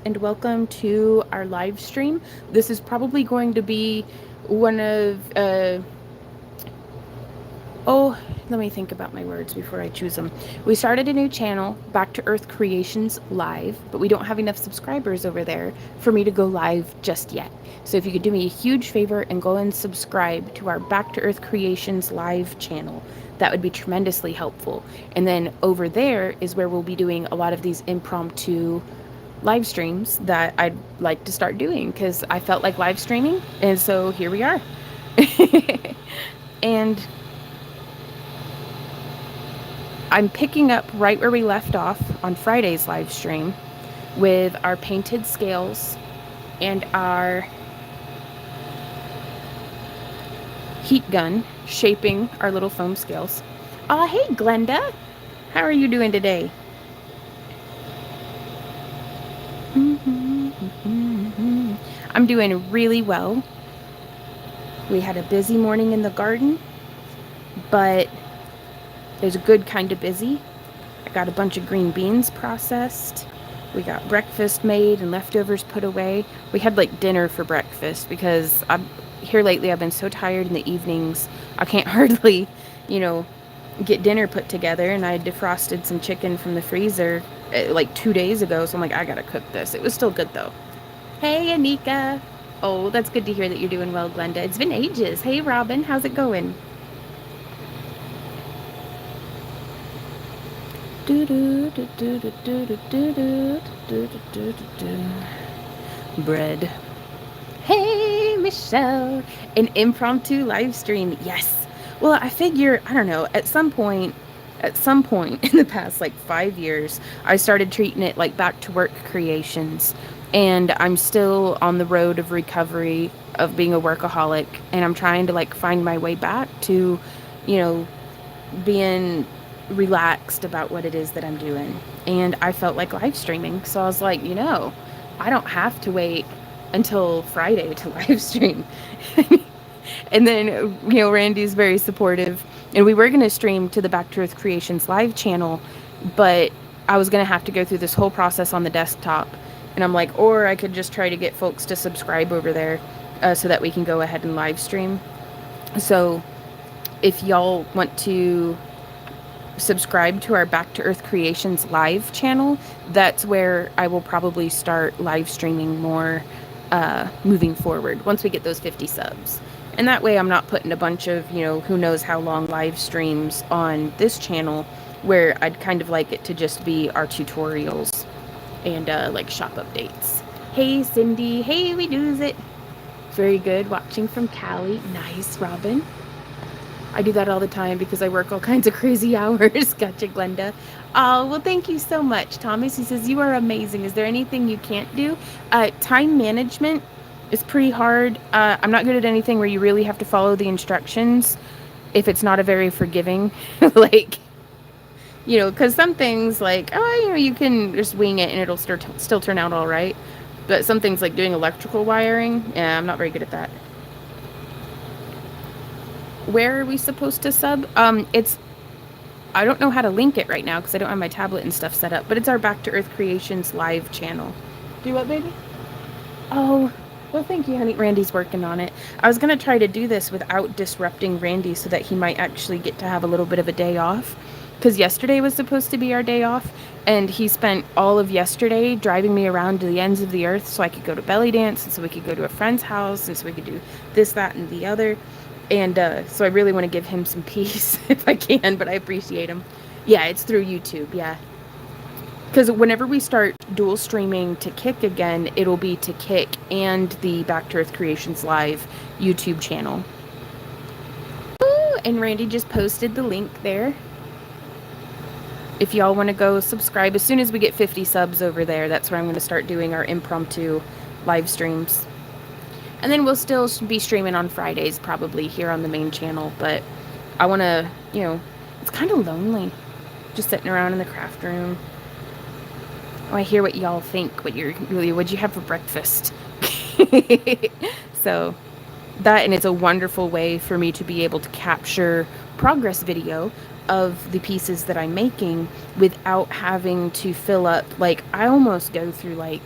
and welcome to our live stream. This is probably going to be one of oh, let me think about my words before I choose them. We started a new channel, Back to Earth Creations Live, but we don't have enough subscribers over there for me to go live just yet. So if you could do me a huge favor and go and subscribe to our Back to Earth Creations Live channel, that would be tremendously helpful. And then over there is where we'll be doing a lot of these impromptu live streams that I'd like to start doing because I felt like live streaming, and so here we are. And I'm picking up right where we left off on Friday's live stream with our painted scales and our heat gun shaping our little foam scales. Oh, hey Glenda, how are you doing today? I'm doing really well. We had a busy morning in the garden, but there's a good kind of busy. I got a bunch of green beans processed. We got breakfast made and leftovers put away. We had like dinner for breakfast because here lately I've been so tired in the evenings. I can't hardly, get dinner put together, and I defrosted some chicken from the freezer like 2 days ago, so I'm like, I gotta cook this. It was still good though. Hey Anika. Oh, that's good to hear that you're doing well, Glenda. It's been ages. Hey Robin, how's it going? Bread. Hey Michelle, an impromptu live stream. Yes. Well, I figure, I don't know, at some point in the past like 5 years, I started treating it like back to work creations. And I'm still on the road of recovery of being a workaholic, and I'm trying to like find my way back to, being relaxed about what it is that I'm doing. And I felt like live streaming. So I was like, I don't have to wait until Friday to live stream. And then, Randy's very supportive. And we were going to stream to the Back to Earth Creations live channel, but I was going to have to go through this whole process on the desktop. And I'm like, or I could just try to get folks to subscribe over there so that we can go ahead and live stream. So if y'all want to subscribe to our Back to Earth Creations live channel, that's where I will probably start live streaming more moving forward once we get those 50 subs. And that way I'm not putting a bunch of, who knows how long live streams on this channel, where I'd kind of like it to just be our tutorials and like shop updates. Hey Cindy, hey, we do's it. Very good, watching from Cali. Nice, Robin. I do that all the time because I work all kinds of crazy hours. Gotcha, Glenda. Oh, well, thank you so much, Thomas. He says, you are amazing. Is there anything you can't do? Time management is pretty hard. I'm not good at anything where you really have to follow the instructions if it's not a very forgiving, like, because some things like, you can just wing it and it'll still turn out all right. But some things like doing electrical wiring, yeah, I'm not very good at that. Where are we supposed to sub? I don't know how to link it right now because I don't have my tablet and stuff set up, but it's our Back to Earth Creations live channel. Do what, baby? Oh, well, thank you, honey. Randy's working on it. I was going to try to do this without disrupting Randy so that he might actually get to have a little bit of a day off, because yesterday was supposed to be our day off, and he spent all of yesterday driving me around to the ends of the earth so I could go to belly dance, and so we could go to a friend's house, and so we could do this, that, and the other. And so I really want to give him some peace if I can, but I appreciate him. Yeah, it's through YouTube, yeah. Because whenever we start dual streaming to Kick again, it'll be to Kick and the Back to Earth Creations Live YouTube channel. Ooh, and Randy just posted the link there. If y'all want to go subscribe, as soon as we get 50 subs over there, that's where I'm going to start doing our impromptu live streams. And then we'll still be streaming on Fridays, probably, here on the main channel. But I want to, it's kind of lonely just sitting around in the craft room. Oh, I hear what y'all think. What'd you have for breakfast? So that, and it's a wonderful way for me to be able to capture progress video of the pieces that I'm making without having to fill up. Like, I almost go through like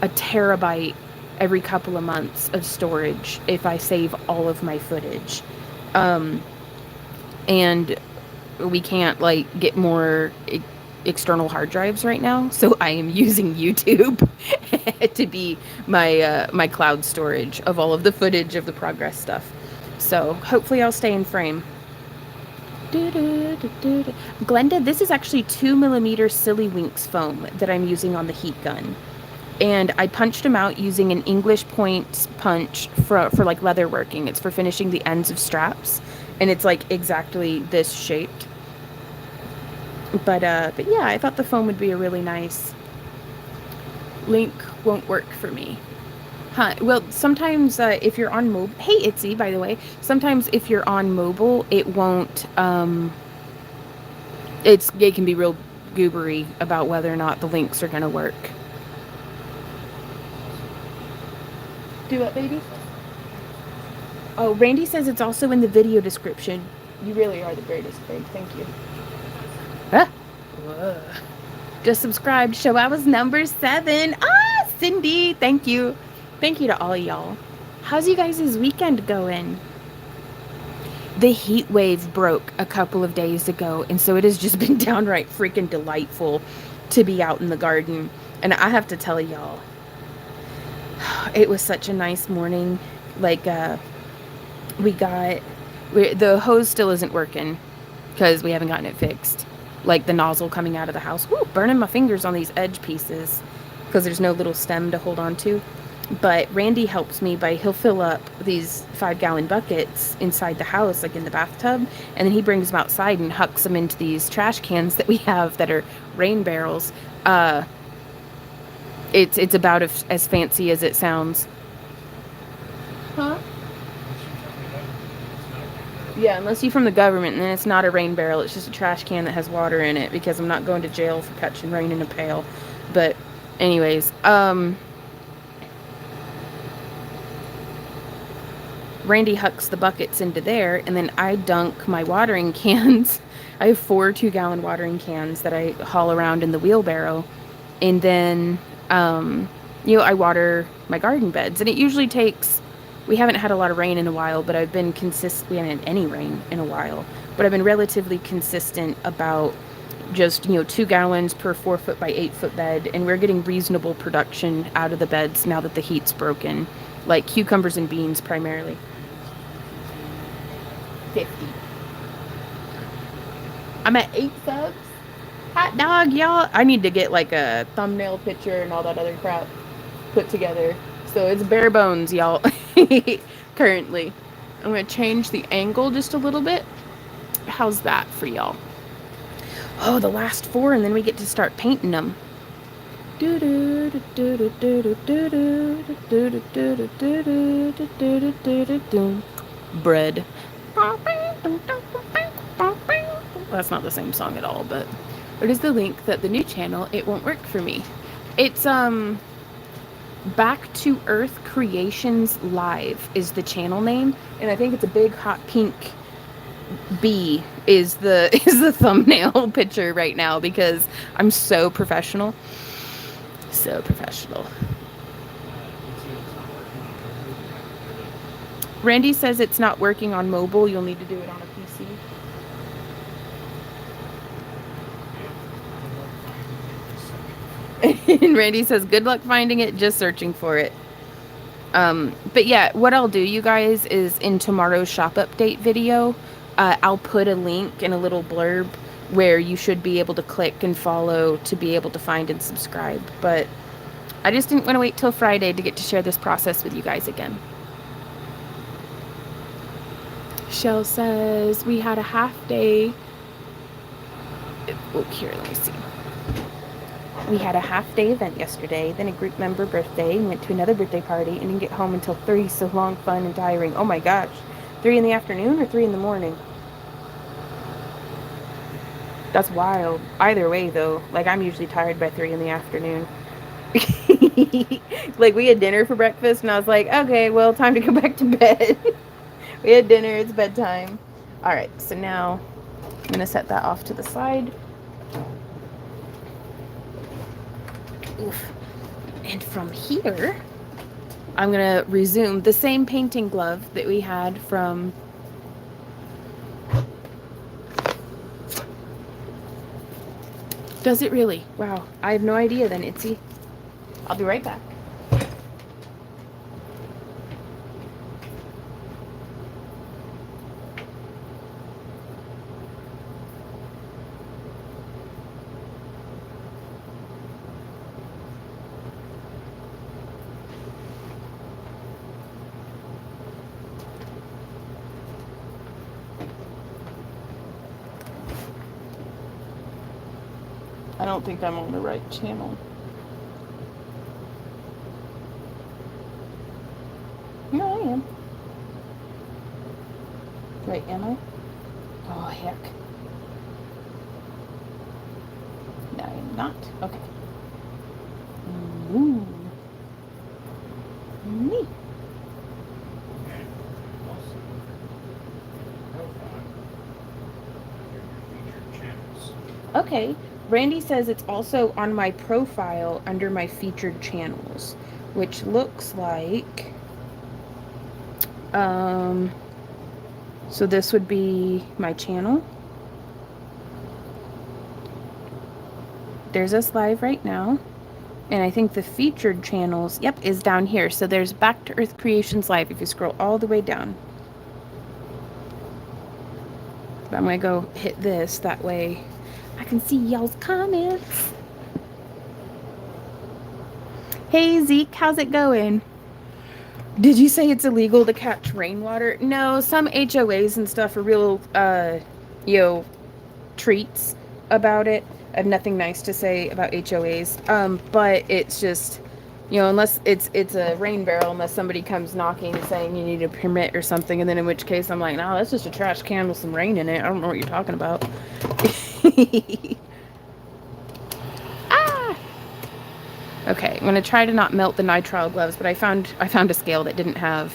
a terabyte every couple of months of storage if I save all of my footage. And we can't like get more external hard drives right now, so I am using YouTube to be my my cloud storage of all of the footage of the progress stuff. So hopefully I'll stay in frame. Glenda, this is actually 2mm Silly Winks foam that I'm using on the heat gun. And I punched them out using an English point punch for like leather working. It's for finishing the ends of straps. And it's like exactly this shaped. But yeah, I thought the foam would be a really nice. Link won't work for me. Huh. Well, sometimes if you're on mobile, hey Itzy, by the way, sometimes if you're on mobile, it won't. It can be real goobery about whether or not the links are gonna work. Do what, baby? Oh, Randy says it's also in the video description. You really are the greatest, babe. Thank you. Ah. Whoa. Just subscribed. Show I was number 7. Ah, Cindy. Thank you. Thank you to all y'all. How's you guys' weekend going? The heat wave broke a couple of days ago, and so it has just been downright freaking delightful to be out in the garden. And I have to tell y'all, it was such a nice morning. Like, the hose still isn't working because we haven't gotten it fixed. Like the nozzle coming out of the house. Woo, burning my fingers on these edge pieces because there's no little stem to hold on to. But Randy helps me he'll fill up these 5-gallon buckets inside the house, like in the bathtub, and then he brings them outside and hucks them into these trash cans that we have that are rain barrels. It's about as fancy as it sounds. Huh? Yeah, unless you're from the government, and then it's not a rain barrel. It's just a trash can that has water in it because I'm not going to jail for catching rain in a pail. But anyways, Randy hucks the buckets into there, and then I dunk my watering cans. I have 4 2-gallon watering cans that I haul around in the wheelbarrow. And then, I water my garden beds. And it usually takes... We haven't had a lot of rain in a while, but I've been consistent. We haven't had any rain in a while, but I've been relatively consistent about just, 2 gallons per 4-foot by 8-foot bed, and we're getting reasonable production out of the beds now that the heat's broken, like cucumbers and beans primarily. 50. I'm at 8 subs. Hot dog, y'all. I need to get like a thumbnail picture and all that other crap put together. So it's bare bones, y'all. Currently. I'm going to change the angle just a little bit. How's that for y'all? Oh, the last 4, and then we get to start painting them. Bread. That's not the same song at all, but what is the link that the new channel? It won't work for me. It's Back to Earth Creations Live is the channel name, and I think it's a big hot pink bee is the thumbnail picture right now because I'm so professional. So professional. Randy says it's not working on mobile. You'll need to do it on a PC. And Randy says, good luck finding it, just searching for it. But yeah, what I'll do, you guys, is in tomorrow's shop update video, I'll put a link in a little blurb where you should be able to click and follow to be able to find and subscribe. But I just didn't want to wait till Friday to get to share this process with you guys again. Shell says, we had a half day. Oh, here, let me see. We had a half-day event yesterday, then a group member birthday, and went to another birthday party, and didn't get home until 3, so long, fun, and tiring. Oh my gosh. 3 in the afternoon or 3 in the morning? That's wild. Either way, though, like, I'm usually tired by 3 in the afternoon. Like, we had dinner for breakfast, and I was like, okay, well, time to go back to bed. We had dinner, it's bedtime. Alright, so now I'm going to set that off to the side. Oof. And from here, I'm going to resume the same painting glove that we had from... Does it really? Wow. I have no idea then, Itzy. I'll be right back. I don't think I'm on the right channel. No, I am. Wait, am I? Oh, heck. No, I'm not. Okay. Ooh. Neat. Okay. Randy says it's also on my profile under my featured channels, which looks like, so this would be my channel. There's us live right now. And I think the featured channels, yep, is down here. So there's Back to Earth Creations Live if you scroll all the way down. But I'm going to go hit this, that way I can see y'all's comments. Hey Zeke, how's it going? Did you say it's illegal to catch rainwater? No, some HOAs and stuff are real, treats about it. I have nothing nice to say about HOAs. But it's just, unless it's a rain barrel, unless somebody comes knocking and saying you need a permit or something, and then in which case I'm like, no, that's just a trash can with some rain in it. I don't know what you're talking about. Ah! Okay, I'm gonna try to not melt the nitrile gloves, but I found a scale that didn't have.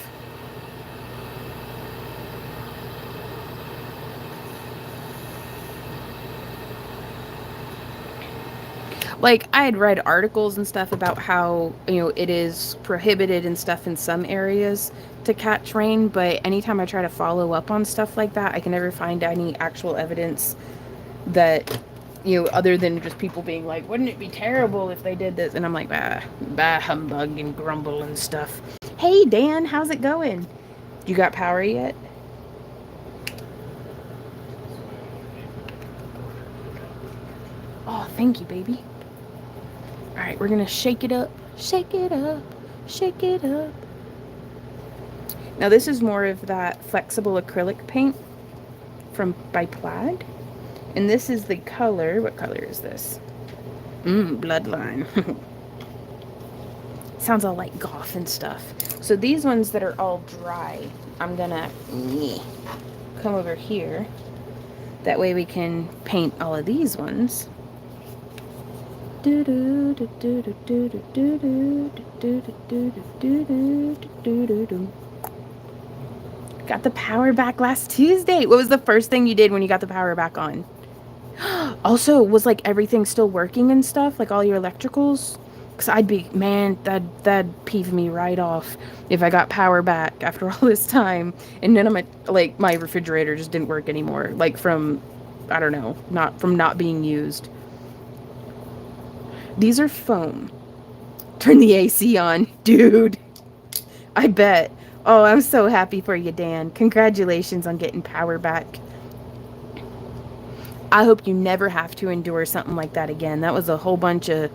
Like, I had read articles and stuff about how, it is prohibited and stuff in some areas to catch rain, but anytime I try to follow up on stuff like that, I can never find any actual evidence that, other than just people being like, wouldn't it be terrible if they did this? And I'm like, bah, humbug and grumble and stuff. Hey, Dan, how's it going? You got power yet? Oh, thank you, baby. All right, we're going to shake it up, shake it up, shake it up. Now, this is more of that flexible acrylic paint by Plaid. And this is the color. What color is this? Bloodline. Sounds all like goth and stuff. So these ones that are all dry, I'm going to come over here. That way we can paint all of these ones. Got the power back last Tuesday. What was the first thing you did when you got the power back on? Also, was like everything still working and stuff? Like all your electricals? Because I'd be, man, that'd peeve me right off if I got power back after all this time. And none of my refrigerator just didn't work anymore. Like from, I don't know, not being used. These are foam. Turn the AC on, dude. I bet. Oh, I'm so happy for you, Dan. Congratulations on getting power back. I hope you never have to endure something like that again. That was a whole bunch of...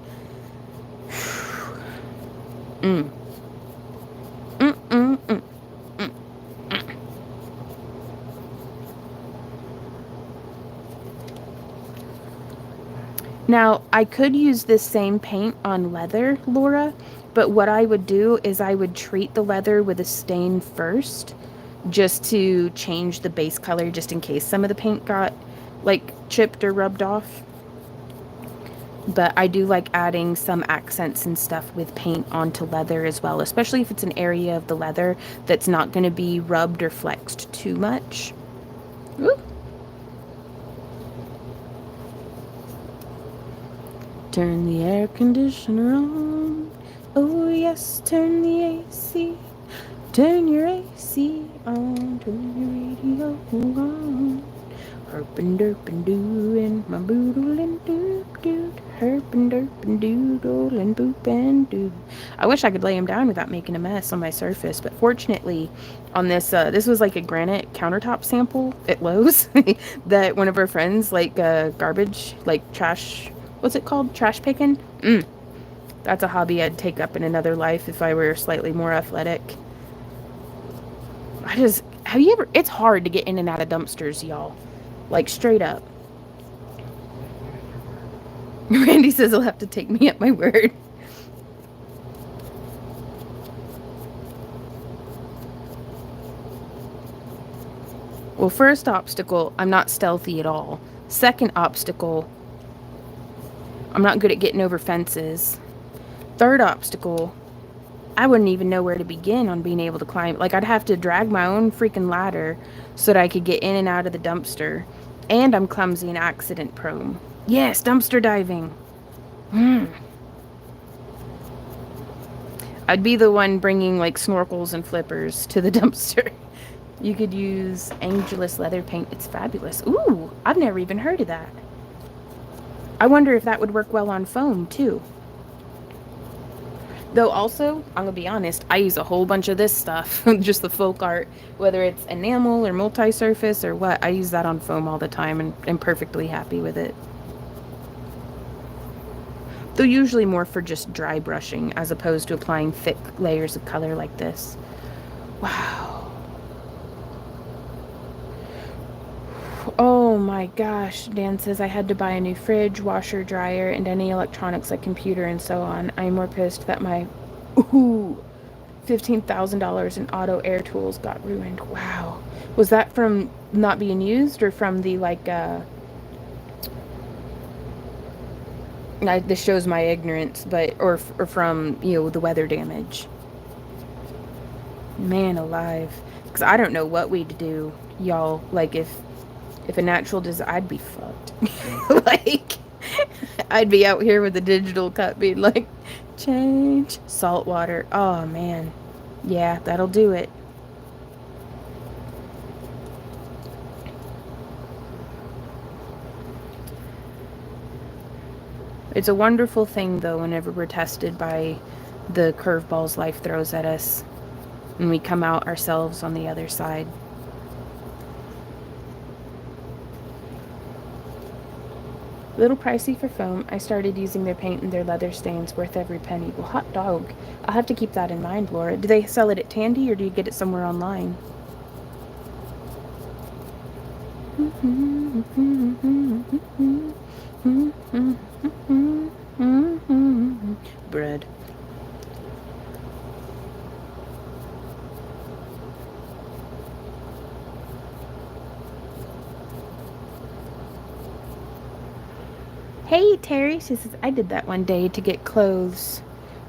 Now, I could use this same paint on leather, Laura, but what I would do is I would treat the leather with a stain first, just to change the base color, just in case some of the paint got, like, chipped or rubbed off. But I do like adding some accents and stuff with paint onto leather as well, especially if it's an area of the leather that's not going to be rubbed or flexed too much. Ooh. Turn the air conditioner on. Oh yes, turn the AC. Turn your AC on. Turn your radio on. Herpin' derpin' doin' my boodlin' doop doot. Herpin' derpin' doodlin' boopin' doo. I wish I could lay him down without making a mess on my surface, but fortunately, on this, this was like a granite countertop sample at Lowe's that one of our friends, like garbage, like trash, what's it called? Trash picking? That's a hobby I'd take up in another life if I were slightly more athletic. Have you ever, it's hard to get in and out of dumpsters, y'all. Like, straight up. Randy says he'll have to take me at my word. Well, first obstacle, I'm not stealthy at all. Second obstacle, I'm not good at getting over fences. Third obstacle, I wouldn't even know where to begin on being able to climb. Like, I'd have to drag my own freaking ladder so that I could get in and out of the dumpster. And I'm clumsy and accident prone. Yes, dumpster diving. I'd be the one bringing like snorkels and flippers to the dumpster. You could use Angelus leather paint. It's fabulous. Ooh, I've never even heard of that. I wonder if that would work well on foam too. Though also, I'm gonna be honest, I use a whole bunch of this stuff, just the folk art, whether it's enamel or multi-surface or what, I use that on foam all the time and am perfectly happy with it. Though usually more for just dry brushing as opposed to applying thick layers of color like this. Wow. Oh my gosh, Dan says I had to buy a new fridge, washer, dryer, and any electronics like computer and so on. I'm more pissed that my $15,000 in auto air tools got ruined. Wow. Was that from not being used or from the like this shows my ignorance, but or from, you know, the weather damage. Man alive. Cuz I don't know what we'd do, y'all, like if a natural disaster, I'd be fucked. Like, I'd be out here with a digital cut being like, change, salt water. Oh, man. Yeah, that'll do it. It's a wonderful thing, though, whenever we're tested by the curveballs life throws at us and we come out ourselves on the other side. A little pricey for foam. I started using their paint and their leather stains, worth every penny. Well, hot dog. I'll have to keep that in mind, Laura. Do they sell it at Tandy or do you get it somewhere online? Bread. Hey, Terry. She says, I did that one day to get clothes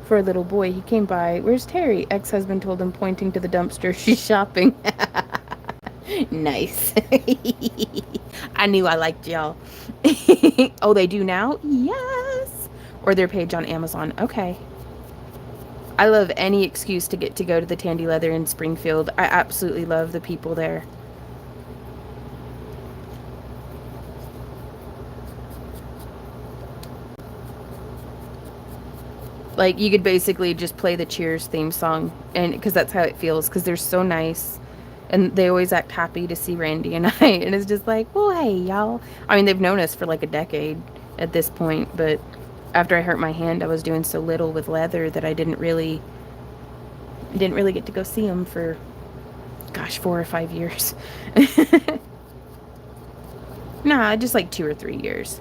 for a little boy. He came by. Where's Terry? Ex-husband told him, pointing to the dumpster. She's shopping. Nice. I knew I liked y'all. Oh, they do now? Yes. Or their page on Amazon. Okay. I love any excuse to get to go to the Tandy Leather in Springfield. I absolutely love the people there. Like, you could basically just play the Cheers theme song, and because that's how it feels, because they're so nice, and they always act happy to see Randy and I, and it's just like, well, hey, y'all. I mean, they've known us for like a decade at this point, but after I hurt my hand, I was doing so little with leather that I didn't really get to go see them for, gosh, 4 or 5 years. Nah, just like 2 or 3 years.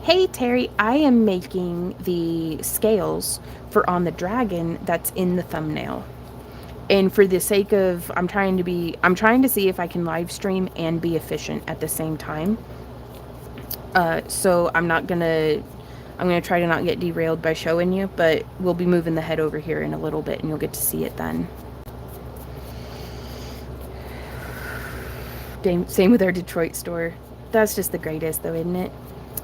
Hey Terry, I am making the scales for On the Dragon that's in the thumbnail. And for the sake of, I'm trying to see if I can live stream and be efficient at the same time. So I'm gonna try to not get derailed by showing you, but we'll be moving the head over here in a little bit and you'll get to see it then. Same with our Detroit store. That's just the greatest though, isn't it?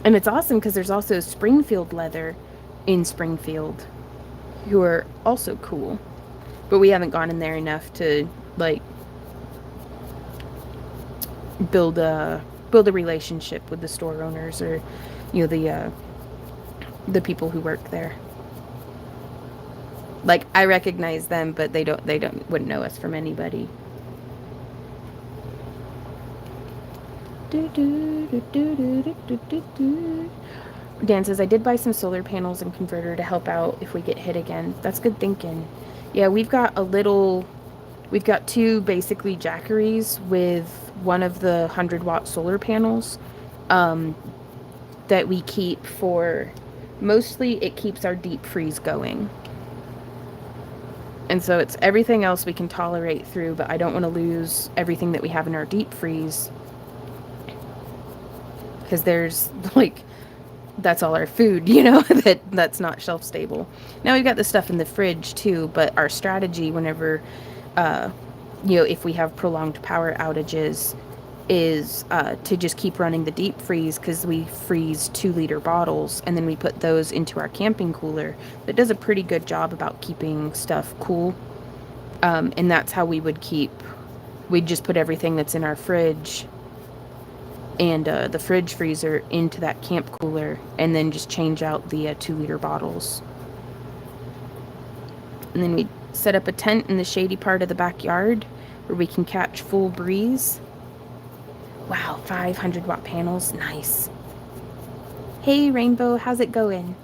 And it's awesome because there's also Springfield leather in Springfield. who are also cool. But we haven't gone in there enough to like build a relationship with the store owners, or the people who work there. Like, I recognize them, but they wouldn't know us from anybody. Dan says, I did buy some solar panels and converter to help out if we get hit again. That's good thinking. Yeah, we've got two basically jackeries with one of the 100-watt solar panels that we keep for, mostly it keeps our deep freeze going. And so it's everything else we can tolerate through, but I don't want to lose everything that we have in our deep freeze. Because there's, like, that's all our food, that's not shelf stable. Now we've got the stuff in the fridge too, but our strategy whenever, if we have prolonged power outages is to just keep running the deep freeze, because we freeze 2-liter bottles and then we put those into our camping cooler that does a pretty good job about keeping stuff cool. And that's how we'd just put everything that's in our fridge and the fridge freezer into that camp cooler, and then just change out the 2-liter bottles. And then we set up a tent in the shady part of the backyard where we can catch full breeze. Wow, 500-watt panels, nice. Hey Rainbow, how's it going?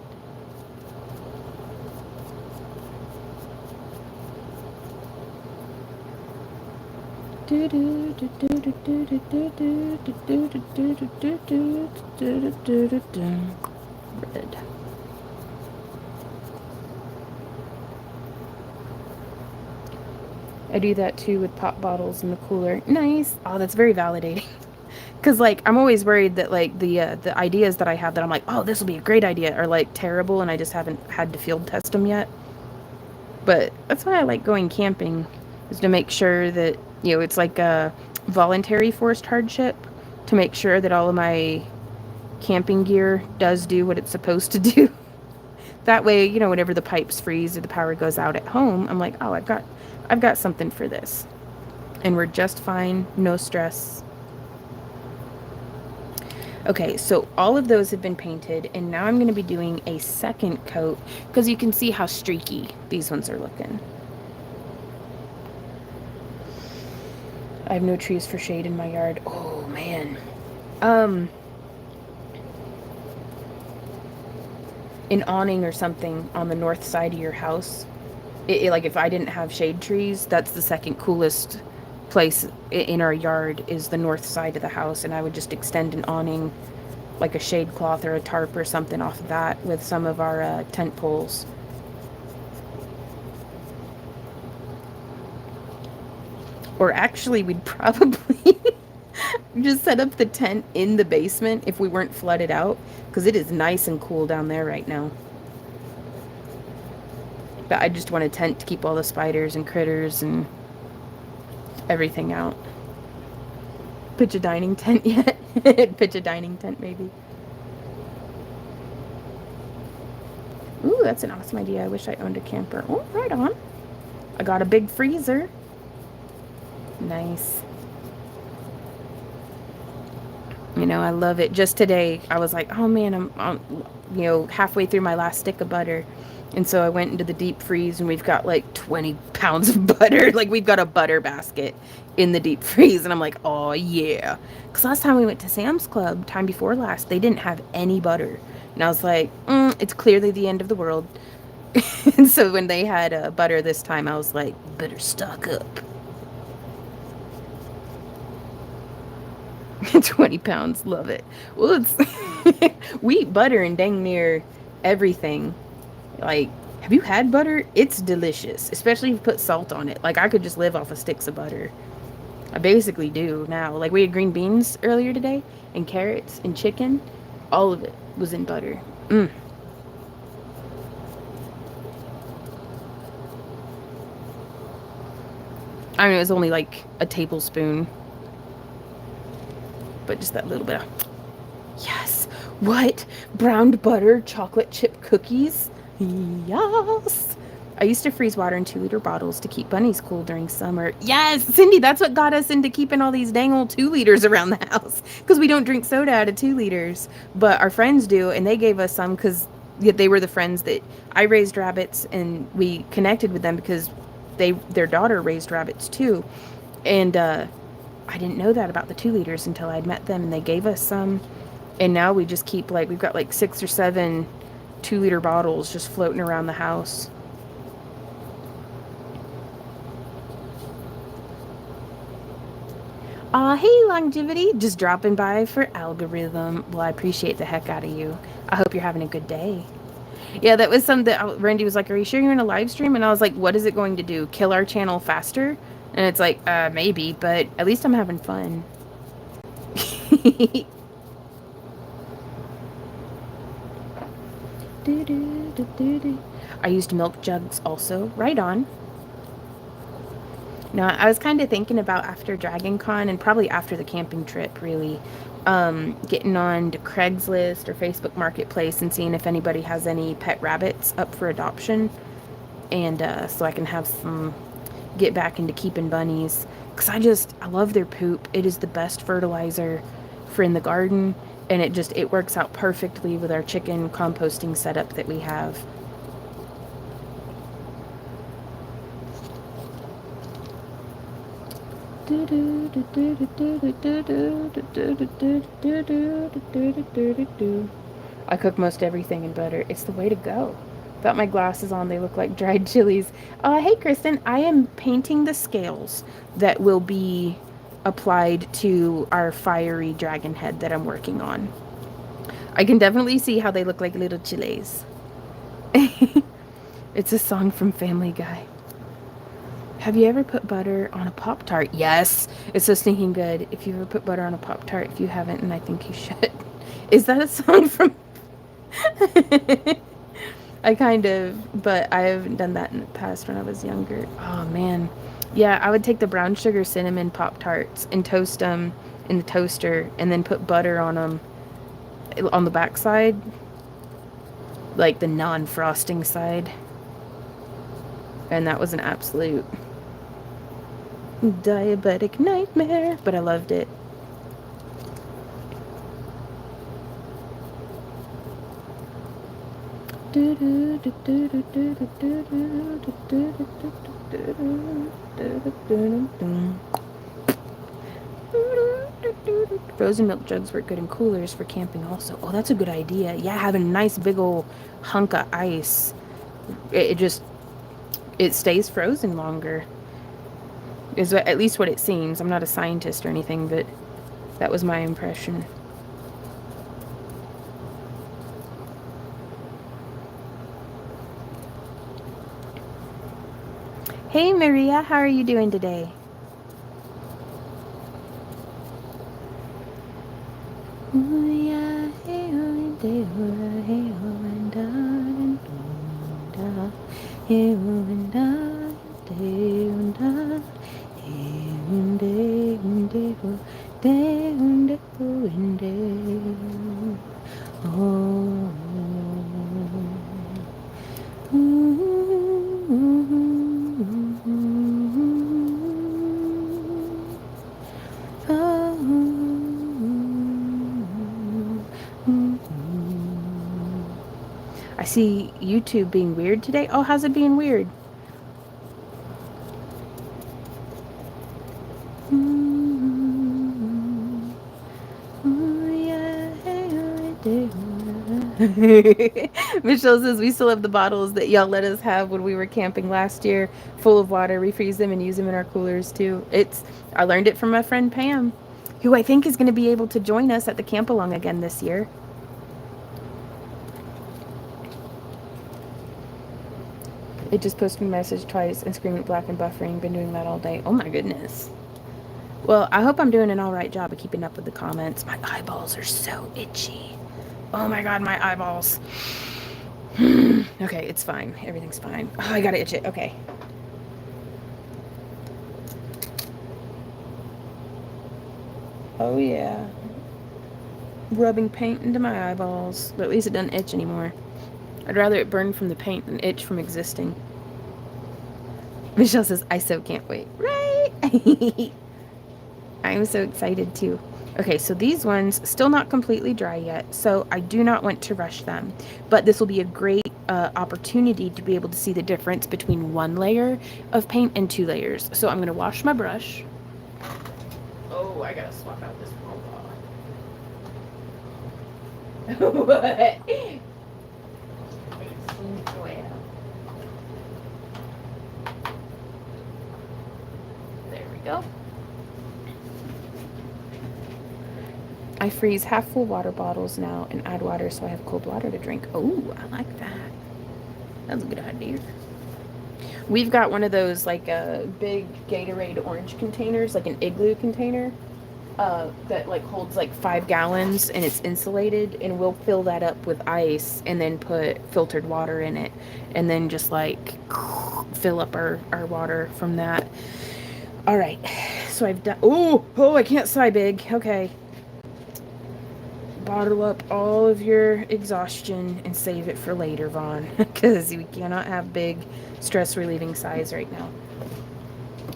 Red. I do that too with pop bottles in the cooler. Nice. Oh, that's very validating. Because, like, I'm always worried that, like, the ideas that I have that I'm like, oh, this will be a great idea, are, like, terrible, and I just haven't had to field test them yet. But that's why I like going camping, is to make sure that, it's like a voluntary forced hardship, to make sure that all of my camping gear does do what it's supposed to do. That way, whenever the pipes freeze or the power goes out at home, I'm like, oh, I've got something for this. And we're just fine, no stress. Okay, so all of those have been painted, and now I'm going to be doing a second coat, because you can see how streaky these ones are looking. I have no trees for shade in my yard. Oh, man. An awning or something on the north side of your house. Like, if I didn't have shade trees, that's the second coolest place in our yard, is the north side of the house, and I would just extend an awning, like a shade cloth or a tarp or something off of that, with some of our tent poles. Or actually, we'd probably just set up the tent in the basement if we weren't flooded out, because it is nice and cool down there right now. But I just want a tent to keep all the spiders and critters and everything out. Pitch a dining tent yet? Pitch a dining tent, maybe. Ooh, that's an awesome idea. I wish I owned a camper. Oh, right on. I got a big freezer. Nice. I love it. Just today, I was like, oh man, I'm halfway through my last stick of butter. And so I went into the deep freeze, and we've got like 20 pounds of butter. Like, we've got a butter basket in the deep freeze. And I'm like, oh yeah. Because last time we went to Sam's Club, time before last, they didn't have any butter. And I was like, it's clearly the end of the world. And so when they had butter this time, I was like, better stock up. 20 pounds, love it. Well, we eat butter in dang near everything. Like, have you had butter? It's delicious, especially if you put salt on it. Like, I could just live off of sticks of butter. I basically do now. Like, we had green beans earlier today, and carrots, and chicken. All of it was in butter. I mean, it was only like a tablespoon. But just that little bit of... Yes! What? Browned butter chocolate chip cookies? Yes! I used to freeze water in 2-liter bottles to keep bunnies cool during summer. Yes, Cindy, that's what got us into keeping all these dang old 2 liters around the house because we don't drink soda out of 2 liters, but our friends do, and they gave us some because they were the friends that I raised rabbits, and we connected with them because their daughter raised rabbits too, and I didn't know that about the 2 liters until I'd met them, and they gave us some, and now we just keep like we've got like 6 or 7 2-liter bottles just floating around the house. Hey, Longevity. Just dropping by for algorithm. Well, I appreciate the heck out of you. I hope you're having a good day. Yeah, that was something that Randy was like, are you sure you're in a live stream? And I was like, what is it going to do? Kill our channel faster? And it's like, maybe, but at least I'm having fun. I used milk jugs also. Right on. No, I was kind of thinking about after Dragon Con and probably after the camping trip, really, getting on to Craigslist or Facebook Marketplace and seeing if anybody has any pet rabbits up for adoption. And so I can have some, get back into keeping bunnies. Because I love their poop. It is the best fertilizer for in the garden. And it works out perfectly with our chicken composting setup that we have. I cook most everything in butter. It's the way to go. Without my glasses on, they look like dried chilies. Hey, Kristen, I am painting the scales that will be applied to our fiery dragon head that I'm working on. I can definitely see how they look like little chilies. It's a song from Family Guy. Have you ever put butter on a Pop-Tart? Yes. It's so stinking good. If you ever put butter on a Pop-Tart, if you haven't, and I think you should. Is that a song from... I kind of, but I haven't done that in the past when I was younger. Oh, man. Yeah, I would take the brown sugar cinnamon Pop-Tarts and toast them in the toaster and then put butter on them on the back side. Like the non-frosting side. And that was an absolute... diabetic nightmare, but I loved it. Frozen milk jugs work good in coolers for camping also. Oh, that's a good idea. Yeah, having a nice big old hunk of ice. It stays frozen longer. Is at least what it seems. I'm not a scientist or anything, but that was my impression. Hey Maria, how are you doing today? I see YouTube being weird today. Oh, how's it being weird? Michelle says we still have the bottles that y'all let us have when we were camping last year, full of water. We freeze them and use them in our coolers too. I learned it from my friend Pam, who I think is going to be able to join us at the camp along again this year. It just posted a message twice and screamed at black and buffering. Been doing that all day. Oh my goodness. Well, I hope I'm doing an all right job of keeping up with the comments. My eyeballs are so itchy. Oh my god, my eyeballs. Okay, it's fine. Everything's fine. Oh, I gotta itch it. Okay. Oh yeah. Rubbing paint into my eyeballs. But at least it doesn't itch anymore. I'd rather it burn from the paint than itch from existing. Michelle says, I so can't wait. Right? I'm so excited too. Okay, so these ones still not completely dry yet, so I do not want to rush them. But this will be a great opportunity to be able to see the difference between one layer of paint and two layers. So I'm going to wash my brush. Oh, I gotta swap out this robot. What? There we go. I freeze half full water bottles now and add water so I have cold water to drink. Oh, I like that. That's a good idea. We've got one of those like big Gatorade orange containers, like an igloo container, that like holds like 5 gallons and it's insulated, and we'll fill that up with ice and then put filtered water in it and then just like fill up our water from that. All right, so I've done, oh, I can't sigh big. Okay. Bottle up all of your exhaustion and save it for later, Vaughn, because we cannot have big stress relieving sighs right now.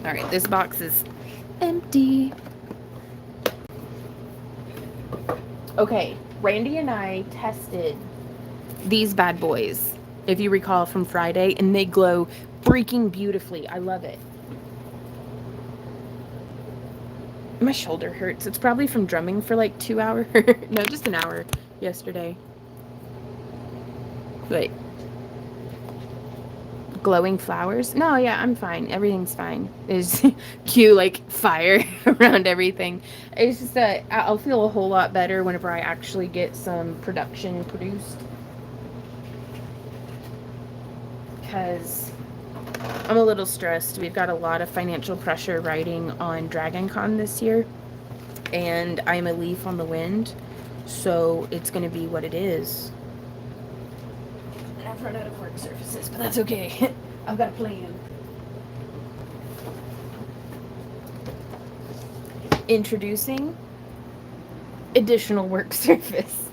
All right, this box is empty. Okay, Randy and I tested these bad boys, if you recall from Friday, and they glow freaking beautifully. I love it. My shoulder hurts. It's probably from drumming for like 2 hours. No, just an hour yesterday. Wait. Glowing flowers? No, yeah, I'm fine. Everything's fine. There's cue like fire around everything. It's just that I'll feel a whole lot better whenever I actually get some production produced. Because I'm a little stressed. We've got a lot of financial pressure riding on Dragon Con this year. And I'm a leaf on the wind. So it's going to be what it is. And I've run out of work surfaces, but that's okay. I've got a plan. Introducing additional work surface.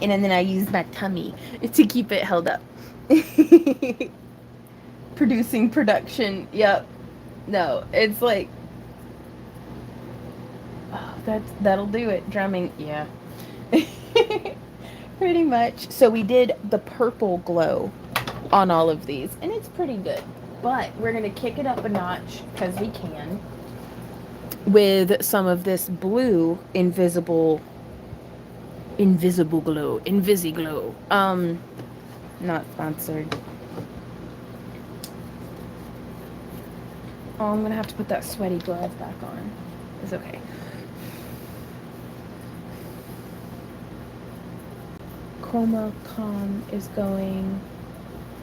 And then I use my tummy to keep it held up. Producing production. Yep. No, it's like, oh, that'll do it. Drumming. Yeah. Pretty much. So we did the purple glow on all of these, and it's pretty good. But we're going to kick it up a notch, because we can, with some of this blue Invisiglow. Not sponsored. Oh, I'm going to have to put that sweaty glove back on. It's okay. ChromaCon is going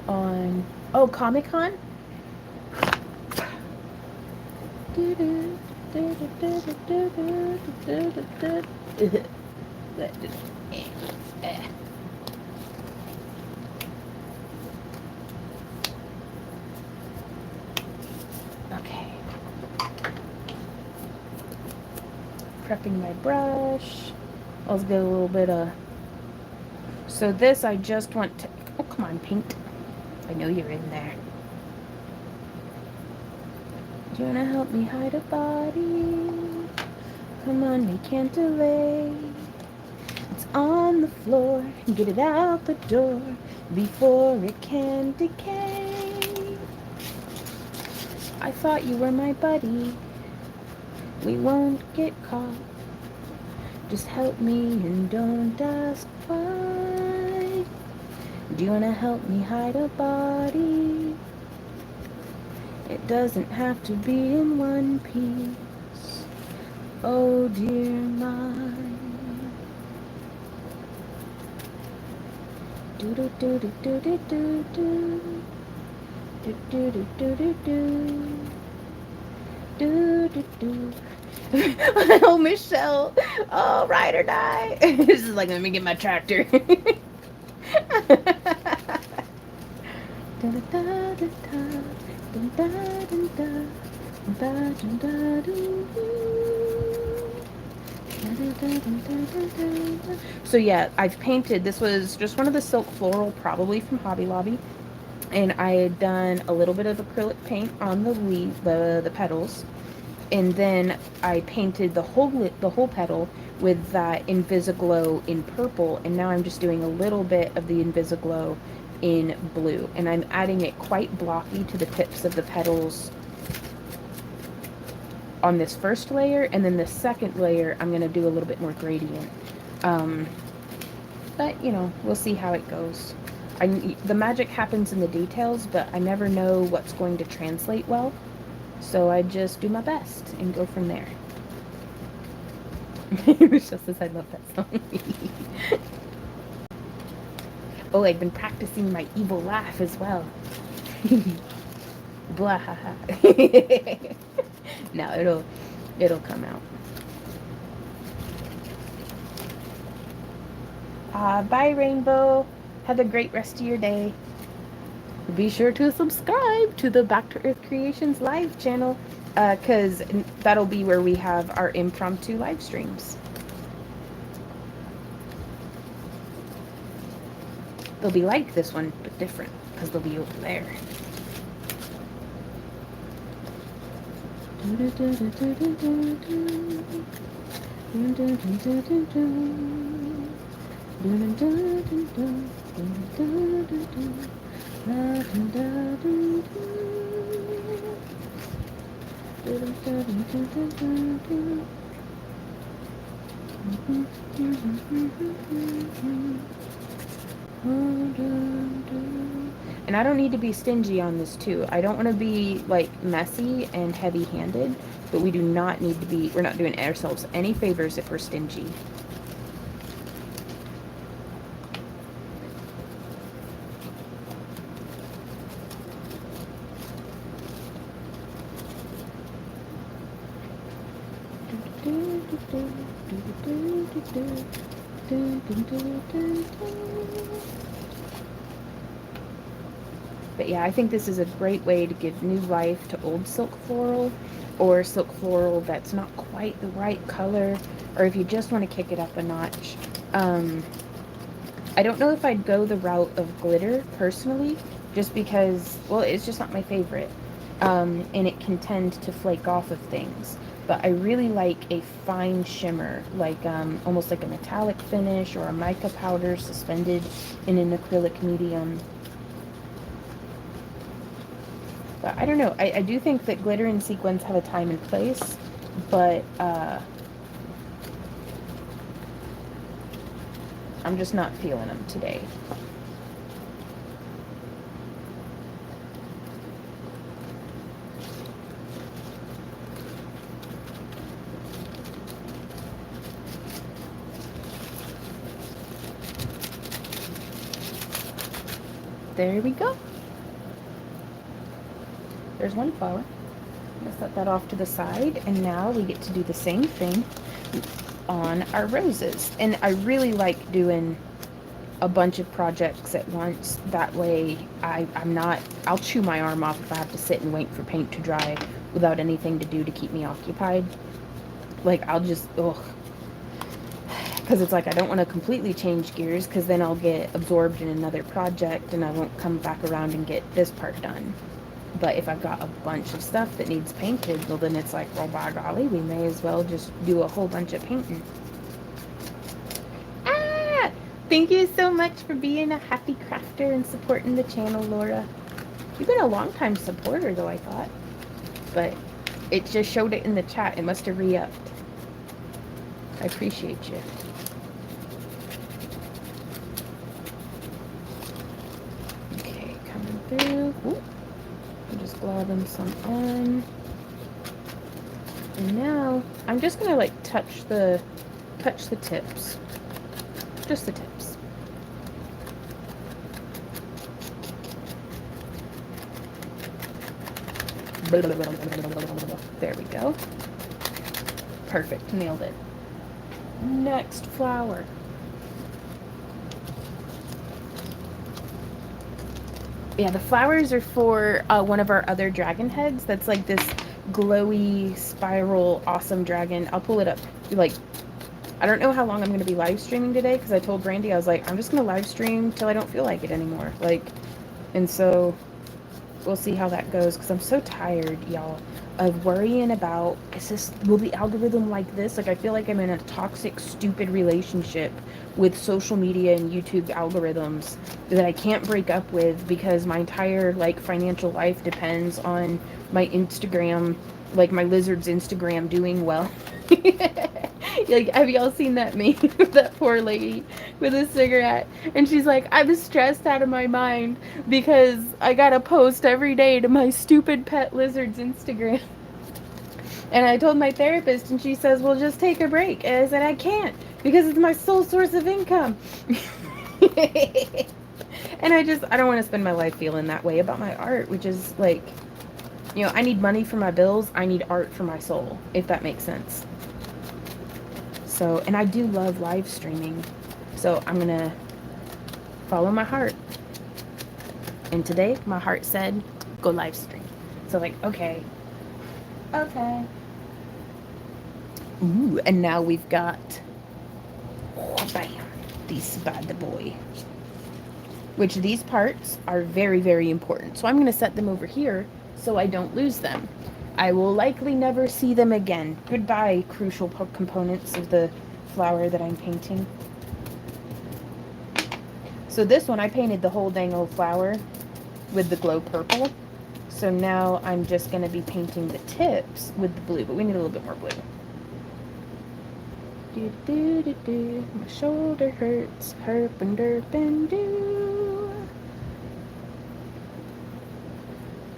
on. Oh, Comic-Con? Okay. Prepping my brush. Let's get a little bit of. So this I just want to. Oh, come on, paint. I know you're in there. Do you want to help me hide a body? Come on, we can't delay. It's on the floor. Get it out the door before it can decay. I thought you were my buddy. We won't get caught. Just help me and don't ask why. Do you want to help me hide a body? It doesn't have to be in one piece. Oh dear mine. Do do do do do do do do. Do do do do do do. Do do do. Oh, Michelle. Oh, ride or die. This is like, let me get my tractor. So yeah, I've painted. This was just one of the silk floral, probably from Hobby Lobby. And I had done a little bit of acrylic paint on the leaf, the petals, and then I painted the whole petal with that Invisiglow in purple, and now I'm just doing a little bit of the Invisiglow in blue, and I'm adding it quite blocky to the tips of the petals on this first layer, and then the second layer I'm going to do a little bit more gradient. But you know, we'll see how it goes. The magic happens in the details, but I never know what's going to translate well, so I just do my best and go from there. Michelle says I love that song. Oh, I've been practicing my evil laugh as well. Blah. No, it'll come out. Bye, Rainbow. Have a great rest of your day. Be sure to subscribe to the Back to Earth Creations live channel, because that'll be where we have our impromptu live streams. They'll be like this one, but different, because they'll be over there. And I don't need to be stingy on this too. I don't want to be like messy and heavy-handed, but we do not need to be, we're not doing ourselves any favors if we're stingy. But yeah, I think this is a great way to give new life to old silk floral, or silk floral that's not quite the right color, or if you just want to kick it up a notch. I don't know if I'd go the route of glitter personally, just because, well, it's just not my favorite, and it can tend to flake off of things. But I really like a fine shimmer, like almost like a metallic finish or a mica powder suspended in an acrylic medium. But I don't know. I do think that glitter and sequins have a time and place, but I'm just not feeling them today. There we go. There's one flower. Let's set that off to the side, and now we get to do the same thing on our roses. And I really like doing a bunch of projects at once. That way I'll chew my arm off if I have to sit and wait for paint to dry without anything to do to keep me occupied. Like, I'll just, because it's like I don't want to completely change gears, because then I'll get absorbed in another project and I won't come back around and get this part done. But if I've got a bunch of stuff that needs painted, well, then it's like, well, by golly, we may as well just do a whole bunch of painting. Ah! Thank you so much for being a happy crafter and supporting the channel, Laura. You've been a long-time supporter, though, I thought. But it just showed it in the chat. It must have re-upped. I appreciate you. Okay, coming through. Ooh. I'm just globbing some on. And now I'm just gonna like touch the tips. Just the tips. There we go. Perfect, nailed it. Next flower. Yeah, the flowers are for one of our other dragon heads. That's like this glowy spiral awesome dragon. I'll pull it up. Like, I don't know how long I'm going to be live streaming today, because I told Brandy, I was like, I'm just going to live stream till I don't feel like it anymore. Like, And so we'll see how that goes, because I'm so tired, y'all, of worrying about, will the algorithm like this? Like, I feel like I'm in a toxic, stupid relationship with social media and YouTube algorithms that I can't break up with, because my entire, like, financial life depends on my Instagram, like, my lizard's Instagram doing well. Like, have y'all seen that meme of that poor lady with a cigarette? And she's like, I was stressed out of my mind because I gotta post every day to my stupid pet lizard's Instagram. And I told my therapist, and she says, well, just take a break. And I said, I can't, because it's my sole source of income. And I don't want to spend my life feeling that way about my art, which is like, I need money for my bills. I need art for my soul, if that makes sense. So, and I do love live streaming. So I'm going to follow my heart. And today, my heart said, go live stream. So, like, okay. Okay. Ooh, and now we've got, bam, these bad boy. Which these parts are very, very important. So I'm going to set them over here so I don't lose them. I will likely never see them again. Goodbye, crucial components of the flower that I'm painting. So this one, I painted the whole dang old flower with the glow purple. So now I'm just going to be painting the tips with the blue, but we need a little bit more blue. Do, do, do, do. My shoulder hurts, herp and derp and do.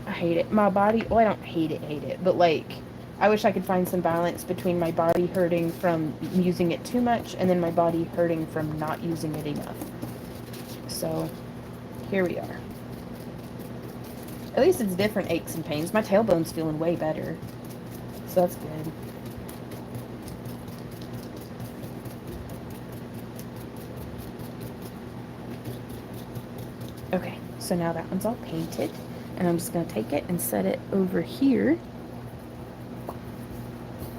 I hate it. My body, well, I don't hate it, but like, I wish I could find some balance between my body hurting from using it too much and then my body hurting from not using it enough. So, here we are. At least it's different aches and pains. My tailbone's feeling way better. So that's good. Okay, so now that one's all painted. And I'm just going to take it and set it over here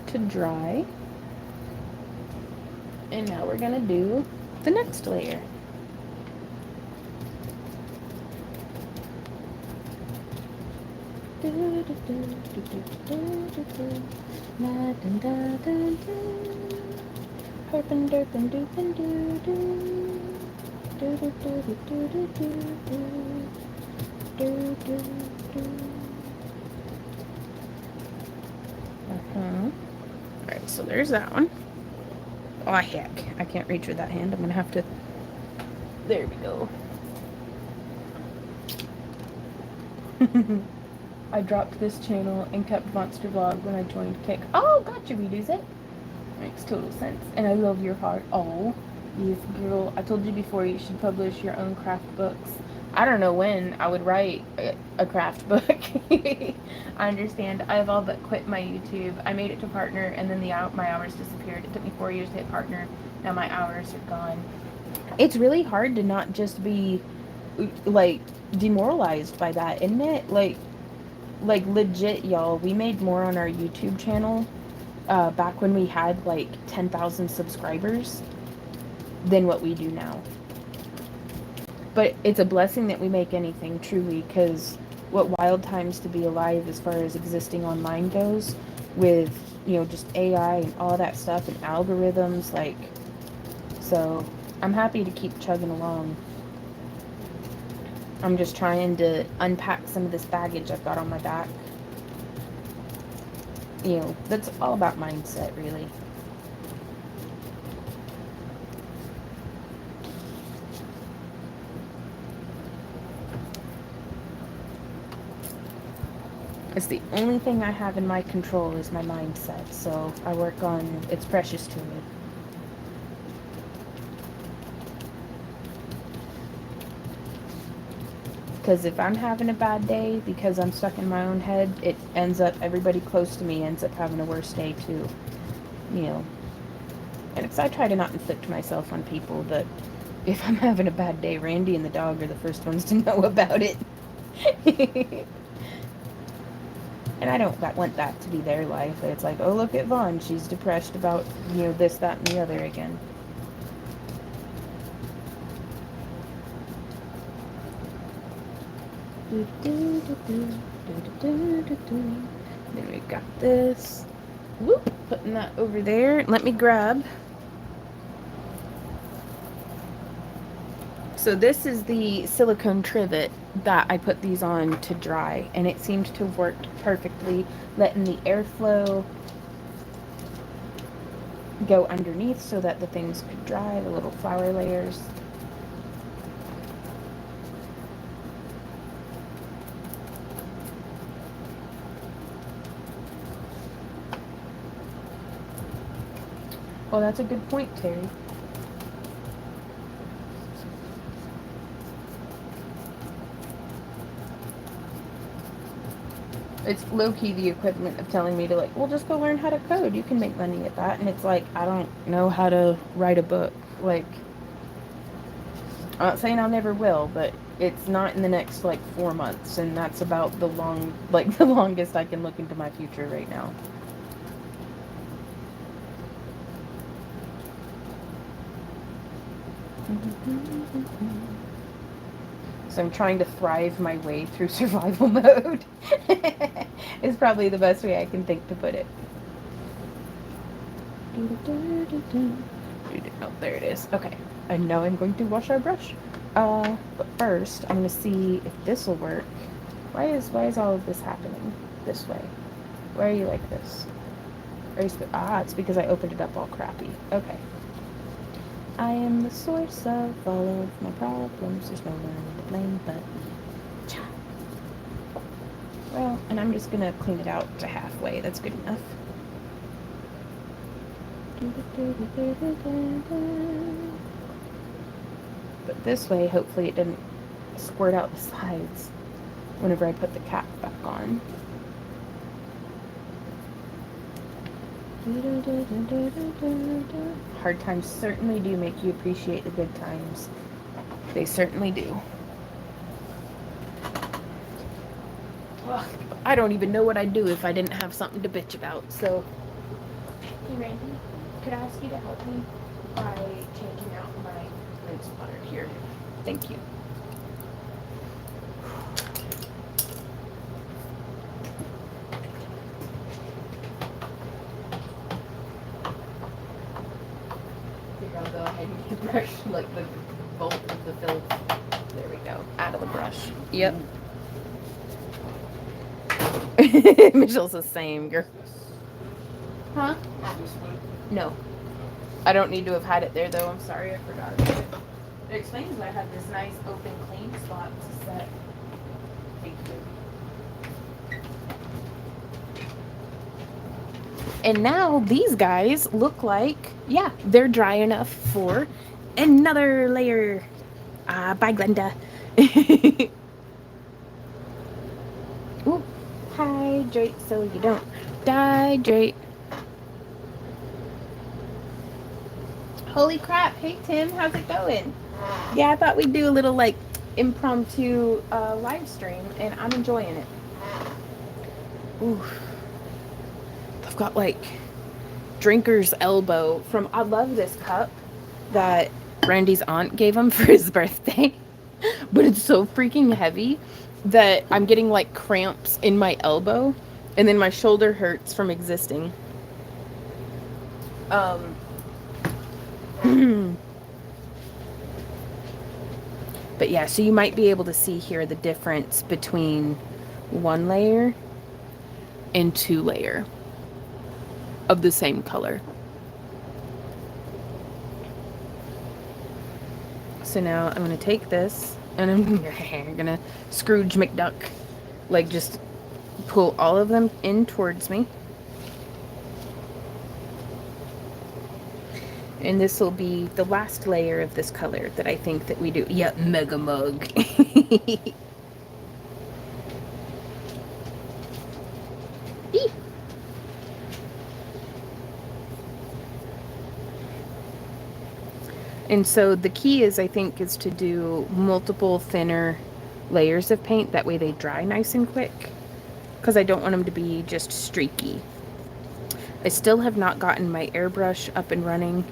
to dry. And now we're going to do the next layer. Herpin' derpin' doopin' doo doo. Do do do do do do do do do do. Alright, so there's that one. Oh heck, I can't reach with that hand. I'm gonna have to. There we go. I dropped this channel and kept Monster Vlog when I joined Kick. Oh, gotcha, redos it. Makes total sense. And I love your heart. Oh, yes, girl. I told you before you should publish your own craft books. I don't know when I would write a craft book. I understand. I've all but quit my YouTube. I made it to partner, and then my hours disappeared. It took me 4 years to hit partner. Now my hours are gone. It's really hard to not just be, like, demoralized by that, isn't it? Like legit, y'all. We made more on our YouTube channel back when we had like 10,000 subscribers than what we do now. But it's a blessing that we make anything, truly, because what wild times to be alive as far as existing online goes, with, just AI and all that stuff and algorithms, like, so I'm happy to keep chugging along. I'm just trying to unpack some of this baggage I've got on my back. That's all about mindset, really. It's the only thing I have in my control is my mindset, so I work on, it's precious to me. Because if I'm having a bad day because I'm stuck in my own head, it ends up, everybody close to me ends up having a worse day too. And because I try to not inflict myself on people, but if I'm having a bad day, Randy and the dog are the first ones to know about it. And I don't want that to be their life. It's like, oh, look at Vaughn. She's depressed about, this, that, and the other again. Then we've got this. Whoop, putting that over there. Let me grab. So this is the silicone trivet that I put these on to dry, and it seemed to have worked perfectly, letting the airflow go underneath so that the things could dry, the little flower layers. Oh, that's a good point, Terry. It's low-key the equivalent of telling me to, like, well, just go learn how to code. You can make money at that. And it's like, I don't know how to write a book. Like, I'm not saying I'll never will, but it's not in the next, like, 4 months. And that's about the the longest I can look into my future right now. So I'm trying to thrive my way through survival mode. Is probably the best way I can think to put it. Oh, there it is. Okay. And now I'm going to wash our brush. But first, I'm going to see if this will work. Why is all of this happening this way? Why are you like this? It's because I opened it up all crappy. Okay. I am the source of all of my problems. There's no one to blame but well, and I'm just gonna clean it out to halfway. That's good enough. But this way, hopefully it didn't squirt out the sides whenever I put the cap back on. Hard times certainly do make you appreciate the good times. They certainly do. Ugh, I don't even know what I'd do if I didn't have something to bitch about, so. Hey Randy, could I ask you to help me by changing out my rinse water here? Thank you. I'll go ahead and brush like the bulk of the filth. There we go. Out of the brush. Yep. Michelle's the same, girl. Huh? No. I don't need to have had it there though. I'm sorry, I forgot about it. It explains why I have this nice open clean spot to set. Thank you. And now these guys look like, yeah, they're dry enough for another layer. Bye, Glenda. Ooh, hydrate so you don't dehydrate. Holy crap. Hey, Tim, how's it going? Yeah, I thought we'd do a little, like, impromptu live stream, and I'm enjoying it. Ooh. I've got like drinker's elbow from, I love this cup that Randy's aunt gave him for his birthday, but it's so freaking heavy that I'm getting like cramps in my elbow, and then my shoulder hurts from existing. But yeah, so you might be able to see here the difference between 1 layer and 2 layer of the same color. So now I'm going to take this and I'm going to Scrooge McDuck, like just pull all of them in towards me. And this will be the last layer of this color that I think that we do. Yep, mega mug. And so the key is, I think, is to do multiple thinner layers of paint. That way they dry nice and quick, because I don't want them to be just streaky. I still have not gotten my airbrush up and running.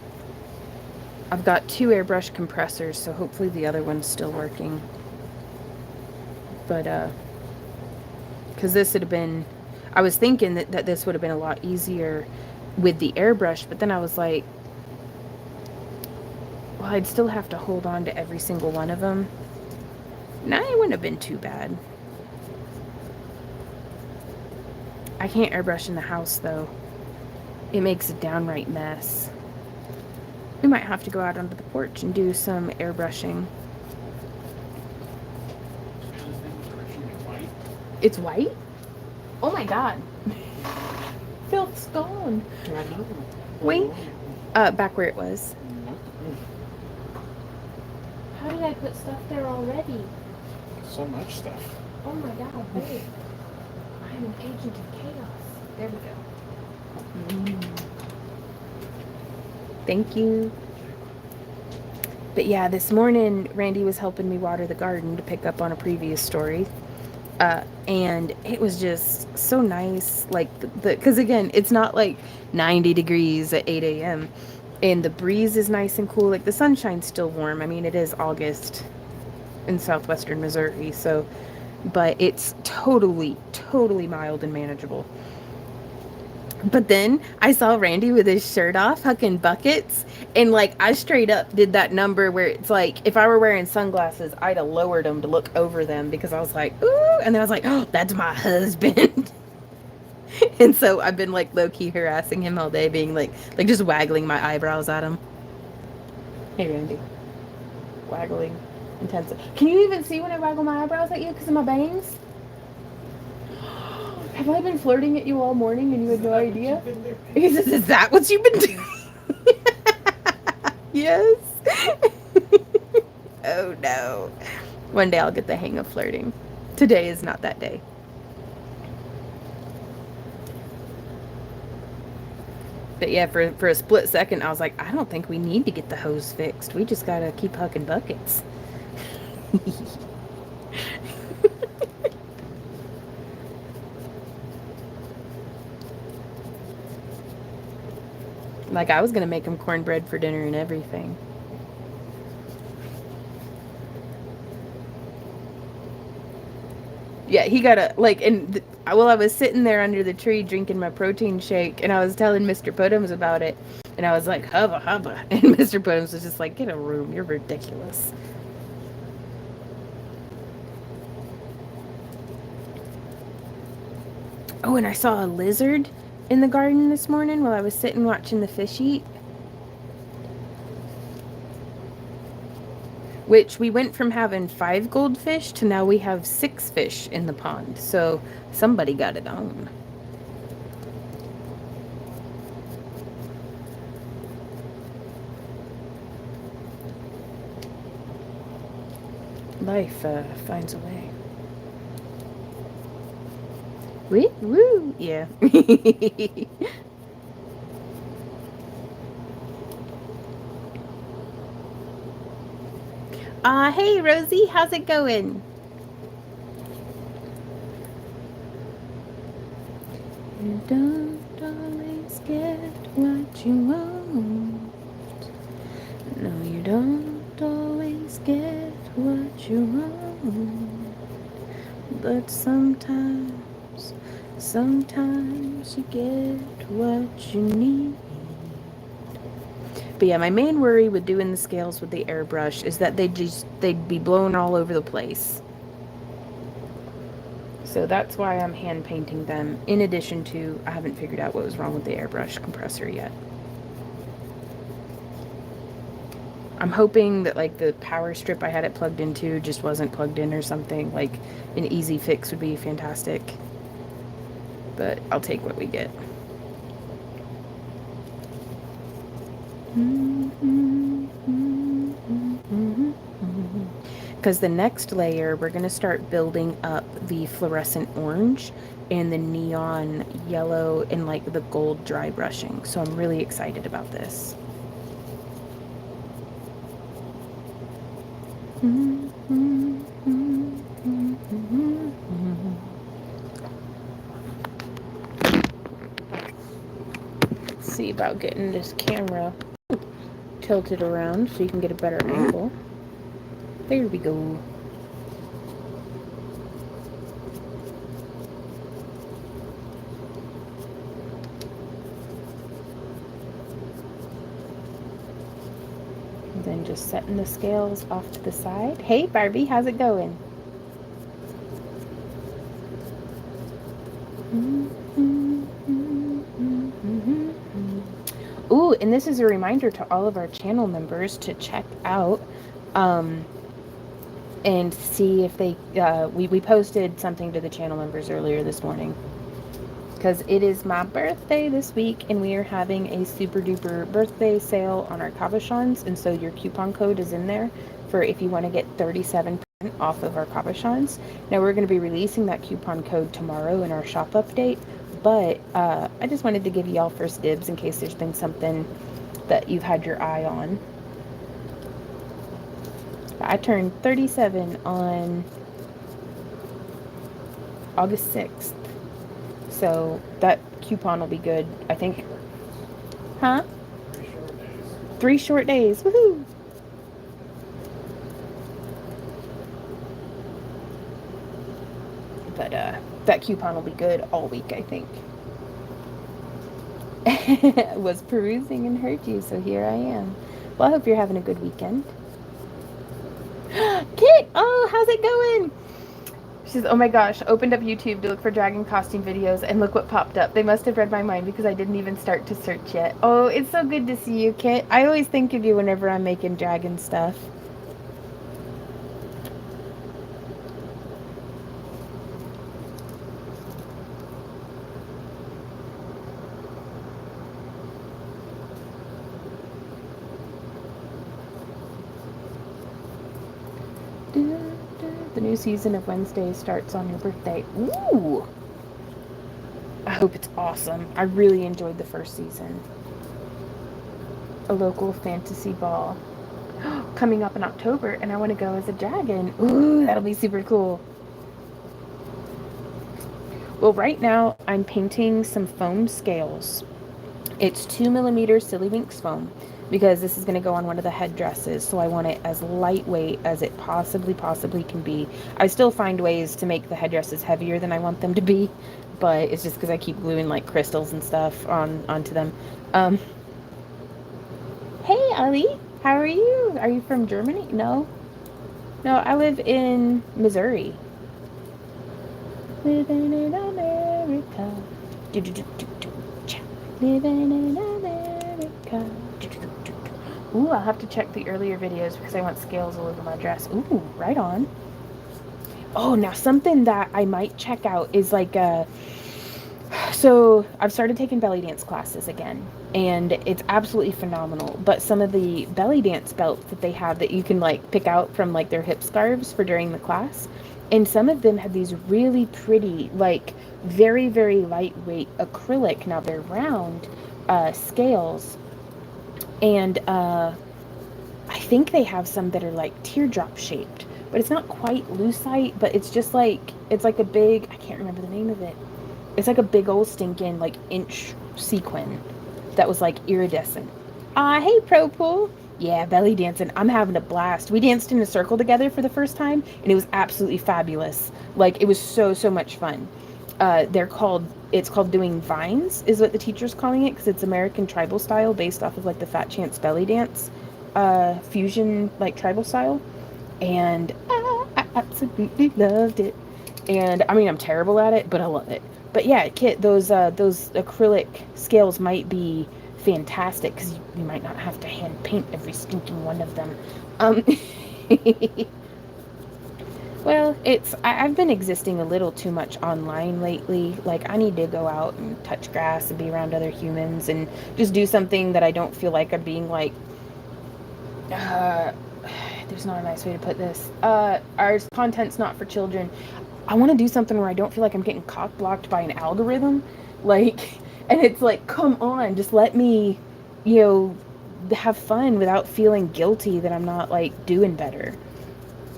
I've got 2 airbrush compressors, so hopefully the other one's still working. But, because this would have been, I was thinking that this would have been a lot easier with the airbrush, but then I was like, well, I'd still have to hold on to every single one of them. Nah, it wouldn't have been too bad. I can't airbrush in the house, though. It makes a downright mess. We might have to go out onto the porch and do some airbrushing. It's white? Oh my god. Filth's gone. Wait. Back where it was. How did I put stuff there already? So much stuff. Oh my god, babe. I am an agent of chaos. There we go. Thank you. But yeah, this morning Randy was helping me water the garden to pick up on a previous story. And it was just so nice, like because again, it's not like 90 degrees at 8 a.m. and the breeze is nice and cool. Like the sunshine's still warm. I mean, it is August in southwestern Missouri, so, but it's totally mild and manageable. But then I saw Randy with his shirt off, hucking buckets, and like I straight up did that number where it's like if I were wearing sunglasses, I'd have lowered them to look over them because I was like, ooh, and then I was like, oh, that's my husband. And so I've been like low-key harassing him all day, being like just waggling my eyebrows at him. Hey, Randy. Waggling intensive. Can you even see when I waggle my eyebrows at you because of my bangs? Have I been flirting at you all morning and you had no idea? He says, is that what you've been doing? Yes. Oh no. One day I'll get the hang of flirting. Today is not that day. But yeah, for a split second, I was like, I don't think we need to get the hose fixed. We just gotta keep hucking buckets. Like I was gonna make him cornbread for dinner and everything. Yeah, he got a like, and well, I was sitting there under the tree drinking my protein shake, and I was telling Mr. Puddums about it, and I was like, hubba hubba, and Mr. Puddums was just like, get a room, you're ridiculous. Oh, and I saw a lizard in the garden this morning while I was sitting watching the fish eat. Which we went from having 5 goldfish to now we have 6 fish in the pond. So somebody got it on. Life finds a way. Woo! Yeah. Hey Rosie, how's it going? You don't always get what you want. No, you don't always get what you want. But sometimes you get what you need. But yeah, my main worry with doing the scales with the airbrush is that they'd be blown all over the place. So that's why I'm hand painting them, in addition to, I haven't figured out what was wrong with the airbrush compressor yet. I'm hoping that like the power strip I had it plugged into just wasn't plugged in or something. Like an easy fix would be fantastic. But I'll take what we get. Because the next layer, we're going to start building up the fluorescent orange and the neon yellow and like the gold dry brushing. So I'm really excited about this. Let's see about getting this camera tilted around so you can get a better angle. There we go. then just setting the scales off to the side. Hey Barbie, how's it going? Ooh, and this is a reminder to all of our channel members to check out and see if they we posted something to the channel members earlier this morning, because it is my birthday this week and we are having a super duper birthday sale on our cabochons, and so your coupon code is in there for if you want to get 37% off of our cabochons. Now we're going to be releasing that coupon code tomorrow in our shop update, but I just wanted to give y'all first dibs in case there's been something that you've had your eye on. I turned 37 on August 6th. So that coupon will be good, I think. Huh? 3 short days. Woohoo! But that coupon will be good all week, I think. Was perusing and heard you, so here I am. Well, I hope you're having a good weekend. Kit! Oh, how's it going? She says, oh my gosh, opened up YouTube to look for dragon costume videos, and look what popped up. They must have read my mind because I didn't even start to search yet. Oh, it's so good to see you, Kit. I always think of you whenever I'm making dragon stuff. The new season of Wednesday starts on your birthday. Ooh! I hope it's awesome. I really enjoyed the first season. A local fantasy ball coming up in October, and I want to go as a dragon. Ooh, that'll be super cool. Well, right now I'm painting some foam scales. It's 2mm Silly foam, because this is going to go on one of the headdresses, so I want it as lightweight as it possibly can be. I still find ways to make the headdresses heavier than I want them to be, but it's just because I keep gluing like crystals and stuff onto them. Hey Ali, how are you? Are you from Germany? No, I live in Missouri. Living in America. Living in America. Ooh, I'll have to check the earlier videos because I want scales all over my dress. Ooh, right on. Oh, now something that I might check out is like so I've started taking belly dance classes again, and it's absolutely phenomenal. But some of the belly dance belts that they have that you can like pick out from like their hip scarves for during the class, and some of them have these really pretty, like very, very lightweight acrylic, now they're round, scales. And I think they have some that are like teardrop shaped, but it's not quite lucite, but it's just like, it's like a big, I can't remember the name of it. It's like a big old stinking like inch sequin that was like iridescent. Hey Pro Pool. Yeah, belly dancing. I'm having a blast. We danced in a circle together for the first time, and it was absolutely fabulous. Like, it was so much fun. It's called doing vines, is what the teacher's calling it, because it's American tribal style based off of like the Fat Chance belly dance fusion, like tribal style. And I absolutely loved it. And I mean, I'm terrible at it, but I love it. But yeah, Kit, those acrylic scales might be fantastic because you might not have to hand paint every stinking one of them. Well, I've been existing a little too much online lately. Like, I need to go out and touch grass and be around other humans and just do something that I don't feel like I'm being like, there's not a nice way to put this. Our content's not for children. I want to do something where I don't feel like I'm getting cock blocked by an algorithm. Like, and it's like, come on, just let me, have fun without feeling guilty that I'm not like doing better,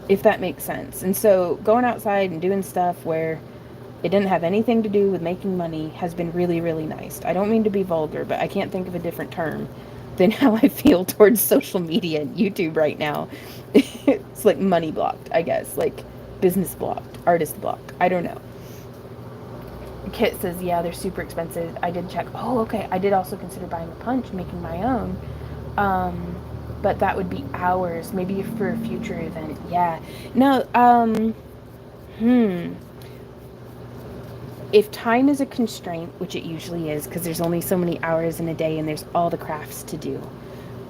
if that makes sense. And so going outside and doing stuff where it didn't have anything to do with making money has been really, really nice. I don't mean to be vulgar, but I can't think of a different term than how I feel towards social media and YouTube right now. It's like money blocked, I guess, like business blocked, artist blocked. I don't know. Kit says, yeah, they're super expensive. I did check. Oh, okay. I did also consider buying a punch, making my own. but that would be hours, maybe for a future event. Yeah. No, if time is a constraint, which it usually is, because there's only so many hours in a day and there's all the crafts to do,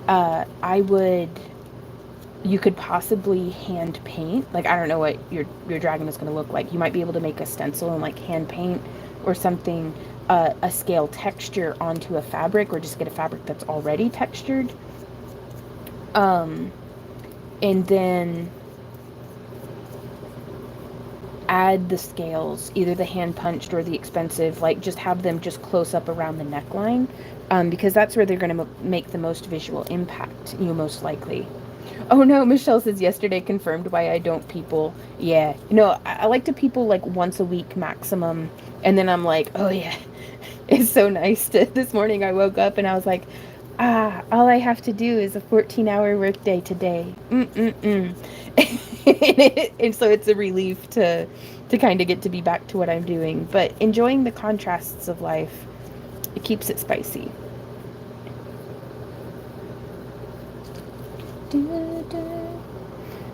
I would, you could possibly hand paint. Like, I don't know what your dragon is going to look like. You might be able to make a stencil and like hand paint or something, a scale texture onto a fabric, or just get a fabric that's already textured. And then add the scales, either the hand punched or the expensive, like just have them just close up around the neckline, because that's where they're going to make the most visual impact, most likely. Oh no, Michelle says yesterday confirmed why I don't people. Yeah, I like to people like once a week maximum, and then I'm like, oh yeah, it's so nice to. This morning I woke up and I was like, all I have to do is a 14-hour workday today. And so it's a relief to kind of get to be back to what I'm doing, but enjoying the contrasts of life. It keeps it spicy.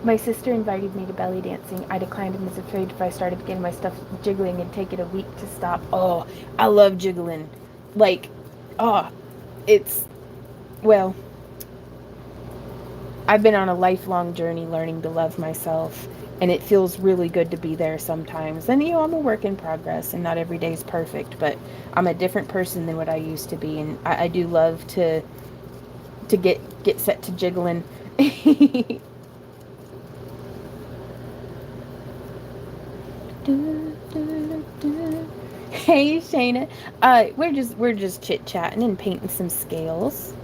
My sister invited me to belly dancing. I declined and was afraid if I started getting my stuff jiggling it'd take it a week to stop. Oh, I love jiggling. Like, it's, well, I've been on a lifelong journey learning to love myself, and it feels really good to be there sometimes. And I'm a work in progress, and not every day is perfect, but I'm a different person than what I used to be, and I do love to get set to jiggling. Hey Shayna, we're just chit chatting and painting some scales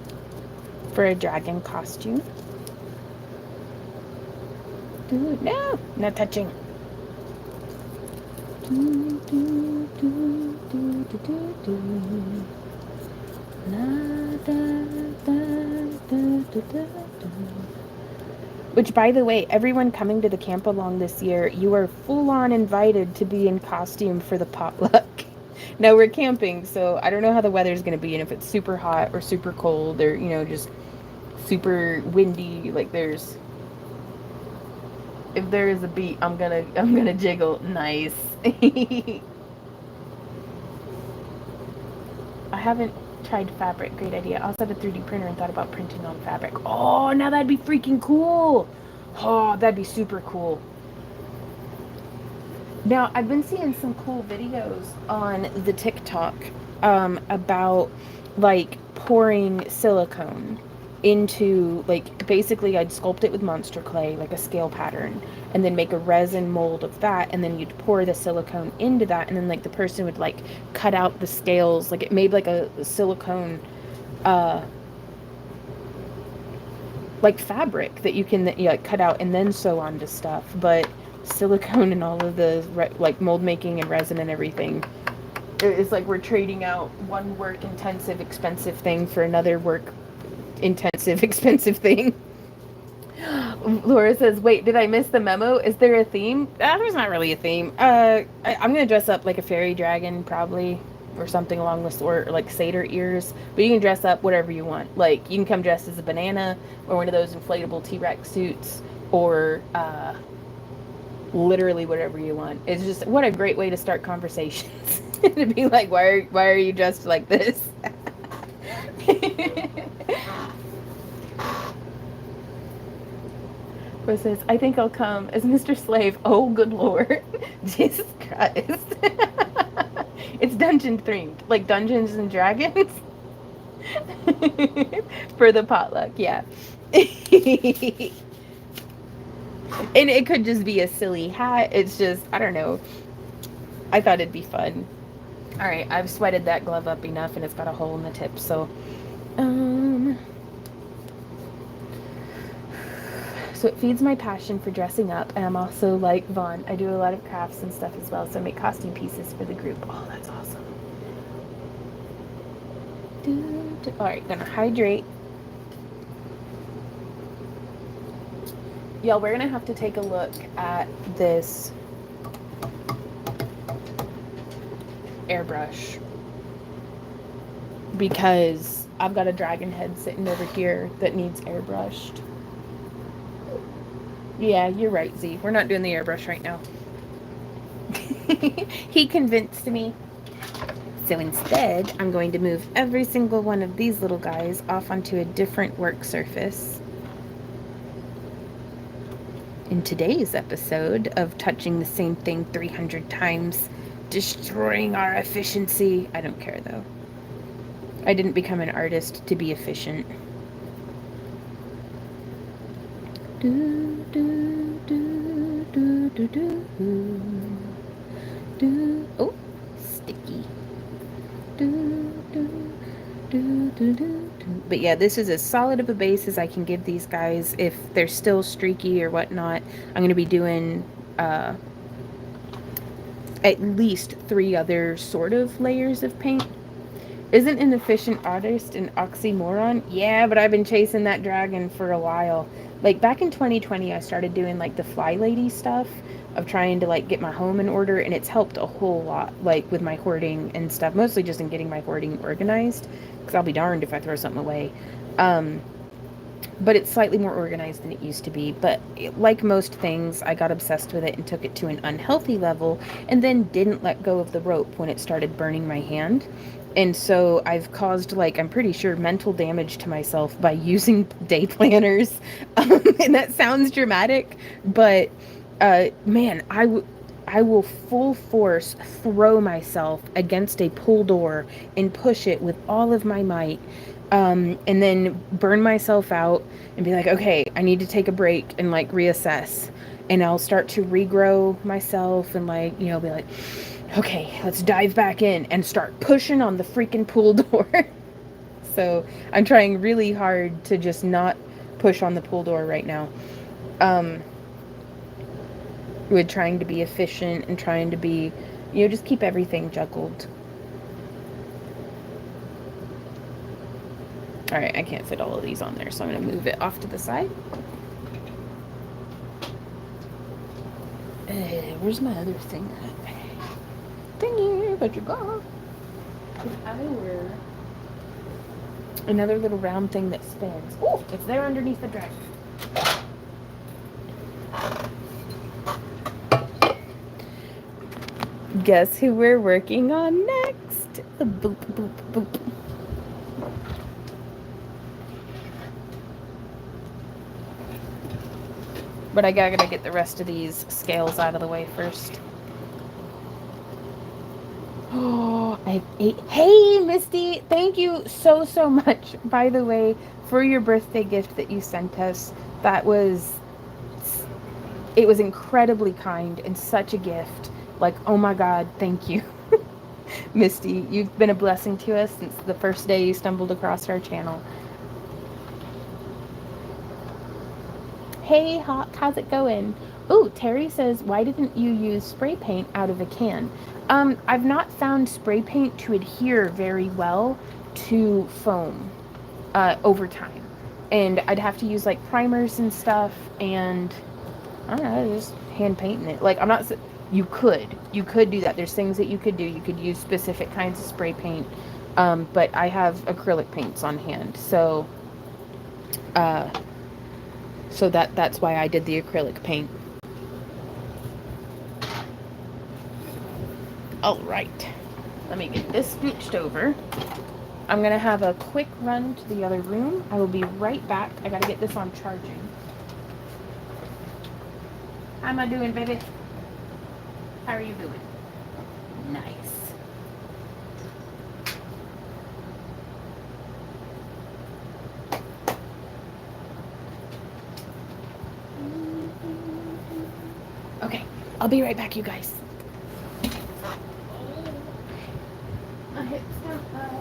for a dragon costume. No, not touching. Which, by the way, everyone coming to the camp along this year, you are full on invited to be in costume for the potluck. Now we're camping, so I don't know how the weather's going to be, and if it's super hot or super cold or, just super windy, like if there is a beat, I'm gonna jiggle. Nice. I haven't tried fabric. Great idea. I also had a 3D printer and thought about printing on fabric. Oh, now that'd be freaking cool. Oh, that'd be super cool. Now, I've been seeing some cool videos on the TikTok about like pouring silicone into, like, basically I'd sculpt it with monster clay, like a scale pattern, and then make a resin mold of that, and then you'd pour the silicone into that, and then like the person would like cut out the scales, like it made like a silicone like fabric that you can like cut out and then sew onto stuff. But silicone and all of the like mold making and resin and everything, it's like we're trading out one work intensive expensive thing for another work intensive expensive thing. Laura says, wait, did I miss the memo? Is there a theme? There's not really a theme. I'm gonna dress up like a fairy dragon probably, or something along the sort, or like satyr ears. But you can dress up whatever you want. Like, you can come dressed as a banana, or one of those inflatable T-Rex suits, or literally whatever you want. It's just, what a great way to start conversations. To be like, why are you dressed like this? Who says, I think I'll come as Mr. Slave. Oh, good Lord. Jesus Christ. It's dungeon themed, like Dungeons and Dragons. For the potluck, yeah. And it could just be a silly hat. It's just, I don't know. I thought it'd be fun. All right, I've sweated that glove up enough, and it's got a hole in the tip, so so it feeds my passion for dressing up, and I'm also like Vaughn. I do a lot of crafts and stuff as well, so I make costume pieces for the group. Oh, that's awesome. All right, gonna hydrate. Y'all, we're gonna have to take a look at this airbrush, because I've got a dragon head sitting over here that needs airbrushed. Yeah, you're right, Z. We're not doing the airbrush right now. He convinced me. So instead, I'm going to move every single one of these little guys off onto a different work surface. In today's episode of touching the same thing 300 times, destroying our efficiency. I don't care though. I didn't become an artist to be efficient. Do, do, do, do, do, do. Do. Oh, sticky. Do, do, do, do, do, do. But yeah, this is as solid of a base as I can give these guys. If they're still streaky or whatnot, I'm going to be doing at least 3 other sort of layers of paint. Isn't an efficient artist an oxymoron? Yeah, but I've been chasing that dragon for a while. Like back in 2020, I started doing like the fly lady stuff of trying to like get my home in order, and it's helped a whole lot, like with my hoarding and stuff, mostly just in getting my hoarding organized, because I'll be darned if I throw something away. But it's slightly more organized than it used to be. But like most things, I got obsessed with it and took it to an unhealthy level, and then didn't let go of the rope when it started burning my hand. And so I've caused, like, I'm pretty sure mental damage to myself by using day planners. And that sounds dramatic, but man, I will full force throw myself against a pull door and push it with all of my might, and then burn myself out and be like, okay, I need to take a break and like reassess. And I'll start to regrow myself and like, you know, be like, okay, let's dive back in and start pushing on the freaking pull door. So I'm trying really hard to just not push on the pull door right now. With trying to be efficient and trying to be, you know, just keep everything juggled. All right, I can't fit all of these on there, so I'm going to move it off to the side. Where's my other thing at? Thingy, but you go. If I were another little round thing that spins. Oh, it's there underneath the dragon. Guess who we're working on next? Boop, boop, boop. But I gotta get the rest of these scales out of the way first. Oh, I have 8. Hey, Misty, thank you so much, by the way, for your birthday gift that you sent us. It was incredibly kind and such a gift. Like, oh my God, thank you. Misty, you've been a blessing to us since the first day you stumbled across our channel. Hey, Hawk, how's it going? Oh, Terry says, why didn't you use spray paint out of a can? I've not found spray paint to adhere very well to foam over time. And I'd have to use like primers and stuff, and I don't know, just hand painting it. Like, I'm not, you could do that. There's things that you could do. You could use specific kinds of spray paint, but I have acrylic paints on hand, so that's why I did the acrylic paint. All right, let me get this scooched over. I'm gonna have a quick run to the other room. I will be right back. I gotta get this on charging. How am I doing, baby? How are you doing? Nice. Okay, I'll be right back, you guys. My hips don't start.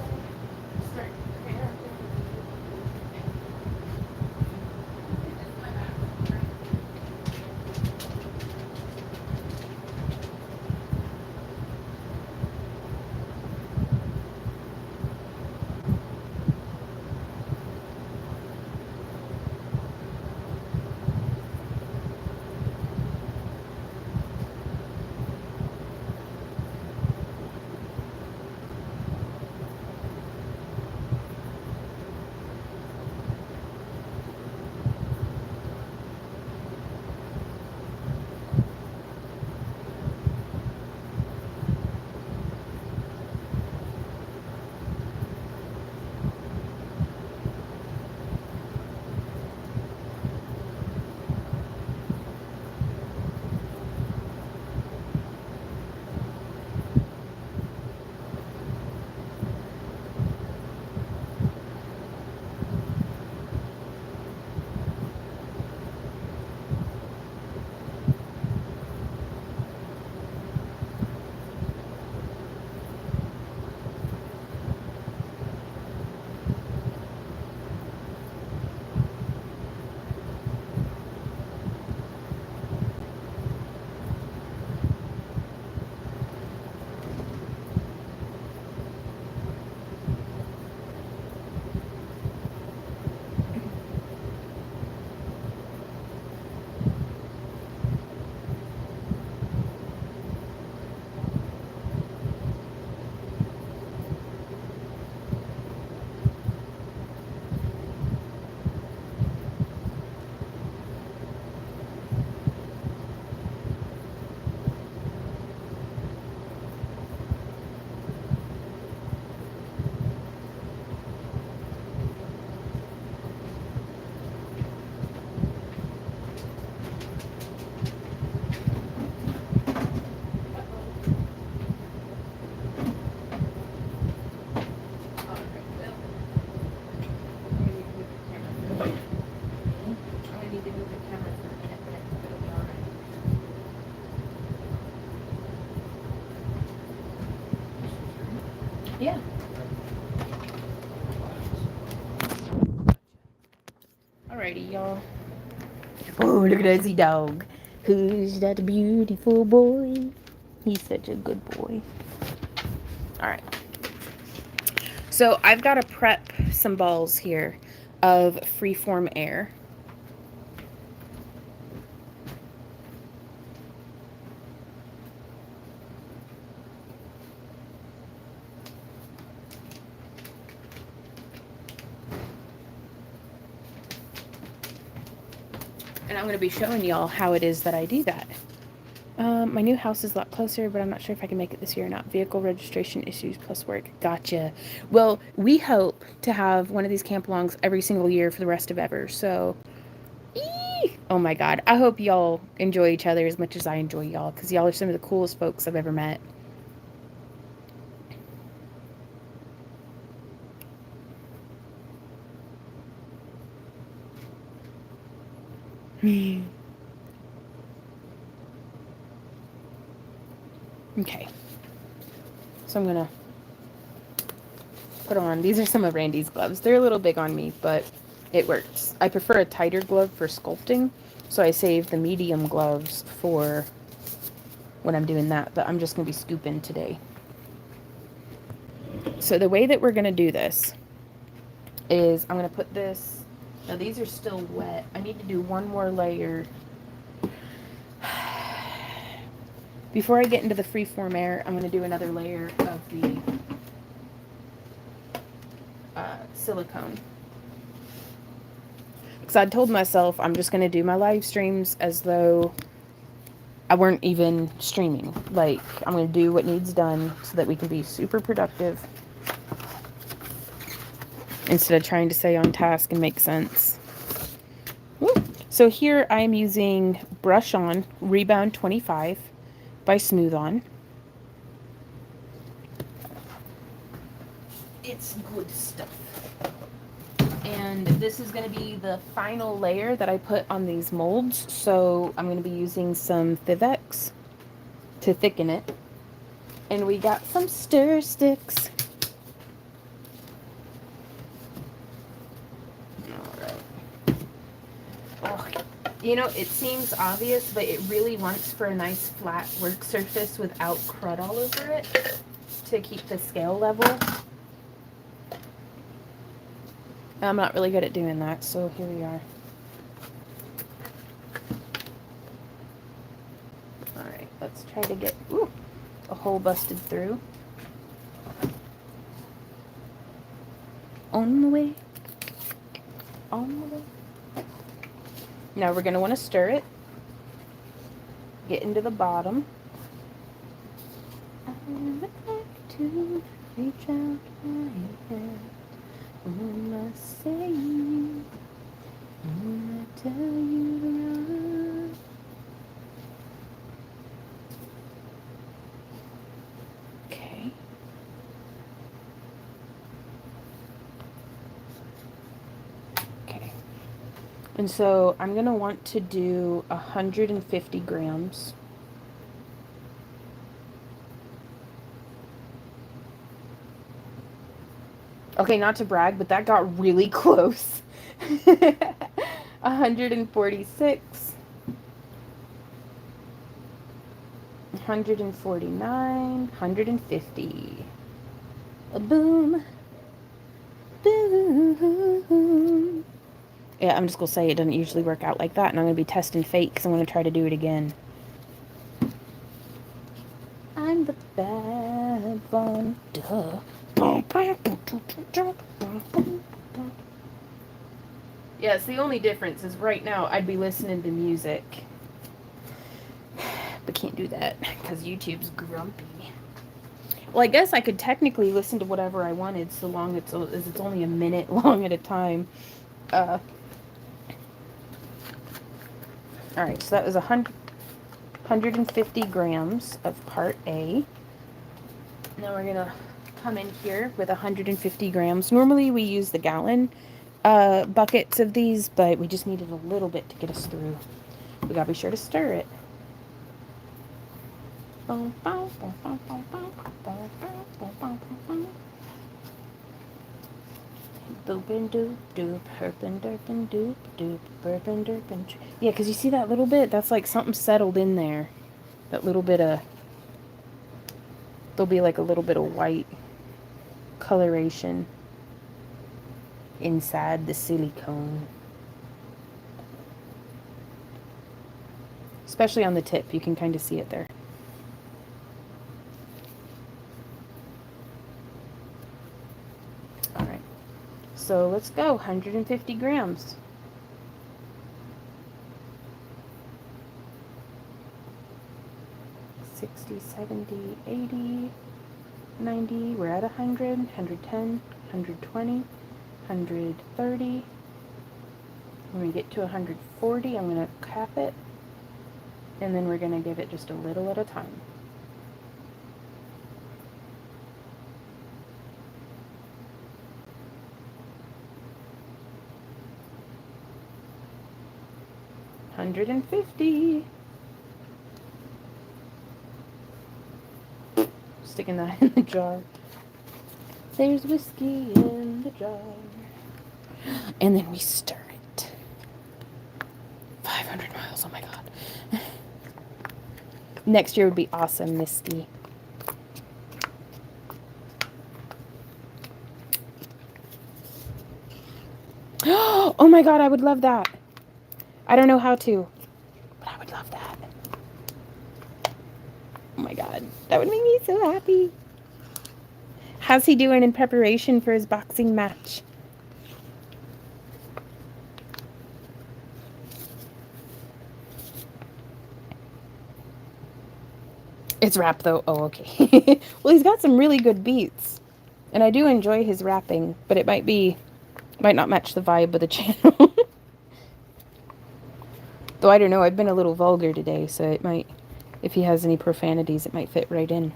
Yeah. Alrighty, y'all. Oh, look at that dog. Who's that beautiful boy? He's such a good boy. Alright. So I've got to prep some balls here of freeform air. And I'm going to be showing y'all how it is that I do that. My new house is a lot closer, but I'm not sure if I can make it this year or not. Vehicle registration issues plus work. Gotcha. Well, we hope to have one of these camp-alongs every single year for the rest of ever. So, oh my God. I hope y'all enjoy each other as much as I enjoy y'all, because y'all are some of the coolest folks I've ever met. Okay. So I'm going to put on, these are some of Randy's gloves. They're a little big on me, but it works. I prefer a tighter glove for sculpting, so I save the medium gloves for when I'm doing that, but I'm just going to be scooping today. So the way that we're going to do this is I'm going to put this, now these are still wet. I need to do one more layer. Before I get into the freeform air, I'm going to do another layer of the silicone. Because I told myself I'm just going to do my live streams as though I weren't even streaming. Like, I'm going to do what needs done so that we can be super productive instead of trying to stay on task and make sense. Woo. So here I'm using Brush On Rebound 25 by Smooth On. It's good stuff. And this is going to be the final layer that I put on these molds. So I'm going to be using some Thivex to thicken it. And we got some stir sticks. Alright. Oh, you know, it seems obvious, but it really wants for a nice flat work surface without crud all over it to keep the scale level. I'm not really good at doing that, so here we are. Alright, let's try to get a hole busted through. On the way. On the way. Now we're going to want to stir it. Get into the bottom. I would like to reach out my hand. When I say you, when I tell you to run. Okay. Okay. And so I'm going to want to do 150 grams. Okay, not to brag, but that got really close. 146. 149. 150. A boom. Boom. Yeah, I'm just going to say it doesn't usually work out like that, and I'm going to be testing fate because I'm going to try to do it again. I'm the bad one. Duh. Yes, the only difference is right now I'd be listening to music. But can't do that because YouTube's grumpy. Well, I guess I could technically listen to whatever I wanted so long as it's only a minute long at a time. Alright, so that was 150 grams of part A. Now we're going to come in here with 150 grams. Normally we use the gallon buckets of these, but we just needed a little bit to get us through. We got to be sure to stir it. Boopin' doop doop, herpin' derpin' doop doop, burpin' derpin'. Yeah, because you see that little bit? That's like something settled in there. That little bit of... There'll be like a little bit of white coloration inside the silicone. Especially on the tip, you can kind of see it there. All right, so let's go, 150 grams. 60, 70, 80, 90, we're at 100, 110, 120, 130. When we get to 140, I'm going to cap it, and then we're going to give it just a little at a time. $150. Sticking that in the jar. There's whiskey in the jar. And then we stir it. 500 miles, oh my god. Next year would be awesome, Misty. Oh my god, I would love that. I don't know how to, but I would love that. Oh my god, that would make me so happy. How's he doing in preparation for his boxing match? It's rap though. Oh, okay. Well, he's got some really good beats, and I do enjoy his rapping, but it might not match the vibe of the channel. Though I don't know, I've been a little vulgar today, so it might, if he has any profanities, it might fit right in.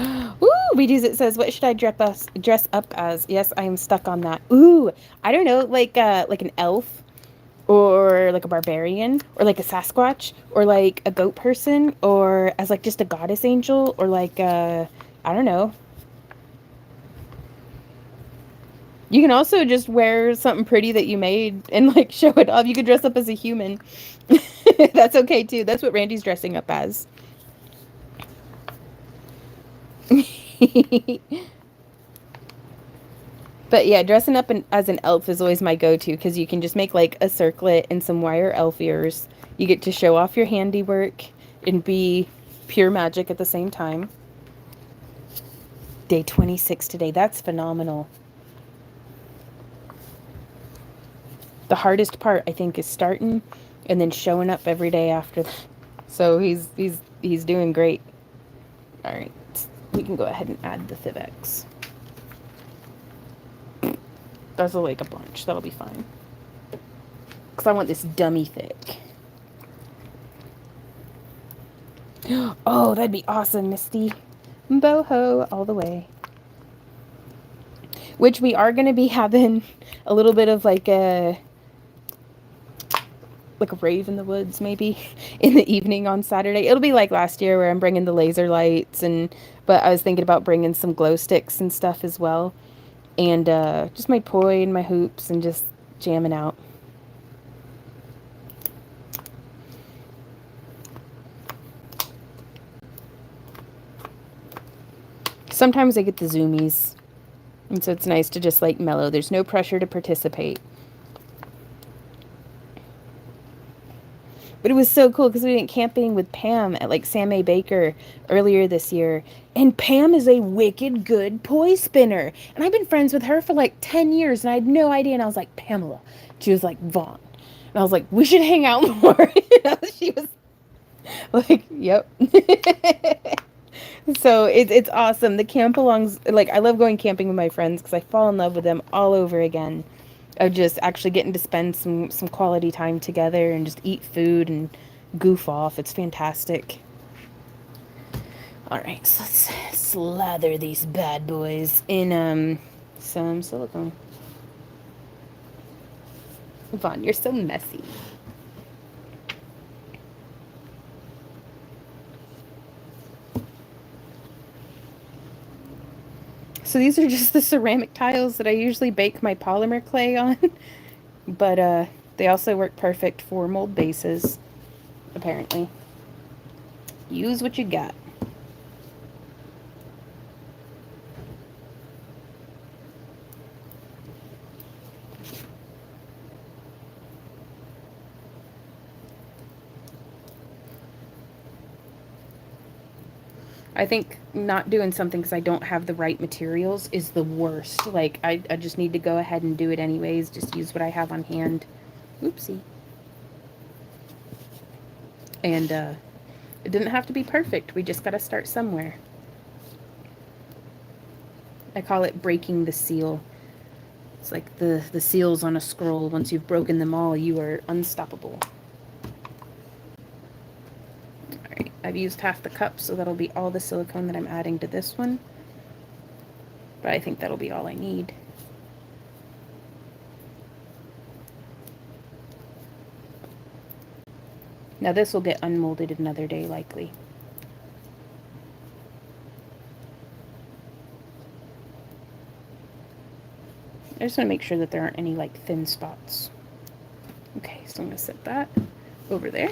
Ooh, it says, what should I dress up as? Yes, I am stuck on that. Ooh, I don't know, like an elf, or like a barbarian, or like a Sasquatch, or like a goat person, or as like just a goddess angel, or like I don't know. You can also just wear something pretty that you made and like show it off. You could dress up as a human. That's okay too. That's what Randy's dressing up as. But yeah, dressing up as an elf is always my go-to, because you can just make like a circlet and some wire elf ears. You get to show off your handiwork and be pure magic at the same time. Day 26 today. That's phenomenal. The hardest part, I think, is starting and then showing up every day after that. So he's doing great. All right, we can go ahead and add the Thivex. That's like a bunch. That'll be fine. Because I want this dummy thick. Oh, that'd be awesome, Misty. Boho all the way. Which we are going to be having a little bit of like a rave in the woods, maybe, in the evening on Saturday. It'll be like last year where I'm bringing the laser lights, but I was thinking about bringing some glow sticks and stuff as well. And just my poi and my hoops and just jamming out. Sometimes I get the zoomies, and so it's nice to just like mellow. There's no pressure to participate. But it was so cool because we went camping with Pam at like Sam A. Baker earlier this year. And Pam is a wicked good poi spinner. And I've been friends with her for like 10 years and I had no idea. And I was like, Pamela. She was like, Vaughn. And I was like, we should hang out more. She was like, yep. So it's awesome. The camp-alongs, like, I love going camping with my friends because I fall in love with them all over again. Of just actually getting to spend some quality time together and just eat food and goof off. It's fantastic. All right, so let's slather these bad boys in some silicone. Vaughn, you're so messy. So these are just the ceramic tiles that I usually bake my polymer clay on. But they also work perfect for mold bases, apparently. Use what you got. I think not doing something because I don't have the right materials is the worst. Like, I just need to go ahead and do it anyways. Just use what I have on hand. Oopsie. And it didn't have to be perfect. We just got to start somewhere. I call it breaking the seal. It's like the seals on a scroll. Once you've broken them all, you are unstoppable. Alright, I've used half the cup, so that'll be all the silicone that I'm adding to this one. But I think that'll be all I need. Now this will get unmolded another day, likely. I just want to make sure that there aren't any, like, thin spots. Okay, so I'm going to set that over there.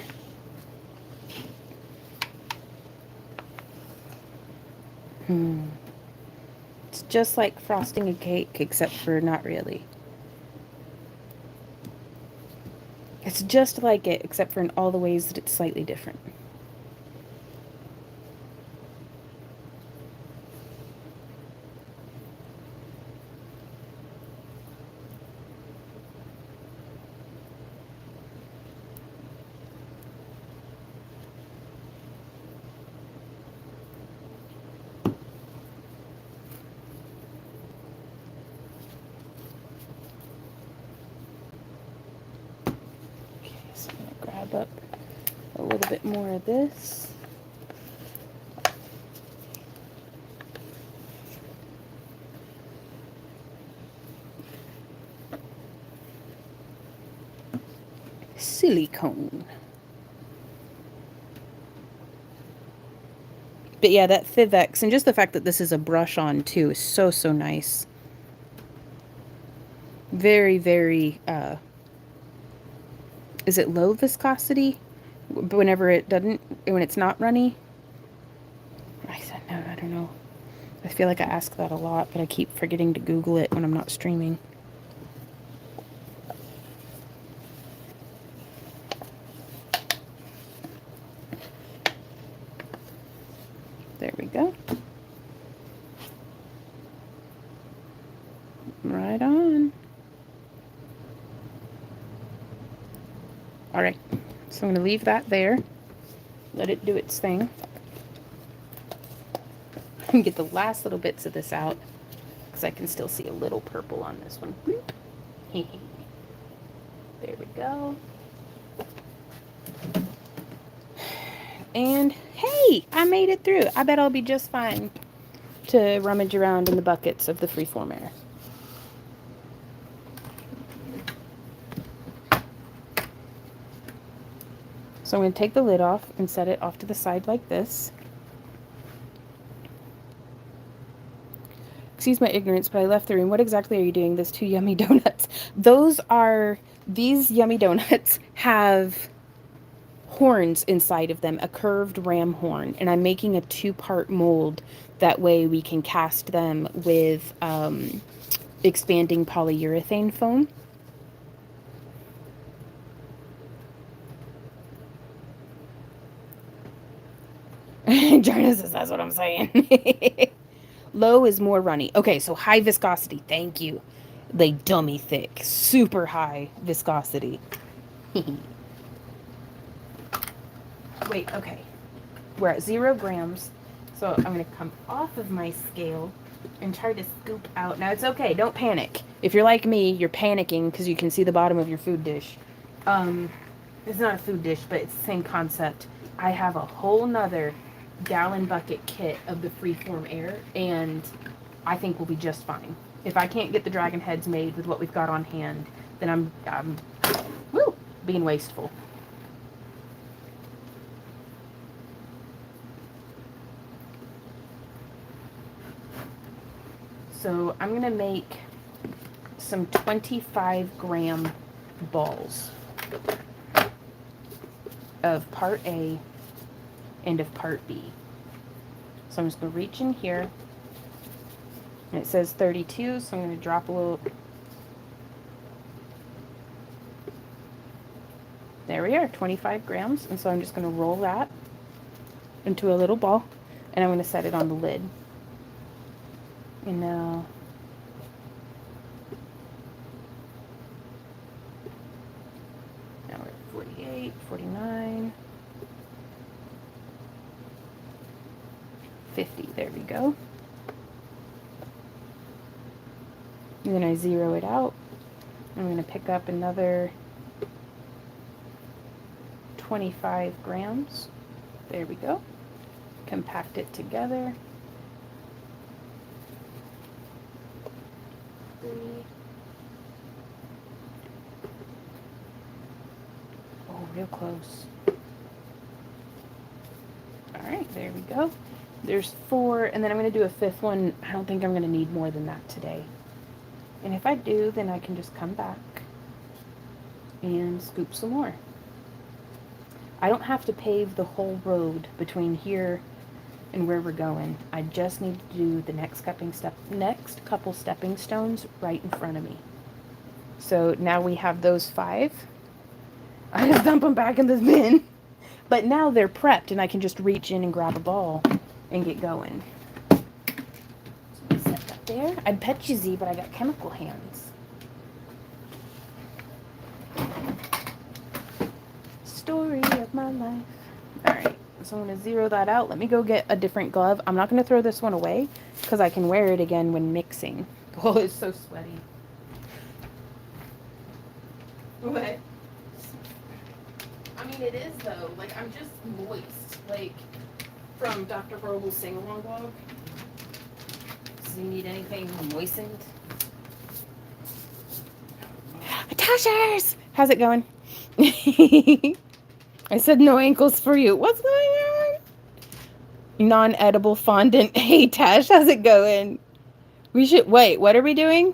It's just like frosting a cake, except for not really. It's just like it, except for in all the ways that it's slightly different. So I'm going to grab up a little bit more of this. Silicone. But yeah, that Fivex, and just the fact that this is a brush on too, is so, so nice. Very, very, is it low viscosity? Whenever it doesn't, when it's not runny? I said no, I don't know. I feel like I ask that a lot, but I keep forgetting to Google it when I'm not streaming. There we go. Right on. All right, so I'm going to leave that there. Let it do its thing. And get the last little bits of this out, because I can still see a little purple on this one. There we go. And hey, I made it through. I bet I'll be just fine to rummage around in the buckets of the freeform air. So I'm going to take the lid off and set it off to the side like this. Excuse my ignorance, but I left the room. What exactly are you doing? Those 2 yummy donuts. These yummy donuts have horns inside of them, a curved ram horn, and I'm making a 2-part mold. That way we can cast them with expanding polyurethane foam. Jarna says, that's what I'm saying. Low is more runny. Okay, so high viscosity. Thank you. Like dummy thick. Super high viscosity. Wait, okay. We're at 0 grams. So I'm going to come off of my scale and try to scoop out. Now, it's okay. Don't panic. If you're like me, you're panicking because you can see the bottom of your food dish. It's not a food dish, but it's the same concept. I have a whole nother gallon bucket kit of the freeform air, and I think we'll be just fine. If I can't get the dragon heads made with what we've got on hand, then I'm being wasteful. So I'm going to make some 25-gram balls of part A and of part B. So I'm just going to reach in here, and it says 32, so I'm going to drop a little. There we are, 25 grams, and so I'm just going to roll that into a little ball, and I'm going to set it on the lid. And now we're at 48, 49, 50, there we go. And then I zero it out. I'm going to pick up another 25 grams. There we go. Compact it together. 3. Oh, real close. Alright, there we go. There's 4, and then I'm going to do a 5th one. I don't think I'm going to need more than that today. And if I do, then I can just come back and scoop some more. I don't have to pave the whole road between here and where we're going. I just need to do the next couple stepping stones right in front of me. So now we have those 5. I just dump them back in this bin. But now they're prepped and I can just reach in and grab a ball and get going. So set that there. I'd pet you, Z, but I got chemical hands. Story of my life. Alright, so I'm going to zero that out. Let me go get a different glove. I'm not going to throw this one away because I can wear it again when mixing. Oh, it's so sweaty. What? I mean, it is though. Like, I'm just moist. Like, from Dr. Horrible's sing-along blog. Does he need anything moistened? Tashers! How's it going? I said no ankles for you. What's going on? Non-edible fondant. Hey, Tash, how's it going? We should... Wait, what are we doing?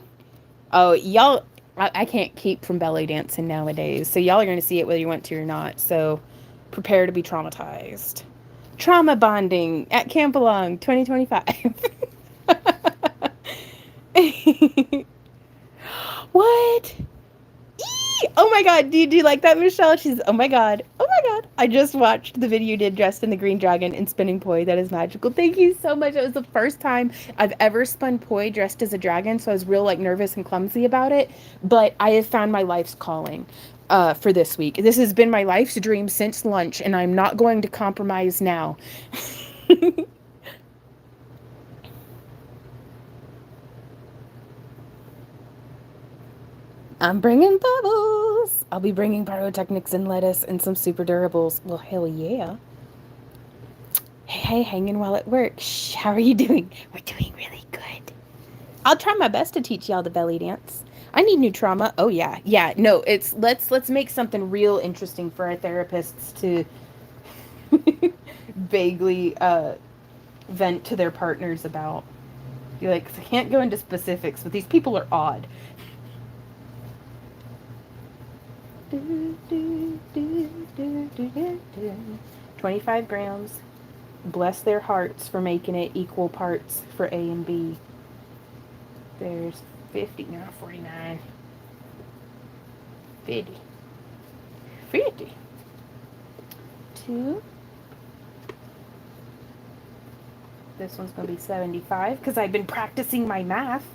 Oh, y'all... I can't keep from belly dancing nowadays, so y'all are going to see it whether you want to or not, so prepare to be traumatized. Trauma bonding at Camp Along 2025. What? Oh my god, do you like that, Michelle? She's, oh my god, I just watched the video you did dressed in the green dragon and spinning poi. That is magical. Thank you so much. It was the first time I've ever spun poi dressed as a dragon, so I was real like nervous and clumsy about it, but I have found my life's calling for this week. This has been my life's dream since lunch, and I'm not going to compromise now. I'm bringing bubbles. I'll be bringing pyrotechnics and lettuce and some super durables. Well, hell yeah. Hey, hanging while at work. Shh, how are you doing? We're doing really good. I'll try my best to teach y'all the belly dance. I need new trauma. Oh yeah. Yeah, no, it's let's make something real interesting for our therapists to vaguely vent to their partners about. You're like, I can't go into specifics, but these people are odd. 25 grams. Bless their hearts for making it equal parts for A and B. There's 50, no, 49. 50. 50. 2. This one's going to be 75 because I've been practicing my math.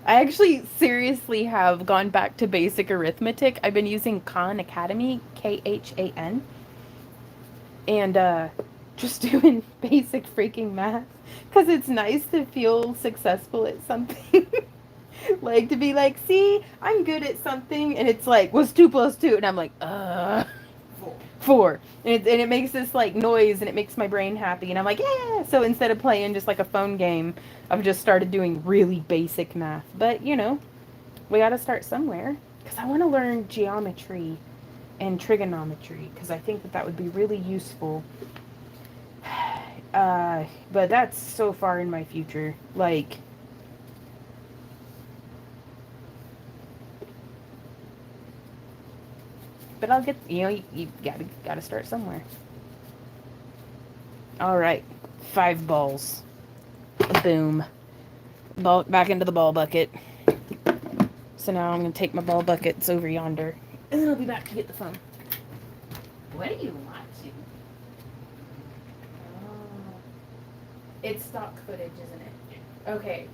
I actually seriously have gone back to basic arithmetic. I've been using Khan Academy, Khan, and just doing basic freaking math because it's nice to feel successful at something. Like to be like, see, I'm good at something, and it's like, what's 2 plus 2? And I'm like, 4. And it makes this like noise, and it makes my brain happy, and I'm like, yeah. So instead of playing just like a phone game, I've just started doing really basic math. But you know, we got to start somewhere because I want to learn geometry and trigonometry because I think that would be really useful. But that's so far in my future. Like, But I'll get, you gotta start somewhere. All right, 5 balls. Boom. Ball back into the ball bucket. So now I'm gonna take my ball buckets over yonder, and then I'll be back to get the phone. What do you want to? Oh. It's stock footage, isn't it? Okay.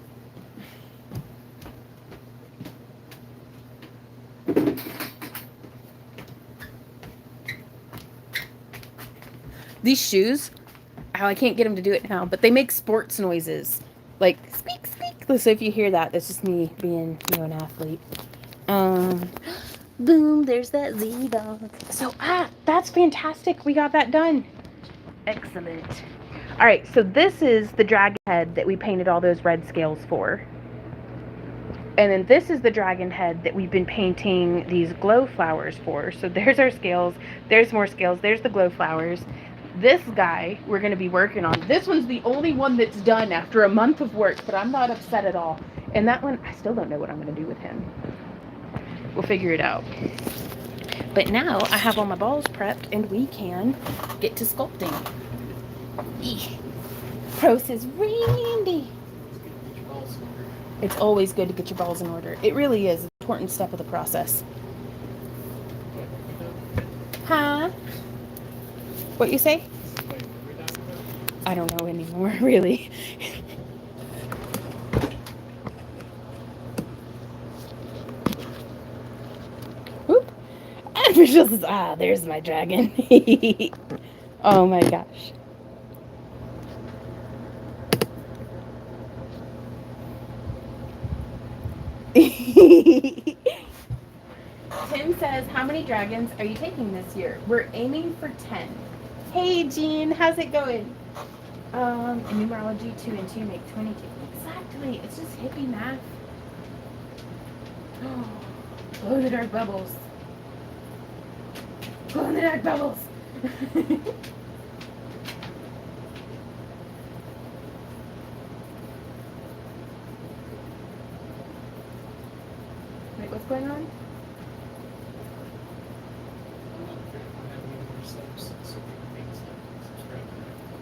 These shoes, I can't get them to do it now, but they make sports noises. Like, squeak, squeak. So if you hear that, that's just me being, an athlete. Boom, there's that Z-Dog. So, that's fantastic. We got that done. Excellent. All right, so this is the dragon head that we painted all those red scales for. And then this is the dragon head that we've been painting these glow flowers for. So there's our scales. There's more scales. There's the glow flowers. This guy we're going to be working on. This one's the only one that's done after a month of work, but I'm not upset at all. And that one, I still don't know what I'm going to do with him. We'll figure it out. But now I have all my balls prepped and we can get to sculpting. Pro says, Randy. It's always good to get your balls in order. It really is an important step of the process. Huh? What you say? I don't know anymore, really. Whoop. And Michelle says, there's my dragon. Oh my gosh. Tim says, how many dragons are you taking this year? We're aiming for 10. Hey, Jean, how's it going? In numerology, 2 and 2 make 22. Exactly. It's just hippie math. Glow in the dark bubbles. Glow in the dark bubbles. Wait, what's going on?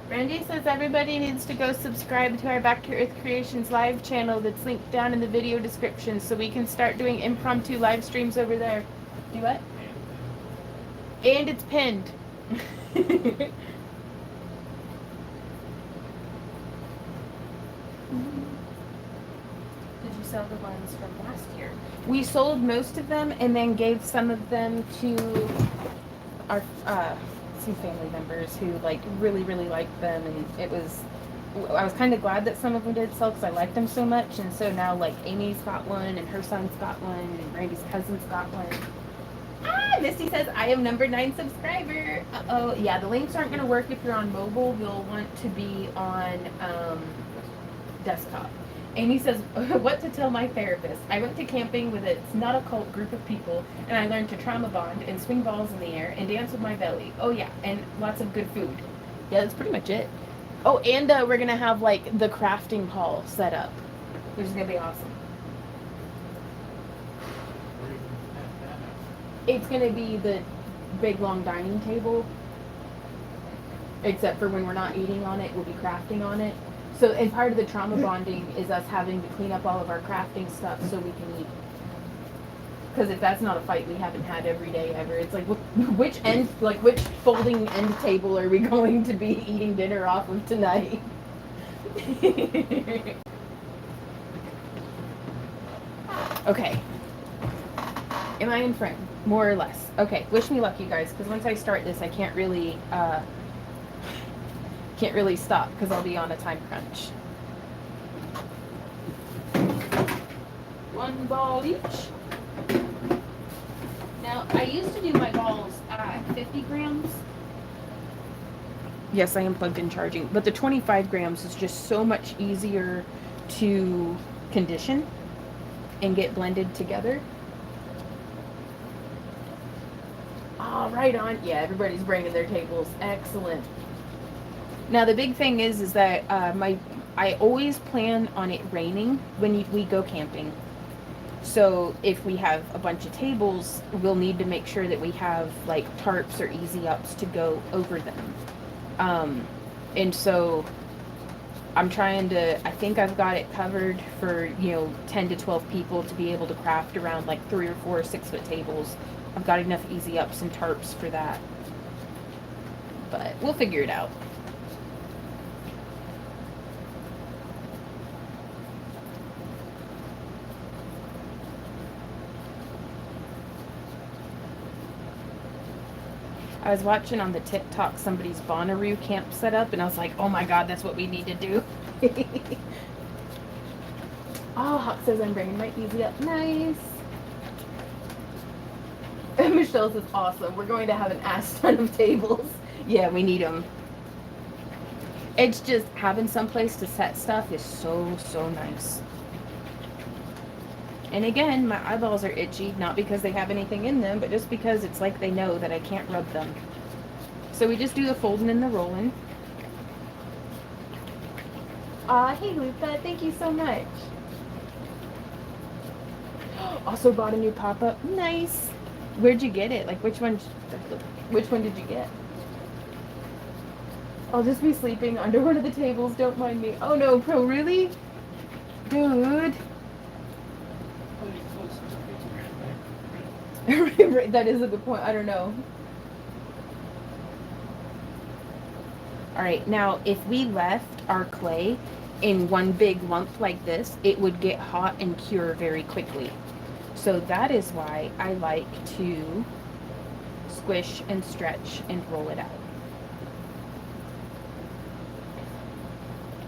Randy says everybody needs to go subscribe to our Back to Earth Creations live channel that's linked down in the video description so we can start doing impromptu live streams over there. Do what? And it's pinned. Did you sell the ones from last year? We sold most of them and then gave some of them to our some family members who really liked them, and I was kind of glad that some of them did sell because I liked them so much. And so now Amy's got one and her son's got one and Randy's cousin's got one. Misty says I am number 9 subscriber. Uh-oh. Yeah, the links aren't going to work if you're on mobile. You'll want to be on desktop. Amy says, what to tell my therapist? I went to camping with It's Not a Cult group of people, and I learned to trauma bond and swing balls in the air and dance with my belly. Oh, yeah, and lots of good food. Yeah, that's pretty much it. Oh, and we're going to have, the crafting hall set up, which is going to be awesome. It's going to be the big, long dining table, except for when we're not eating on it, we'll be crafting on it. So, and part of the trauma bonding is us having to clean up all of our crafting stuff so we can eat. Because if that's not a fight we haven't had every day ever, it's which folding end table are we going to be eating dinner off of tonight? Okay. Am I in front? More or less. Okay, wish me luck, you guys, because once I start this, I can't really stop because I'll be on a time crunch. 1 ball each. Now, I used to do my balls at 50 grams. Yes, I am plugged in charging, but the 25 grams is just so much easier to condition and get blended together. Oh, right on. Yeah, everybody's bringing their tables. Excellent. Now the big thing is that I always plan on it raining when we go camping. So if we have a bunch of tables, we'll need to make sure that we have like tarps or easy ups to go over them. And so I'm trying to, I think I've got it covered for, 10 to 12 people to be able to craft around like 3 or 4 6-foot tables. I've got enough easy ups and tarps for that. But we'll figure it out. I was watching on the TikTok somebody's Bonnaroo camp set up, and I was like, oh my god, that's what we need to do. Oh, Hawk says I'm bringing my easy up. Nice. Michelle says, awesome. We're going to have an ass ton of tables. Yeah, we need them. It's just having someplace to set stuff is so, so nice. And again, my eyeballs are itchy, not because they have anything in them, but just because it's like they know that I can't rub them. So we just do the folding and the rolling. Hey Lupa, thank you so much. Also bought a new pop-up. Nice. Where'd you get it? Like which one did you get? I'll just be sleeping under one of the tables, don't mind me. Oh no, Pro, really? Dude. That is a good point. I don't know. Alright, now if we left our clay in one big lump like this, it would get hot and cure very quickly. So that is why I like to squish and stretch and roll it out.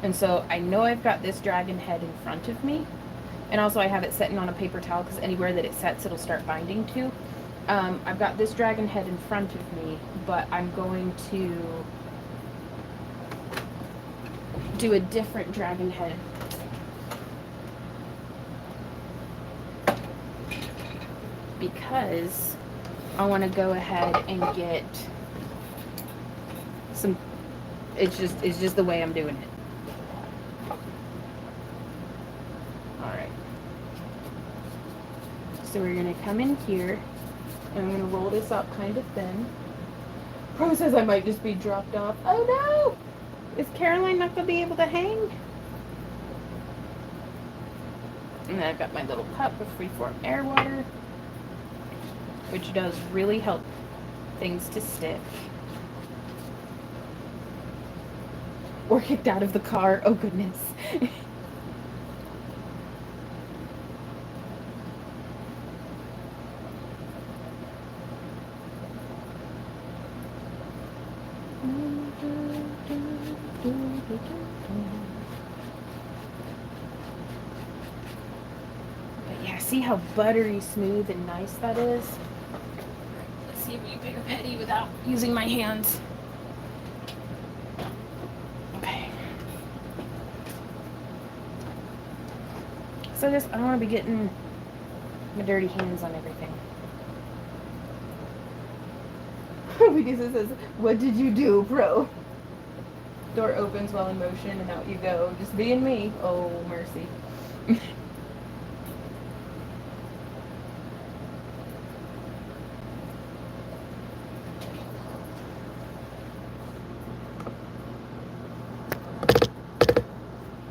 And so I know I've got this dragon head in front of me. And also I have it sitting on a paper towel because anywhere that it sets, it'll start binding to. I've got this dragon head in front of me, but I'm going to do a different dragon head. Because I want to go ahead and get some, it's just the way I'm doing it. Alright. So we're going to come in here, and I'm going to roll this up kind of thin. Pro says I might just be dropped off. Oh no! Is Caroline not going to be able to hang? And then I've got my little cup of freeform air water, which does really help things to stick. Or kicked out of the car. Oh goodness. But yeah, see how buttery smooth and nice that is? Let's see if we can pick a petty without using my hands. Okay. So just, I don't want to be getting my dirty hands on everything. Because it says, what did you do, Pro? Door opens while in motion and out you go. Just being me. Oh, mercy.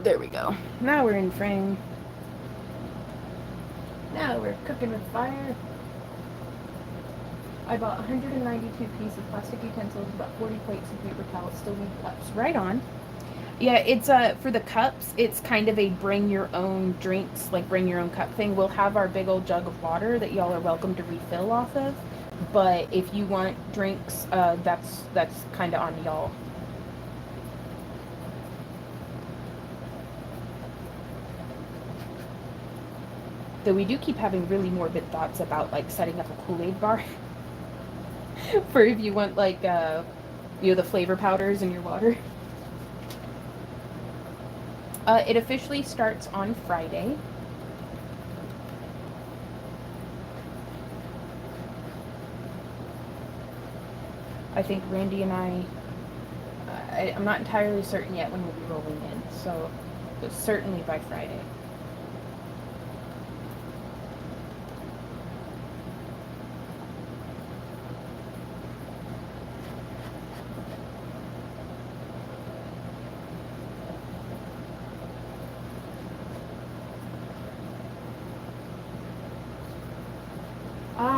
There we go. Now we're in frame. Now we're cooking with fire. I bought 192 pieces of plastic utensils, about 40 plates and paper towels, still need cups. Right on. Yeah, it's for the cups, it's kind of a bring your own drinks, like bring your own cup thing. We'll have our big old jug of water that y'all are welcome to refill off of. But if you want drinks, that's kind of on y'all. Though we do keep having really morbid thoughts about like setting up a Kool-Aid bar. For if you want like the flavor powders in your water. It officially starts on Friday. I think Randy and I'm not entirely certain yet when we'll be rolling in, so but certainly by Friday.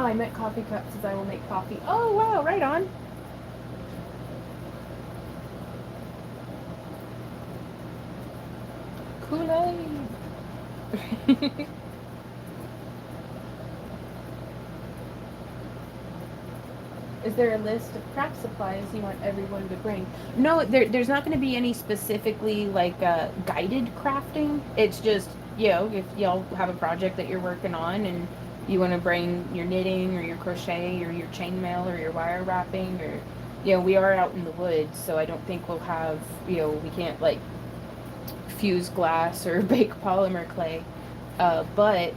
I meant coffee cups, as I will make coffee. Oh, wow, right on. Kool-Aid. Is there a list of craft supplies you want everyone to bring? No, there's not going to be any specifically like guided crafting. It's just, you know, if y'all have a project that you're working on and you want to bring your knitting or your crochet or your chainmail or your wire wrapping or, you know, we are out in the woods, so I don't think we'll have, you know, we can't like fuse glass or bake polymer clay. But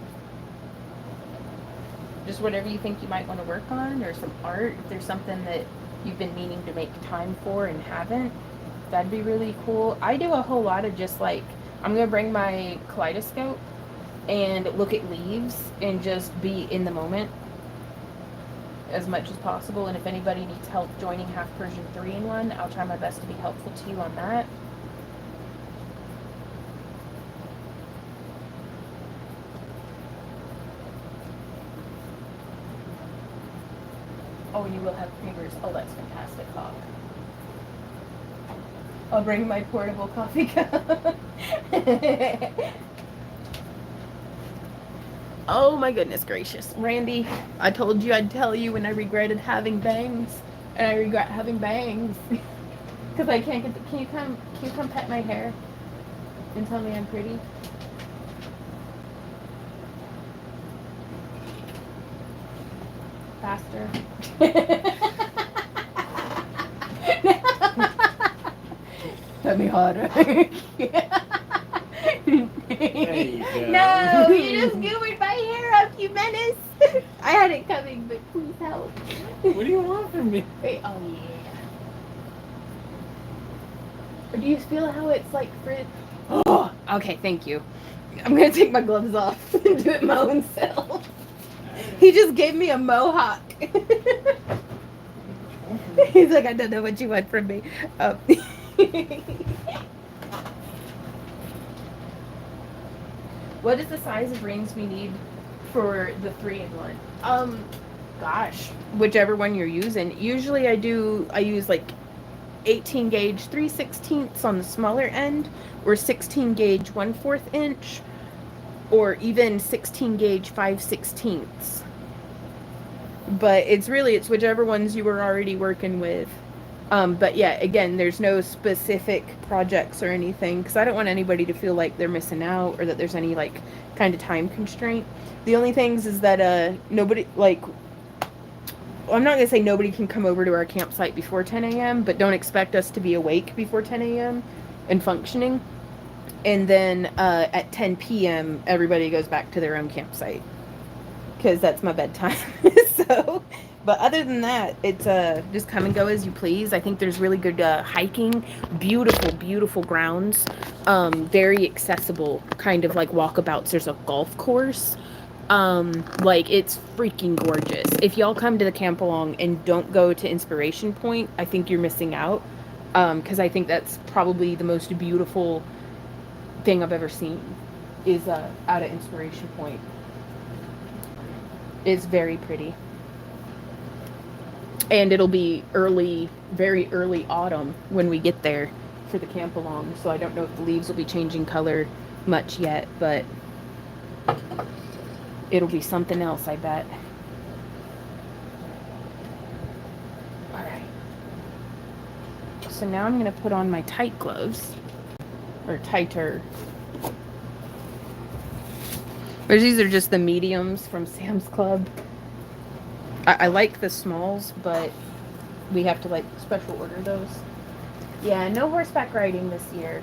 just whatever you think you might want to work on, or some art, if there's something that you've been meaning to make time for and haven't, that'd be really cool. I do a whole lot of just like, I'm going to bring my kaleidoscope and look at leaves and just be in the moment as much as possible. And if anybody needs help joining Half Persian 3-in-1, I'll try my best to be helpful to you on that. Oh, and you will have fingers. Oh, that's fantastic, Hawk. I'll bring my portable coffee cup. Oh my goodness gracious. Randy, I told you I'd tell you when I regretted having bangs. And I regret having bangs. Because I can't get the, can you come pet my hair and tell me I'm pretty? Faster. Let me harder. There you go. No, you just goobered my hair up, you menace. I had it coming, but please help. What do you want from me? Wait, oh yeah. Or do you feel how it's like frizz? Oh, okay, thank you. I'm gonna take my gloves off and do it my own self. He just gave me a mohawk. He's like, I don't know what you want from me. What is the size of rings we need for the 3-in-1? Gosh, whichever one you're using. Usually I use like 18 gauge 3/16 on the smaller end, or 16 gauge 1/4 inch, or even 16 gauge 5/16. But it's whichever ones you were already working with. But yeah, again, there's no specific projects or anything, because I don't want anybody to feel like they're missing out or that there's any like kind of time constraint. The only things is that nobody, like, well, I'm not gonna say nobody can come over to our campsite before 10 a.m., but don't expect us to be awake before 10 a.m. and functioning. And then at 10 p.m. everybody goes back to their own campsite, because that's my bedtime. So, but other than that, it's just come and go as you please. I think there's really good hiking, beautiful grounds, very accessible, kind of like walkabouts. There's a golf course, like it's freaking gorgeous. If y'all come to the camp along and don't go to Inspiration Point, I think you're missing out, because I think that's probably the most beautiful thing I've ever seen is out of Inspiration Point. It's very pretty. And it'll be very early autumn when we get there for the camp along. So I don't know if the leaves will be changing color much yet, but it'll be something else, I bet. All right. So now I'm going to put on my tight gloves, or tighter. These are just the mediums from Sam's Club. I like the smalls, but we have to like special order those. Yeah, no horseback riding this year.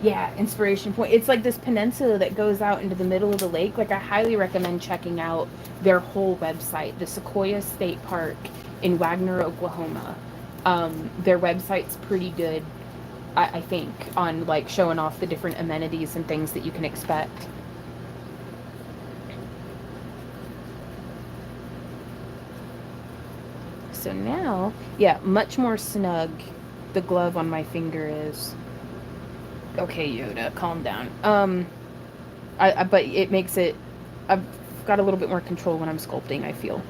Yeah, Inspiration Point. It's like this peninsula that goes out into the middle of the lake. Like, I highly recommend checking out their whole website, the Sequoia State Park in Wagner, Oklahoma. Their website's pretty good, I think, on like showing off the different amenities and things that you can expect. So now, yeah, much more snug the glove on my finger is. Okay, Yoda, calm down. But it makes it I've got a little bit more control when I'm sculpting, I feel.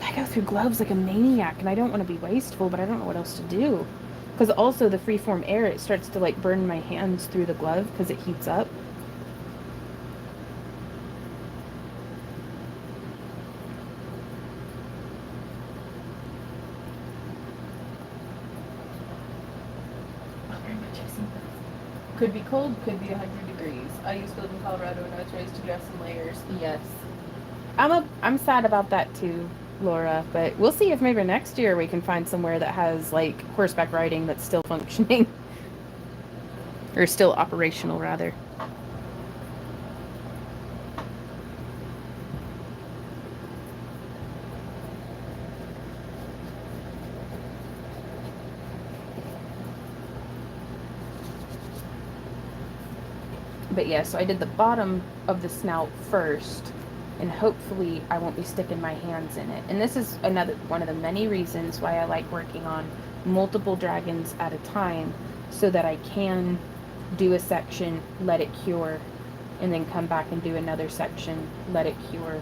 I go through gloves like a maniac, and I don't want to be wasteful, but I don't know what else to do. Because also the freeform air, it starts to like burn my hands through the glove because it heats up. Oh, very much I've seen this. Could be cold, could be 100 degrees. I used to live in Colorado and I was raised to dress in layers. Yes. I'm sad about that too, Laura, but we'll see if maybe next year we can find somewhere that has like horseback riding that's still functioning. Or still operational, rather. But yeah, so I did the bottom of the snout first, and hopefully I won't be sticking my hands in it. And this is another one of the many reasons why I like working on multiple dragons at a time, so that I can do a section, let it cure, and then come back and do another section, let it cure.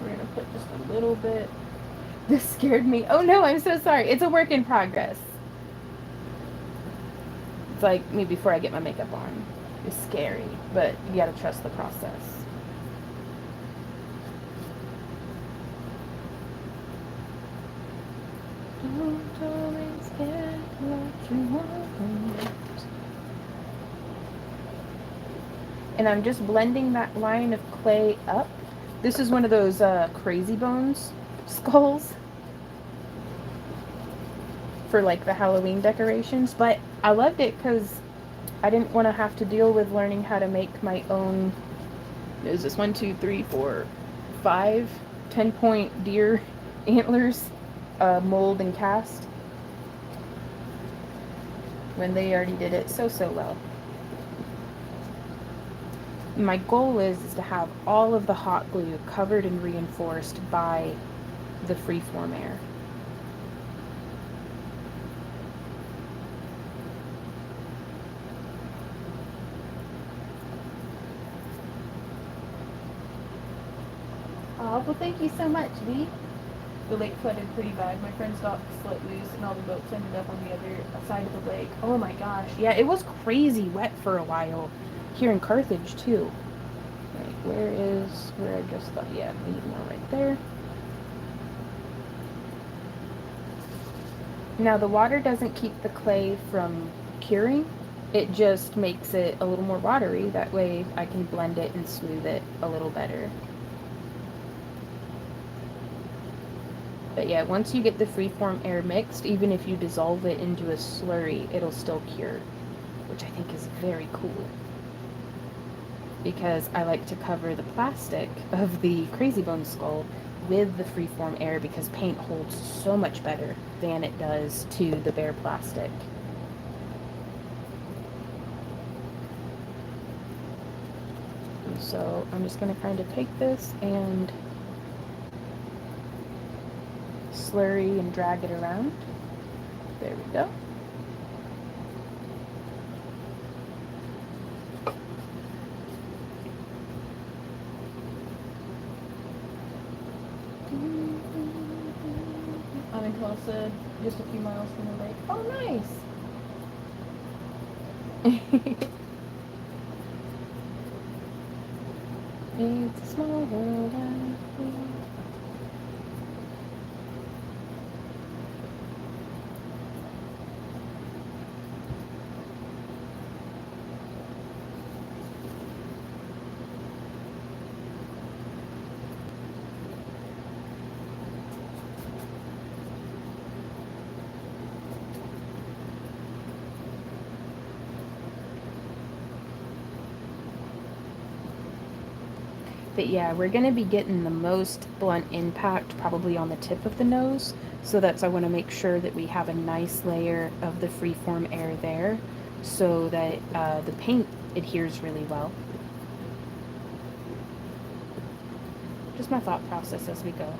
We're gonna put just a little bit. This scared me. Oh no, I'm so sorry. It's a work in progress. It's like me before I get my makeup on. It's scary, but you gotta trust the process. Don't always get what you want. And I'm just blending that line of clay up. This is one of those crazy bones skulls for like the Halloween decorations, but I loved it because I didn't want to have to deal with learning how to make my own. Is this 1, 2, 3, 4, 5 10-point deer antlers mold and cast when they already did it so well. My goal is to have all of the hot glue covered and reinforced by the freeform air. Oh, well, thank you so much, Lee. The lake flooded pretty bad. My friend's docks let loose and all the boats ended up on the other side of the lake. Oh my gosh. Yeah, it was crazy wet for a while here in Carthage too. Like, where I just thought, yeah, we need more right there. Now the water doesn't keep the clay from curing. It just makes it a little more watery. That way I can blend it and smooth it a little better. But yeah, once you get the freeform air mixed, even if you dissolve it into a slurry, it'll still cure, which I think is very cool. Because I like to cover the plastic of the Crazy Bone skull with the freeform air because paint holds so much better than it does to the bare plastic. And so I'm just going to kind of take this and slurry and drag it around. There we go. I'm in Tulsa, just a few miles from the lake. Oh, nice. It's a small world out here. But yeah, we're going to be getting the most blunt impact probably on the tip of the nose. So I want to make sure that we have a nice layer of the freeform air there so that the paint adheres really well. Just my thought process as we go.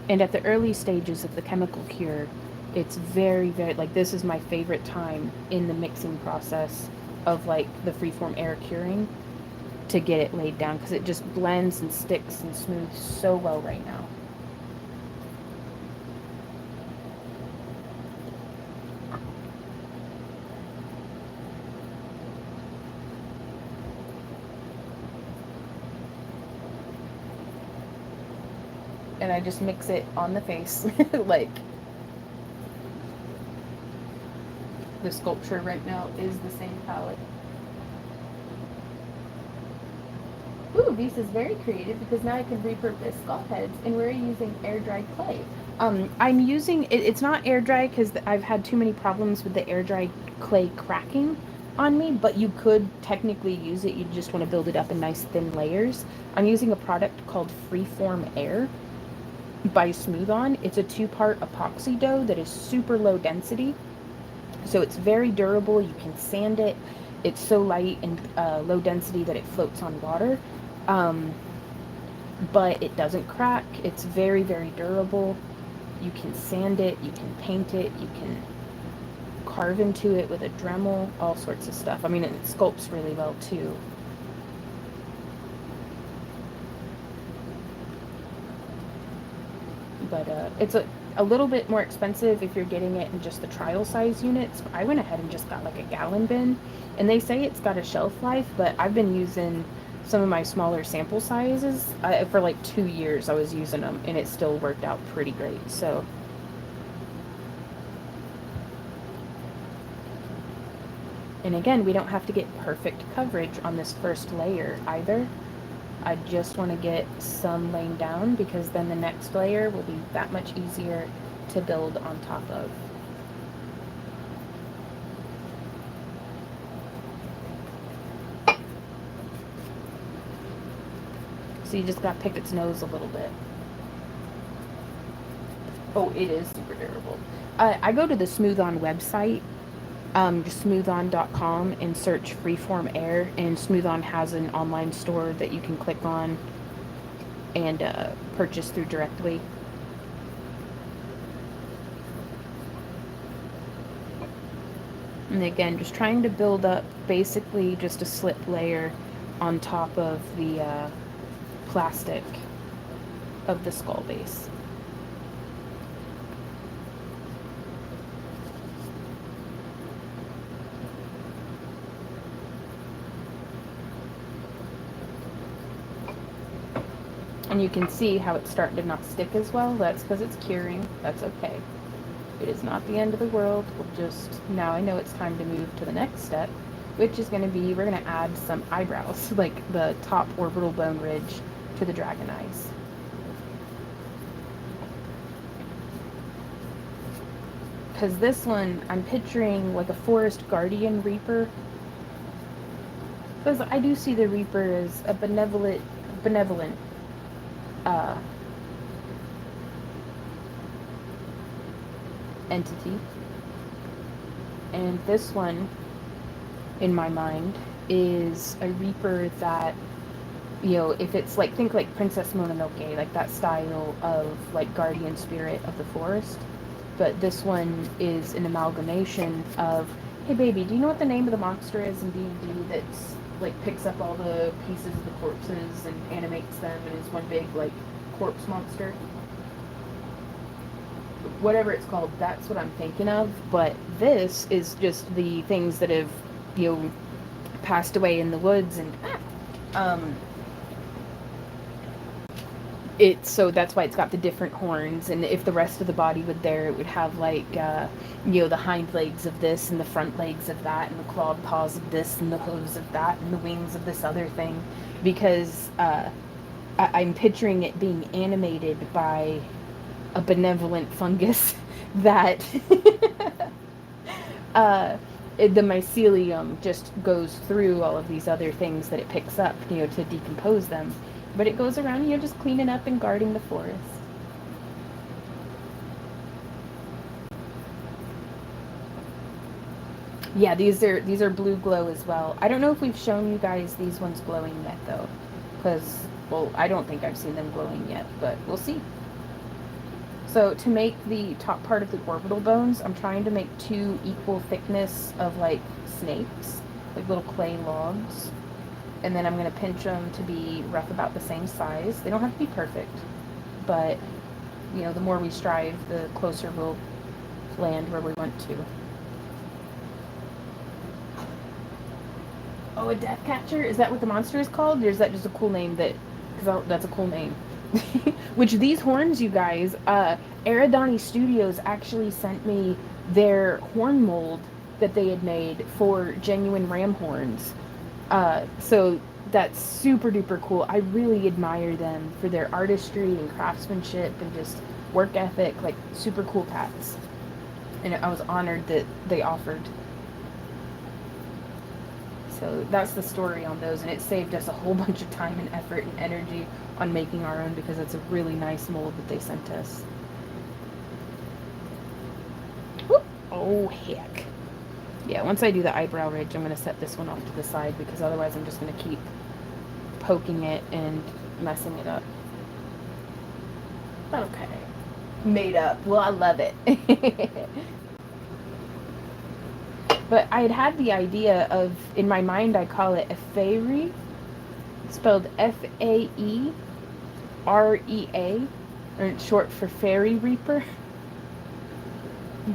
And at the early stages of the chemical cure, it's very, very, like, this is my favorite time in the mixing process of, like, the freeform air curing to get it laid down, because it just blends and sticks and smooths so well right now. And I just mix it on the face, like, the sculpture right now is the same palette. Ooh, this is very creative because now I can repurpose sculpt heads, and we're using air dried clay. I'm using it's not air dry because I've had too many problems with the air dried clay cracking on me, but you could technically use it. You just want to build it up in nice thin layers. I'm using a product called Freeform Air by Smooth On. It's a 2-part epoxy dough that is super low density, so it's very durable. You can sand it. It's so light and low density that it floats on water. But it doesn't crack. It's very, very durable. You can sand it, you can paint it, you can carve into it with a Dremel, all sorts of stuff. I mean, it sculpts really well too. But it's a little bit more expensive if you're getting it in just the trial size units. I went ahead and just got like a gallon bin, and they say it's got a shelf life, but I've been using some of my smaller sample sizes for like 2 years. I was using them, and it still worked out pretty great. So and again, we don't have to get perfect coverage on this first layer either. I just want to get some laying down, because then the next layer will be that much easier to build on top of. So you just got to pick its nose a little bit. Oh, it is super durable. I go to the Smooth On website, just smoothon.com, and search Freeform Air, and Smooth On has an online store that you can click on and purchase through directly. And again, just trying to build up basically just a slip layer on top of the plastic of the skull base. And you can see how it's starting to not stick as well. That's because it's curing. That's okay. It is not the end of the world. We'll just, now I know it's time to move to the next step, which is going to be, we're going to add some eyebrows, like the top orbital bone ridge to the dragon eyes. Because this one, I'm picturing like a forest guardian reaper. Because I do see the reaper as a benevolent entity. And this one, in my mind, is a reaper that, you know, if it's like, think like Princess Mononoke, like that style of like guardian spirit of the forest. But this one is an amalgamation of, hey baby, do you know what the name of the monster is in D&D that's like picks up all the pieces of the corpses and animates them and is one big like corpse monster? Whatever it's called, that's what I'm thinking of. But this is just the things that have, you know, passed away in the woods, and it's, so that's why it's got the different horns. And if the rest of the body would there, it would have like you know, the hind legs of this and the front legs of that and the clawed paws of this and the hooves of that and the wings of this other thing, because I'm picturing it being animated by a benevolent fungus that the mycelium just goes through all of these other things that it picks up, you know, to decompose them. But it goes around, you know, just cleaning up and guarding the forest. Yeah, these are blue glow as well. I don't know if we've shown you guys these ones glowing yet though, because, well, I don't think I've seen them glowing yet, but we'll see. So to make the top part of the orbital bones, I'm trying to make 2 equal thickness of like snakes, like little clay logs. And then I'm going to pinch them to be rough about the same size. They don't have to be perfect, but you know, the more we strive, the closer we'll land where we want to. Oh, a death catcher? Is that what the monster is called? Or is that just a cool name because that's a cool name. Which these horns, you guys, Aradani Studios actually sent me their horn mold that they had made for genuine ram horns. So that's super duper cool. I really admire them for their artistry and craftsmanship and just work ethic, like super cool cats. And I was honored that they offered. So that's the story on those, and it saved us a whole bunch of time and effort and energy on making our own because it's a really nice mold that they sent us. Whoop. Oh, heck. Yeah, once I do the eyebrow ridge, I'm going to set this one off to the side because otherwise I'm just going to keep poking it and messing it up. Okay. Made up. Well, I love it. But I had the idea of, in my mind, I call it a fairy, spelled Faerea, or it's short for fairy reaper.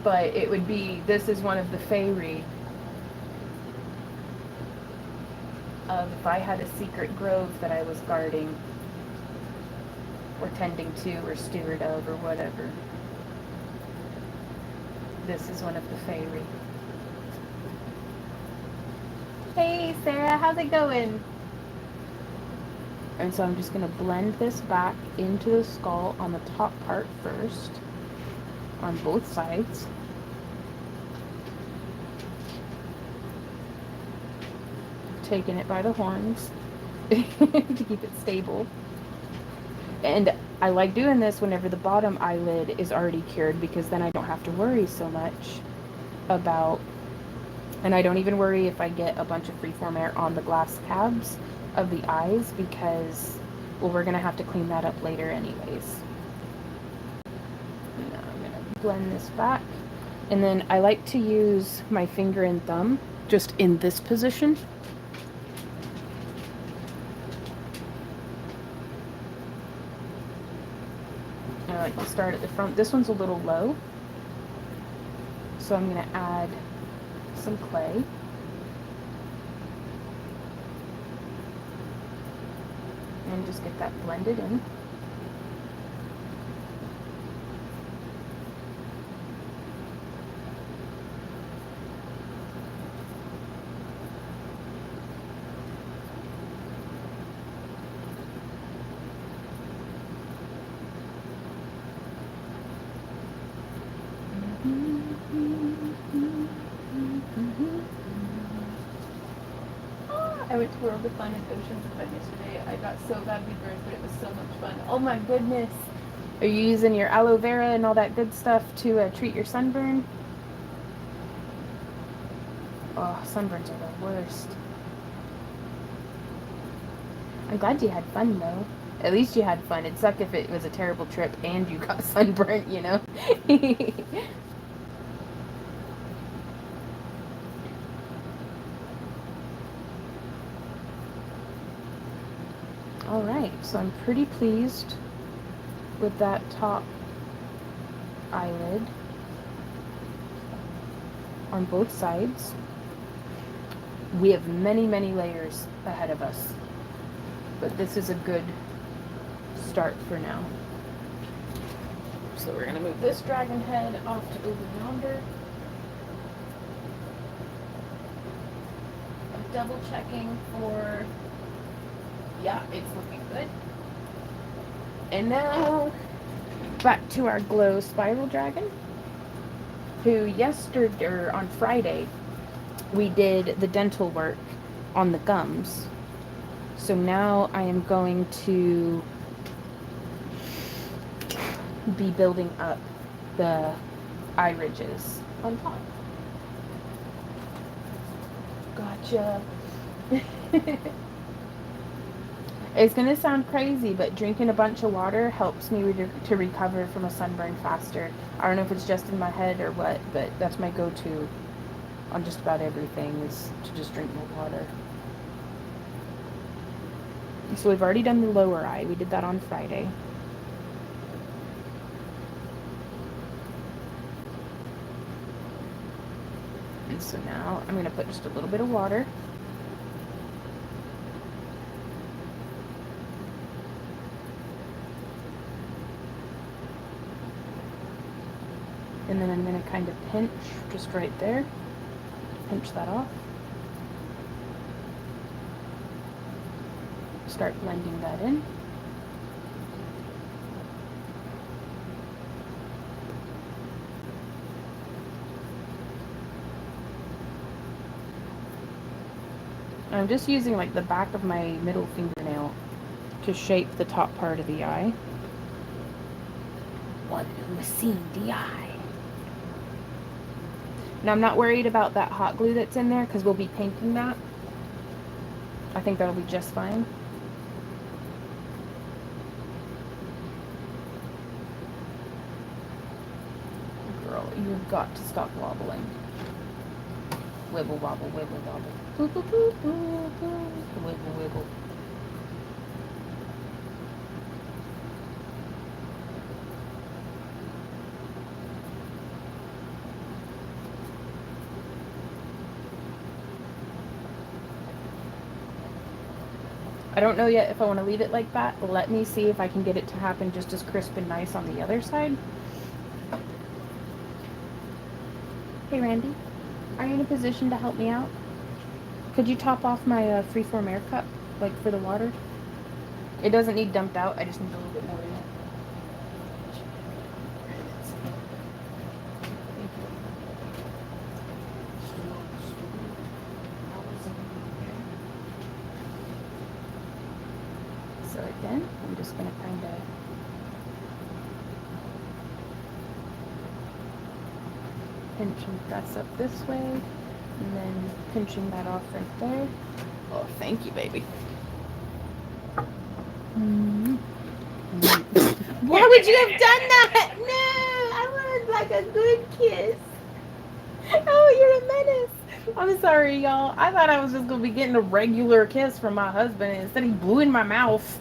But it would be, this is one of the fairy of if I had a secret grove that I was guarding or tending to or steward of or whatever. This is one of the fairy. Hey Sarah, how's it going? And so I'm just going to blend this back into the skull on the top part first, on both sides. Taking it by the horns to keep it stable. And I like doing this whenever the bottom eyelid is already cured because then I don't have to worry so much about, and I don't even worry if I get a bunch of freeform air on the glass tabs of the eyes because, well, we're going to have to clean that up later anyways. Now I'm going to blend this back. And then I like to use my finger and thumb just in this position. I like to start at the front. This one's a little low, so I'm going to add some clay. And just get that blended in. I went to World of Fun and Oceans of Fun yesterday. I got so badly burned, but it was so much fun. Oh my goodness. Are you using your aloe vera and all that good stuff to treat your sunburn? Oh, sunburns are the worst. I'm glad you had fun, though. At least you had fun. It'd suck if it was a terrible trip and you got sunburnt, you know? Alright, so I'm pretty pleased with that top eyelid on both sides. We have many, many layers ahead of us, but this is a good start for now. So we're going to move this dragon head off to over yonder. I'm double checking for, yeah, it's looking good. And now back to our glow spiral dragon, who yesterday, or on Friday, we did the dental work on the gums. So now I am going to be building up the eye ridges on top. Gotcha. It's gonna sound crazy, but drinking a bunch of water helps me to recover from a sunburn faster. I don't know if it's just in my head or what, but that's my go-to on just about everything is to just drink more water. So we've already done the lower eye. We did that on Friday. And so now I'm gonna put just a little bit of water. And then I'm going to kind of pinch just right there. Pinch that off. Start blending that in. I'm just using like the back of my middle fingernail to shape the top part of the eye. One who has seen the eye. Now I'm not worried about that hot glue that's in there because we'll be painting that. I think that'll be just fine. Girl, you've got to stop wobbling. Wibble wobble, wibble wobble. Boo, boo, boo, boo, boo. Wibble wibble. I don't know yet if I want to leave it like that. Let me see if I can get it to happen just as crisp and nice on the other side. Hey Randy, are you in a position to help me out? Could you top off my freeform air cup, like for the water? It doesn't need dumped out, I just need a little bit more in it. So again, I'm just going to kind of pinch and press up this way, and then pinching that off right there. Oh, thank you, baby. Why would you have done that? No, I wanted like a good kiss. Oh, you're a menace. I'm sorry, y'all. I thought I was just going to be getting a regular kiss from my husband, and instead he blew in my mouth.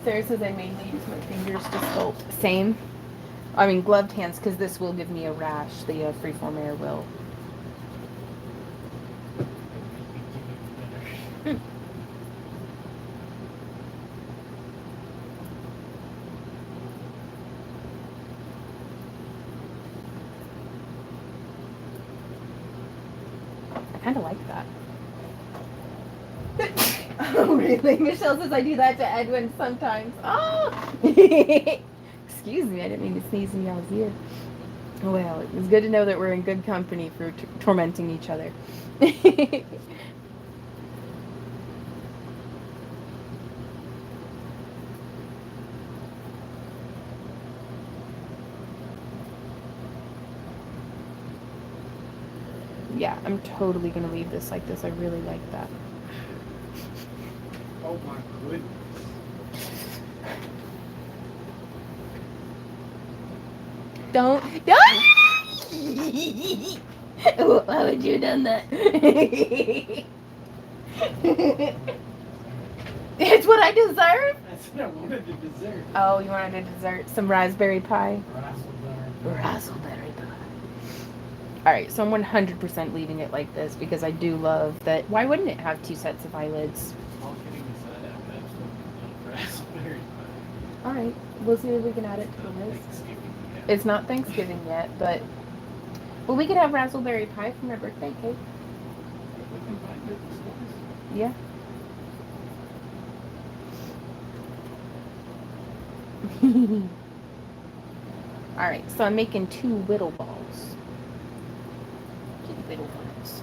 Sarah says I mainly use my fingers to sculpt. Same. I mean gloved hands because this will give me a rash. The freeform air will. I kind of like that. Oh, really? Michelle says I do that to Edwin sometimes. Oh! Excuse me, I didn't mean to sneeze in y'all's ear. Well, it was good to know that we're in good company for tormenting each other. Yeah, I'm totally going to leave this like this. I really like that. Oh my goodness. Don't. Why would you have done that? It's what I deserve? That's what I wanted to dessert. Oh, you wanted a dessert? Some raspberry pie? Raspberry. Raspberry pie. Alright, so I'm 100% leaving it like this because I do love that. Why wouldn't it have two sets of eyelids? All kidding aside, I'm absolutely love raspberry pie. Alright, we'll see if we can add it to the list. Thanksgiving yet. It's not Thanksgiving yet, but... Well, we could have raspberry pie for my birthday cake. We can find it in stores. Yeah. Alright, so I'm making 2 whittle balls. 2 whittle balls.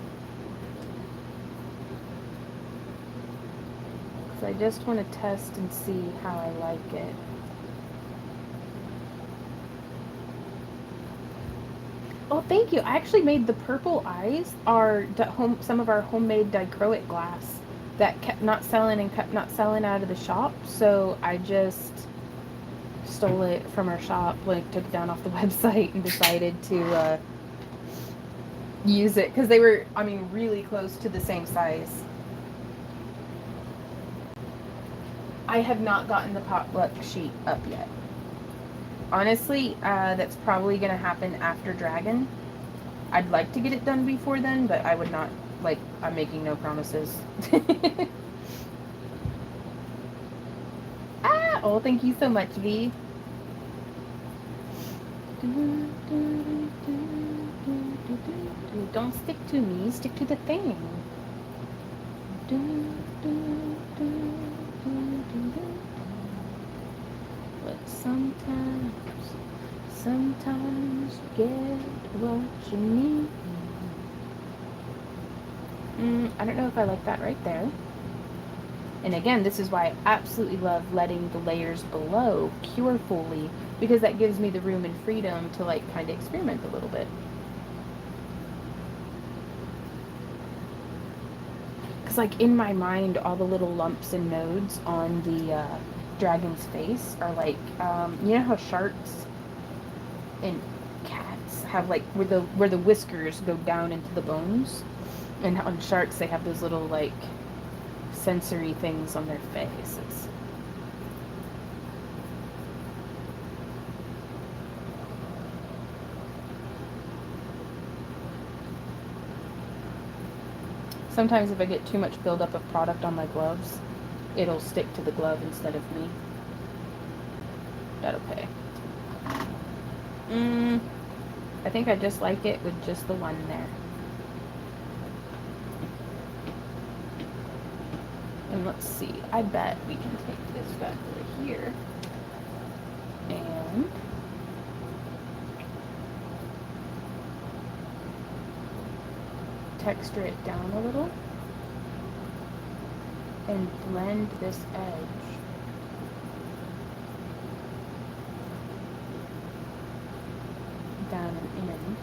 Because I just want to test and see how I like it. Oh, thank you. I actually made the purple eyes are some of our homemade dichroic glass that kept not selling and kept not selling out of the shop. So I just stole it from our shop, like took it down off the website and decided to use it because they were, I mean, really close to the same size. I have not gotten the potluck sheet up yet. Honestly, that's probably going to happen after Dragon. I'd like to get it done before then, but I would not, like, I'm making no promises. Ah, oh, thank you so much, V. Don't stick to me, stick to the thing. But sometimes you get what you need. I don't know if I like that right there. And again, this is why I absolutely love letting the layers below cure fully, because that gives me the room and freedom to like kind of experiment a little bit. Because like in my mind, all the little lumps and nodes on the dragon's face are like, you know how sharks and cats have like where the whiskers go down into the bones, and on sharks they have those little like sensory things on their faces. Sometimes if I get too much buildup of product on my gloves, it'll stick to the glove instead of me. That okay. I think I just like it with just the one there. And let's see, I bet we can take this back over here and texture it down a little and blend this edge down and in.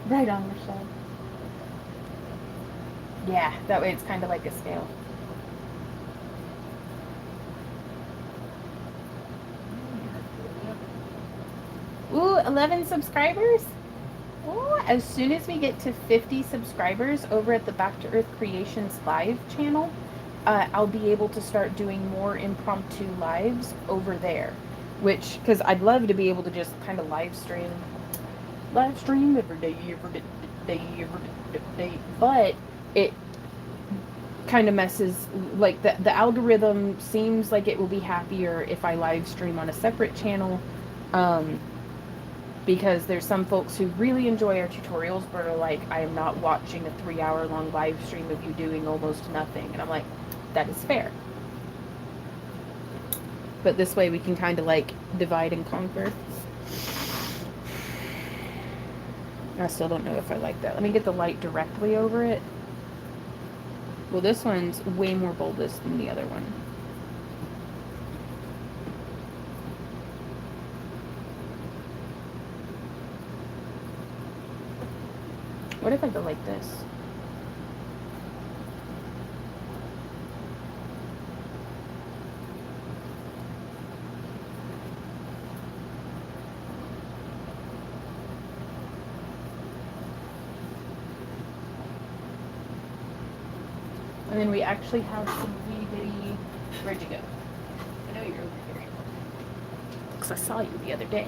Right on, Michelle. Yeah, that way it's kind of like a scale. Ooh, 11 subscribers? Ooh, as soon as we get to 50 subscribers over at the Back to Earth Creations live channel, I'll be able to start doing more impromptu lives over there. Which, because I'd love to be able to just kind of live stream every day, but it kind of messes, like the algorithm seems like it will be happier if I live stream on a separate channel, because there's some folks who really enjoy our tutorials but are like, I am not watching a 3-hour long live stream of you doing almost nothing, and I'm like, that is fair. But this way we can kind of like divide and conquer. I still don't know if I like that. Let me get the light directly over it. Well, this one's way more bulbous than the other one. What if I go like this? And then we actually have some wee bitty. Where'd you go? I know you're over here. Because I saw you the other day.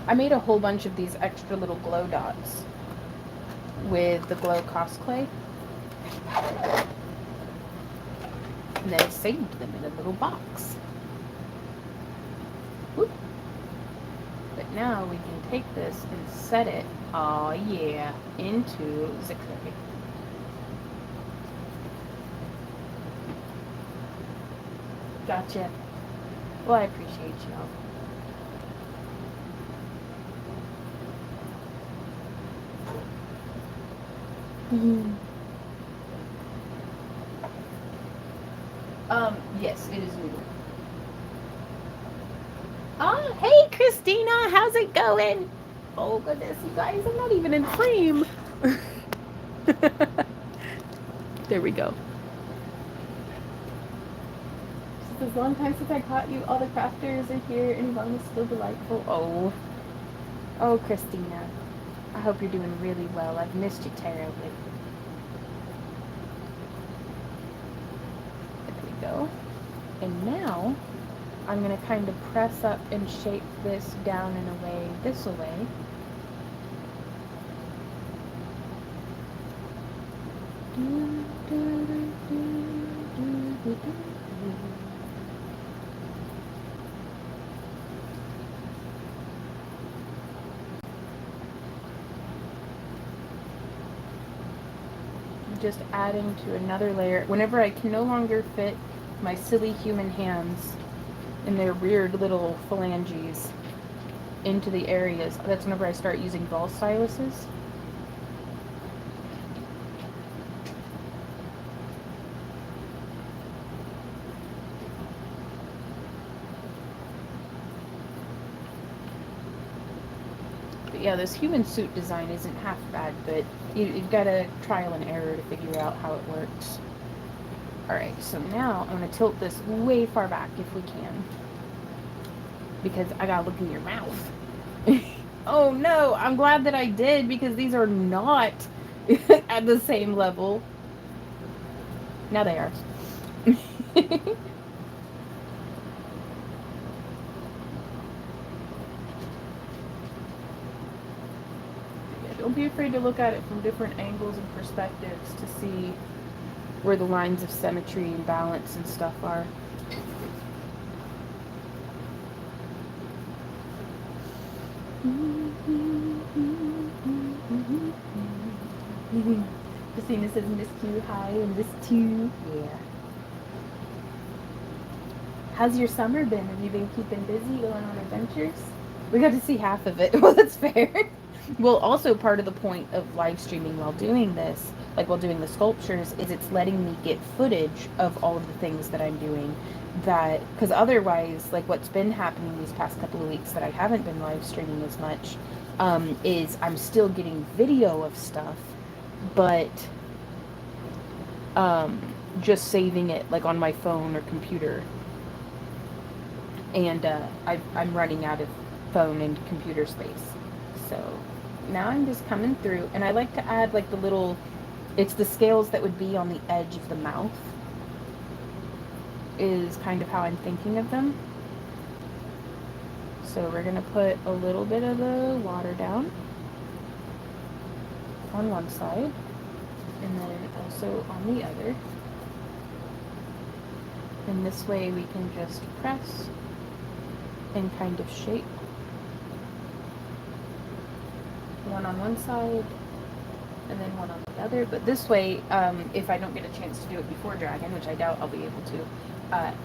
I made a whole bunch of these extra little glow dots with the glow cost clay. And then I saved them in a little box. Whoop. But now we can take this and set it, oh yeah, into zigzag. Gotcha. Well, I appreciate y'all. Yes, it is noodle. Oh, hey, Christina, how's it going? Oh, goodness, you guys, I'm not even in frame. There we go. Just as long time since I caught you, all the crafters are here, and mom is still delightful. Oh. Oh, Christina. I hope you're doing really well. I've missed you terribly. There we go. And now, I'm going to kind of press up and shape this down in a way, this way. Just adding to another layer. Whenever I can no longer fit my silly human hands and their weird little phalanges into the areas, that's whenever I start using ball styluses. But yeah, this human suit design isn't half bad, but you've got to trial and error to figure out how it works. Alright, so now I'm going to tilt this way far back if we can. Because I gotta look in your mouth. Oh no, I'm glad that I did, because these are not at the same level. Now they are. Yeah, don't be afraid to look at it from different angles and perspectives to see where the lines of symmetry and balance and stuff are. Christina says Miss Q hi and Miss Q. Yeah. How's your summer been? Have you been keeping busy, going on adventures? We got to see half of it. Well, that's fair. Well, also part of the point of live streaming while doing this, like while doing the sculptures, is it's letting me get footage of all of the things that I'm doing. That, because otherwise, like what's been happening these past couple of weeks that I haven't been live streaming as much, is I'm still getting video of stuff, but just saving it like on my phone or computer. And I'm running out of phone and computer space. So now I'm just coming through, and I like to add like the little, it's the scales that would be on the edge of the mouth is kind of how I'm thinking of them. So we're going to put a little bit of the water down on one side, and then also on the other. And this way we can just press and kind of shape. One on one side and then one on the other, but this way, if I don't get a chance to do it before Dragon, which I doubt I'll be able to,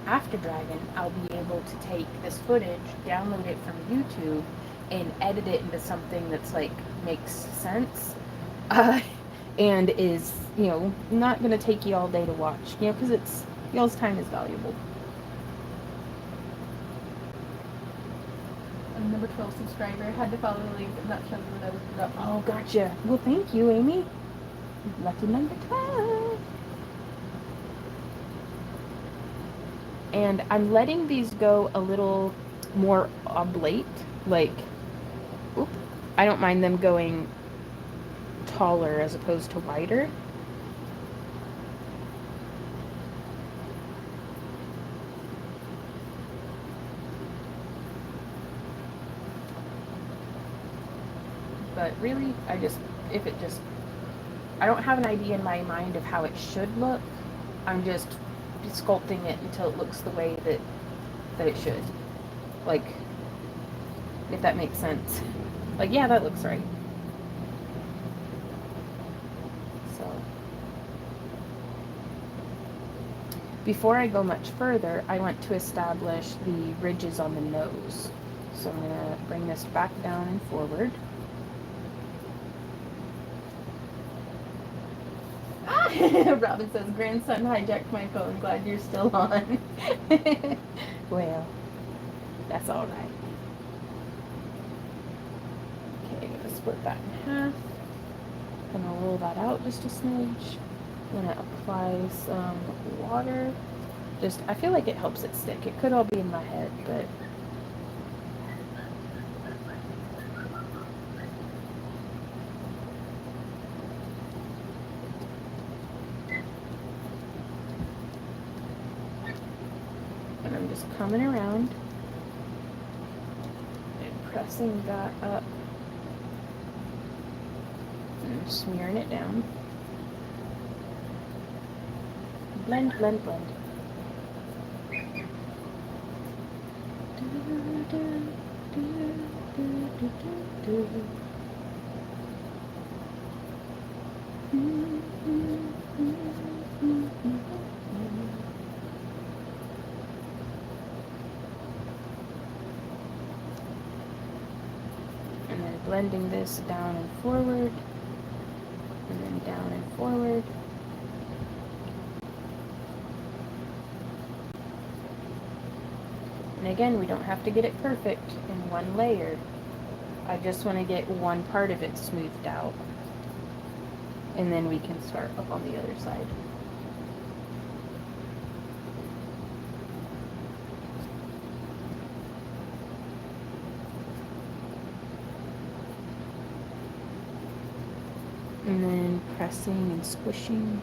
after Dragon, I'll be able to take this footage, download it from YouTube, and edit it into something that's like makes sense, and is, you know, not gonna take you all day to watch, you know, because it's, y'all's time is valuable. Number 12 subscriber. Had to follow the link. I'm not sure what I was about. Oh, gotcha. Well, thank you, Amy. Lucky number 12. And I'm letting these go a little more oblate. Like, oop, I don't mind them going taller as opposed to wider. But really, I don't have an idea in my mind of how it should look. I'm just sculpting it until it looks the way that it should. Like, if that makes sense. Like, yeah, that looks right. So, Before I go much further, I want to establish the ridges on the nose. So I'm going to bring this back down and forward. Robin says, grandson hijacked my phone. Glad you're still on. Well, that's all right. Okay, I'm going to split that in half. I'm going to roll that out just a smidge. I'm going to apply some water. I feel like it helps it stick. It could all be in my head, but and I'm just coming around and pressing that up and smearing it down. Blend, blend, blend. And then blending this down and forward, and then down and forward. And again, we don't have to get it perfect in one layer. I just want to get one part of it smoothed out. And then we can start up on the other side. And then pressing and squishing.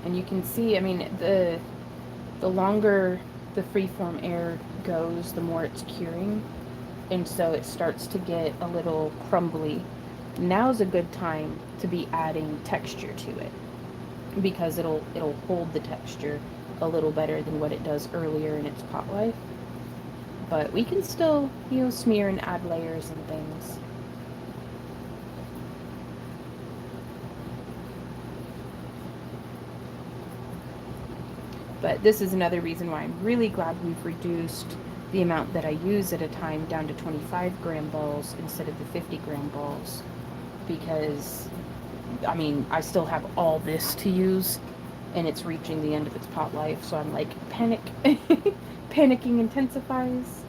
And you can see, I mean, the longer the freeform air goes, the more it's curing. And so it starts to get a little crumbly. Now's a good time to be adding texture to it, because it'll hold the texture a little better than what it does earlier in its pot life. But we can still, smear and add layers and things. But this is another reason why I'm really glad we've reduced the amount that I use at a time down to 25 gram balls instead of the 50 gram balls. Because, I mean, I still have all this to use, and it's reaching the end of its pot life, so I'm like, panic. Panicking intensifies.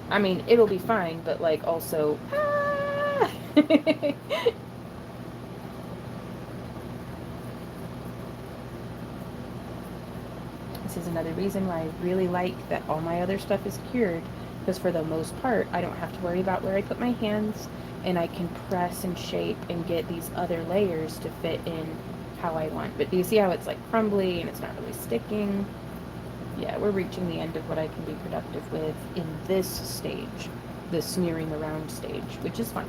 I mean, it'll be fine, but like also, ah! This is another reason why I really like that all my other stuff is cured, because for the most part, I don't have to worry about where I put my hands, and I can press and shape and get these other layers to fit in how I want. But do you see how it's like crumbly and it's not really sticking? Yeah, we're reaching the end of what I can be productive with in this stage, the smearing around stage, which is fine.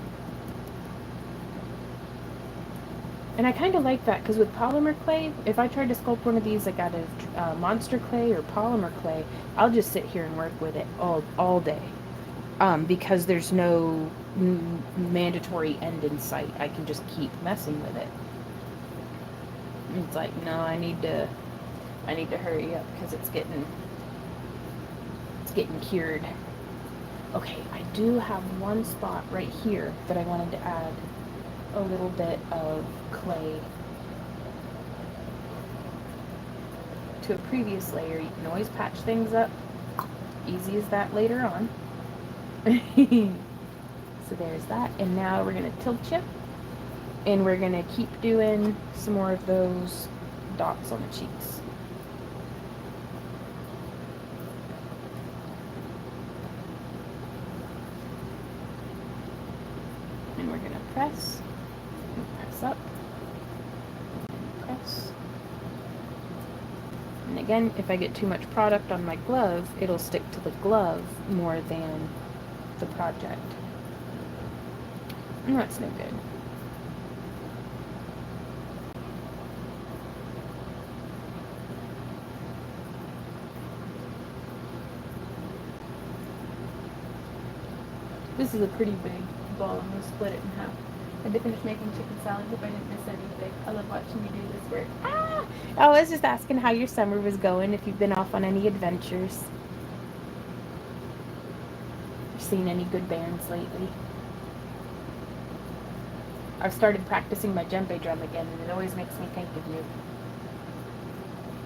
And I kind of like that, because with polymer clay, if I tried to sculpt one of these like out of monster clay or polymer clay, I'll just sit here and work with it all day, because there's no mandatory end in sight. I can just keep messing with it. It's like, no, I need to hurry up because it's getting cured. Okay, I do have one spot right here that I wanted to add a little bit of clay to a previous layer. You can always patch things up, easy as that later on. So there's that, and now we're going to tilt chip, and we're going to keep doing some more of those dots on the cheeks. And we're going to press up, press, And again, if I get too much product on my glove, it'll stick to the glove more than the project. And that's no good. This is a pretty big ball. I'm going to split it in half. I had to finish making chicken salad. Hope I didn't miss anything. I love watching you do this work. Ah! I was just asking how your summer was going, if you've been off on any adventures. Seen any good bands lately? I've started practicing my djembe drum again, and it always makes me think of you.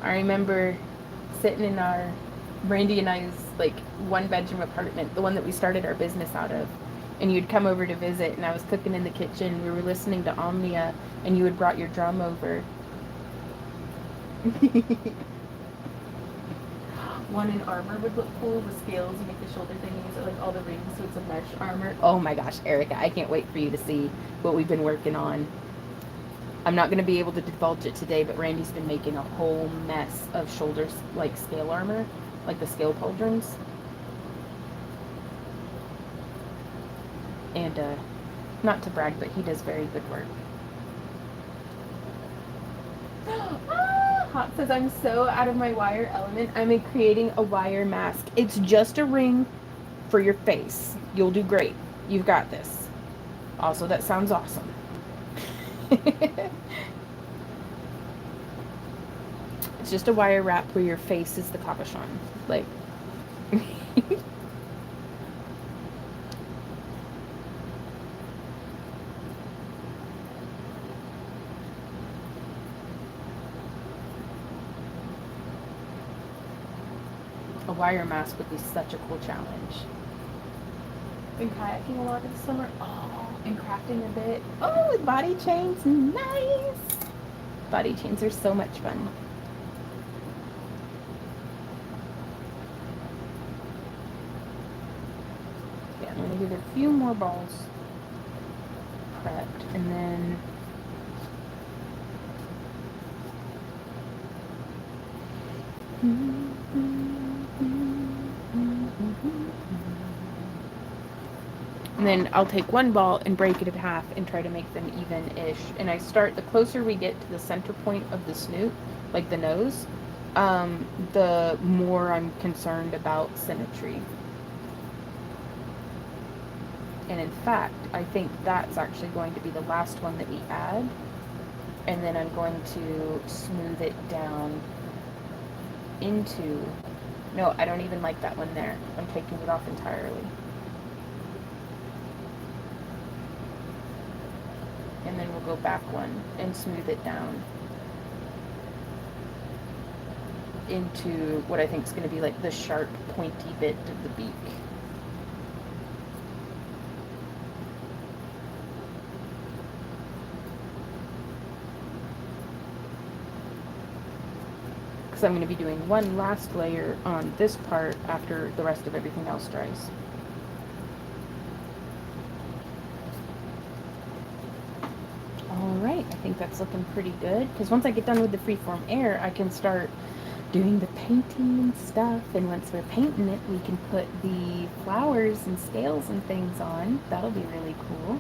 I remember sitting in our, Brandy and I's, like, one-bedroom apartment, the one that we started our business out of, and you'd come over to visit, and I was cooking in the kitchen, we were listening to Omnia, and you had brought your drum over. One in armor would look cool with scales. You make the shoulder thingies or like all the rings, so it's a mesh armor. Oh my gosh, Erica, I can't wait for you to see what we've been working on. I'm not going to be able to divulge it today, but Randy's been making a whole mess of shoulders, like scale armor, like the scale pauldrons. And not to brag, but he does very good work. Hot says, I'm so out of my wire element. I'm creating a wire mask. It's just a ring for your face. You'll do great. You've got this. Also, that sounds awesome. It's just a wire wrap where your face is the cabochon. Like... A wire mask would be such a cool challenge. Been kayaking a lot this summer. Oh, and crafting a bit. Oh, with body chains. Nice. Body chains are so much fun. Yeah, I'm going to get a few more balls prepped, and then I'll take one ball and break it in half and try to make them even-ish. And I start, the closer we get to the center point of the snoot, like the nose, the more I'm concerned about symmetry. And in fact, I think that's actually going to be the last one that we add. And then I'm going to smooth it down into, no, I don't even like that one there. I'm taking it off entirely. And then we'll go back one and smooth it down into what I think is going to be like the sharp, pointy bit of the beak. Because I'm going to be doing one last layer on this part after the rest of everything else dries. Alright, I think that's looking pretty good, because once I get done with the freeform air, I can start doing the painting and stuff, and once we're painting it, we can put the flowers and scales and things on. That'll be really cool.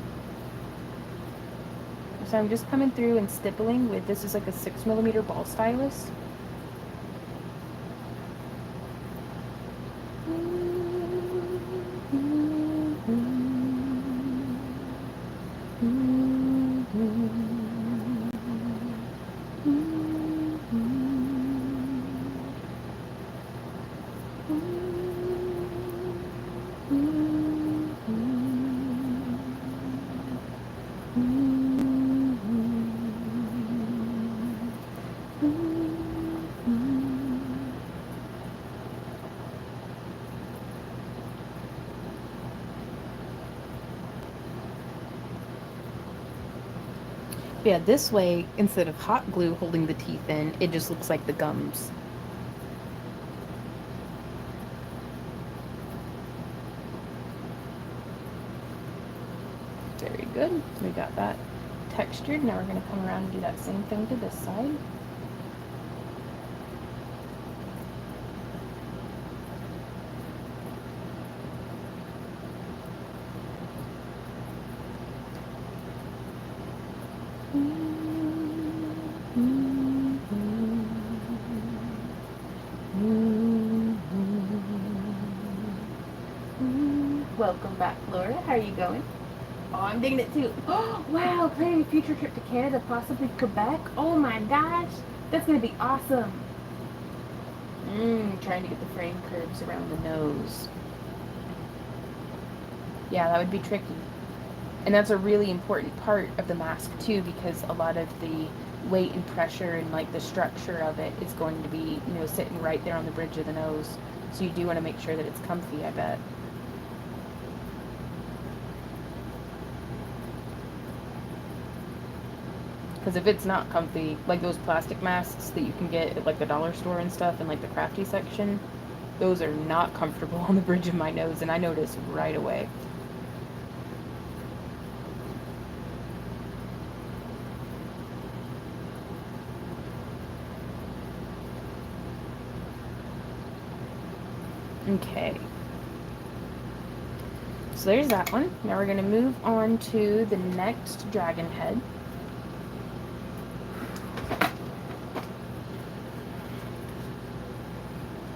So I'm just coming through and stippling with, this is like a 6mm ball stylus. Yeah, this way, instead of hot glue holding the teeth in, it just looks like the gums. Very good. We got that textured. Now we're going to come around and do that same thing to this side. Welcome back, Laura. How are you going? Oh, I'm digging it too. Oh, wow, planning a future trip to Canada, possibly Quebec. Oh my gosh, that's gonna be awesome. Trying to get the frame curves around the nose. Yeah, that would be tricky. And that's a really important part of the mask too, because a lot of the weight and pressure and like the structure of it is going to be, you know, sitting right there on the bridge of the nose. So you do want to make sure that it's comfy, I bet. Because if it's not comfy, like those plastic masks that you can get at like the dollar store and stuff in like the crafty section, those are not comfortable on the bridge of my nose, and I notice right away. Okay. So there's that one. Now we're going to move on to the next dragon head.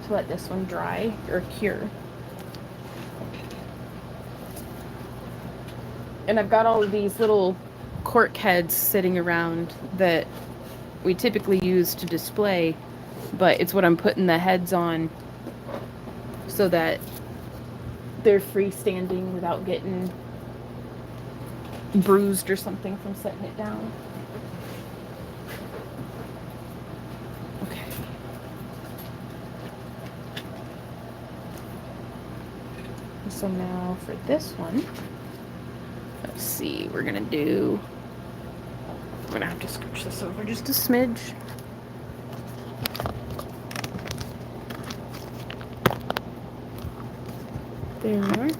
To let this one dry or cure. And I've got all of these little cork heads sitting around that we typically use to display, but it's what I'm putting the heads on so that they're freestanding without getting bruised or something from setting it down. Okay. So now for this one, let's see, we're gonna have to scooch this over just a smidge. There we are.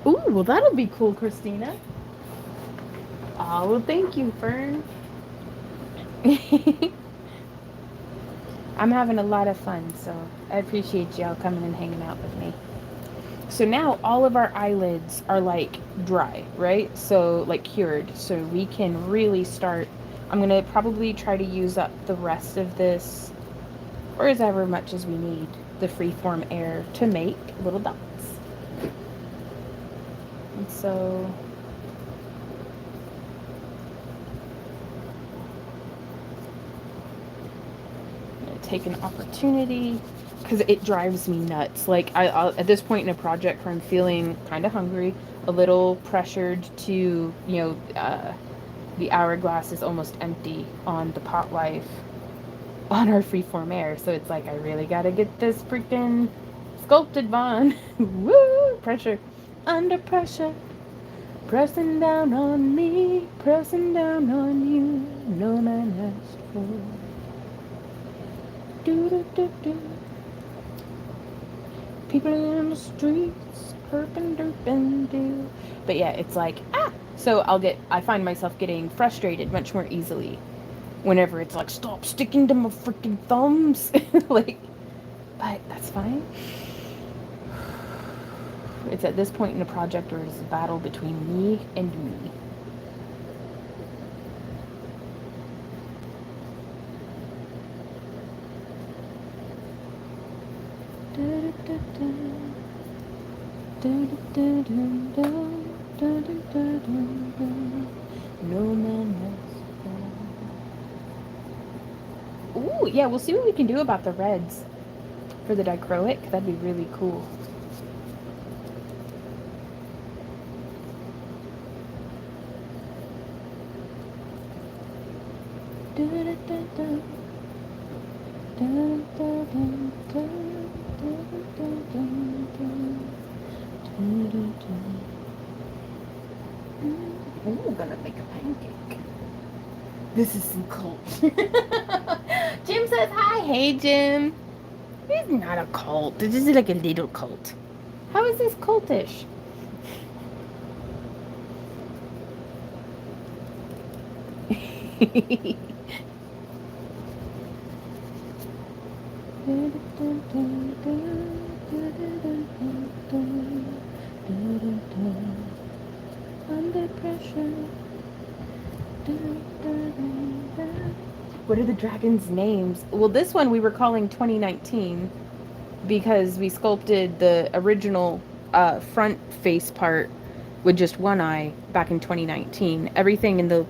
Ooh, well that'll be cool, Christina. Oh, well thank you, Fern. I'm having a lot of fun, so I appreciate y'all coming and hanging out with me. So now all of our eyelids are like dry, right? So like cured. So we can really start. I'm going to probably try to use up the rest of this, or as ever much as we need, the freeform air to make little dots. And so I'm going to take an opportunity, because it drives me nuts. Like I'll, at this point in a project where I'm feeling kind of hungry, a little pressured to, the hourglass is almost empty on the pot life on our freeform air. So it's like, I really got to get this freaking sculpted, Vaughn. Woo! Pressure. Under pressure. Pressing down on me. Pressing down on you. No man asked for. Do do do do. People in the streets. Herping, derping, do. But yeah, it's like, So I find myself getting frustrated much more easily whenever it's like, stop sticking to my freaking thumbs. Like, but that's fine. It's at this point in the project where it's a battle between me and me. No man has. Ooh, yeah, we'll see what we can do about the reds for the dichroic. That'd be really cool. Ooh, gonna make a pancake. This is some cult. Jim says hi. Hey, Jim. It's not a cult. This is like a little cult. How is this cultish? Under pressure. What are the dragons' names? Well, this one we were calling 2019. because we sculpted the original front face part with just one eye back in 2019. Everything in the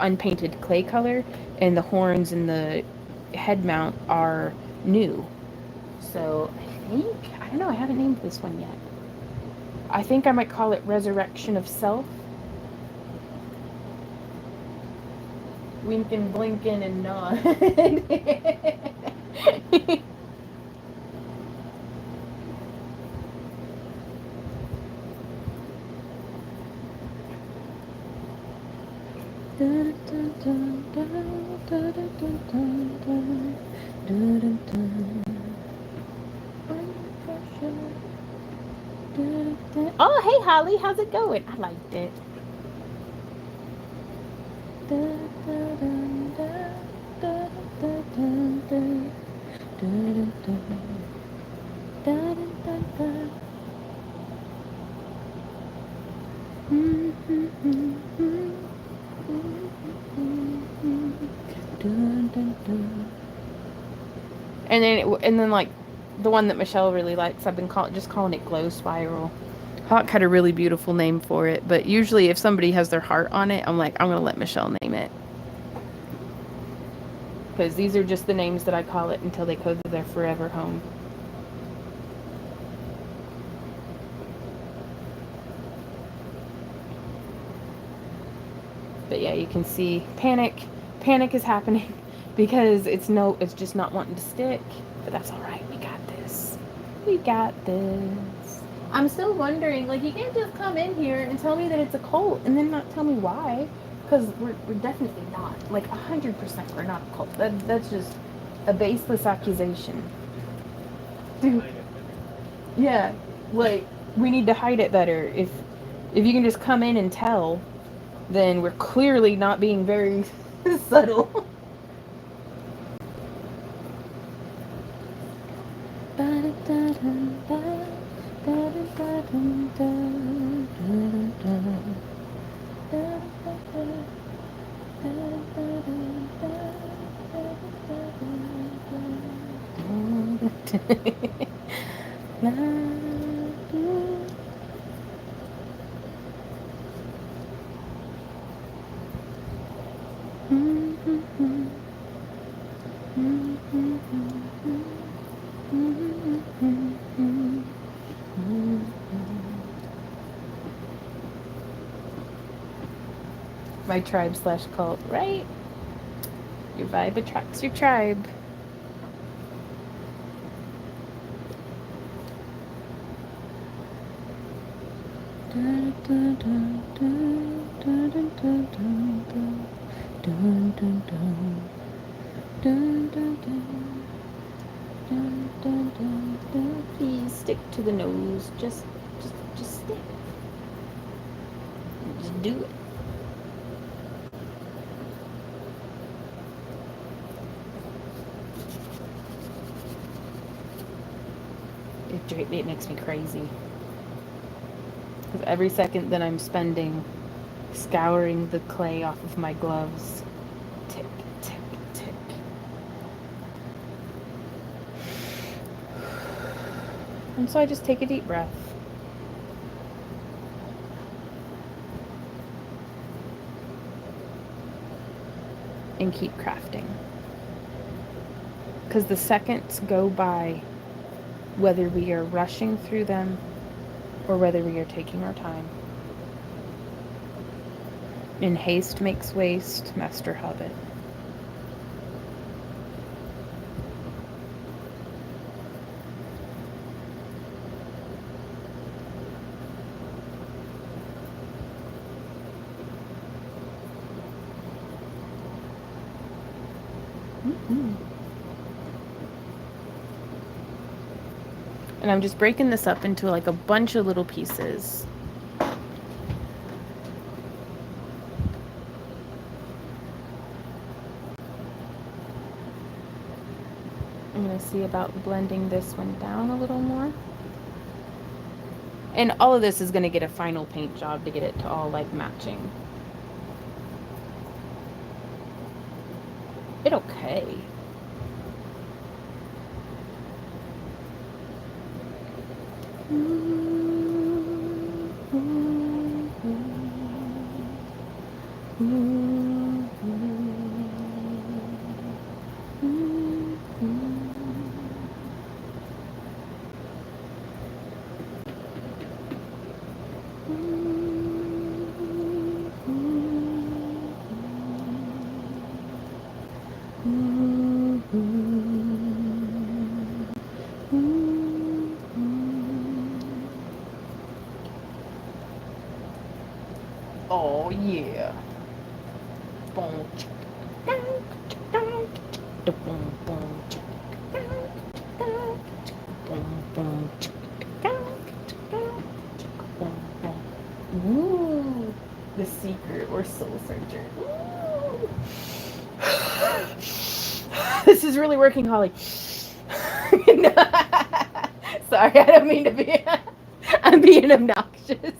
unpainted clay color and the horns and the head mount are new. So I don't know, I haven't named this one yet. I think I might call it Resurrection of Self. Winking, blinking, and nod. Oh, hey Holly, how's it going? I liked it. And then like the one that Michelle really likes, I've been just calling it Glow Spiral. Hawk had a really beautiful name for it, but usually if somebody has their heart on it, I'm like, I'm gonna let Michelle name it. Because these are just the names that I call it until they go to their forever home. But yeah, you can see panic is happening because it's just not wanting to stick. But that's all right. We got this. I'm still wondering, like, you can't just come in here and tell me that it's a cult and then not tell me why. Because we're definitely not. Like, 100% we're not a cult. That's just a baseless accusation. Dude. Yeah, like, we need to hide it better. If you can just come in and tell, then we're clearly not being very subtle. My tribe/cult, right? Your vibe attracts your tribe. Please stick to the nose. Just stick. Just do it. It makes me crazy. Because every second that I'm spending scouring the clay off of my gloves, tick, tick, tick. And so I just take a deep breath. And keep crafting. Because the seconds go by whether we are rushing through them or whether we are taking our time. In haste makes waste, Master Hobbit. And I'm just breaking this up into like a bunch of little pieces. I'm going to see about blending this one down a little more. And all of this is going to get a final paint job to get it to all like matching. It okay. Oh yeah. Ooh, the secret or soul searcher. Ooh. This is really working, Holly. Sorry, I don't mean to be. I'm being obnoxious.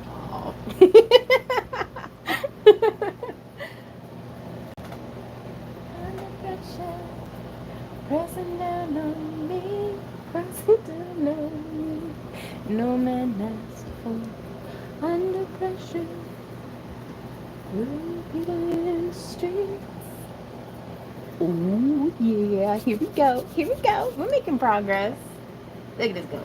Oh. Pressing down on me, pressing down on me. No man asked for under pressure. Will be in the streets. Oh yeah, here we go. Here we go. We're making progress. Look at this go.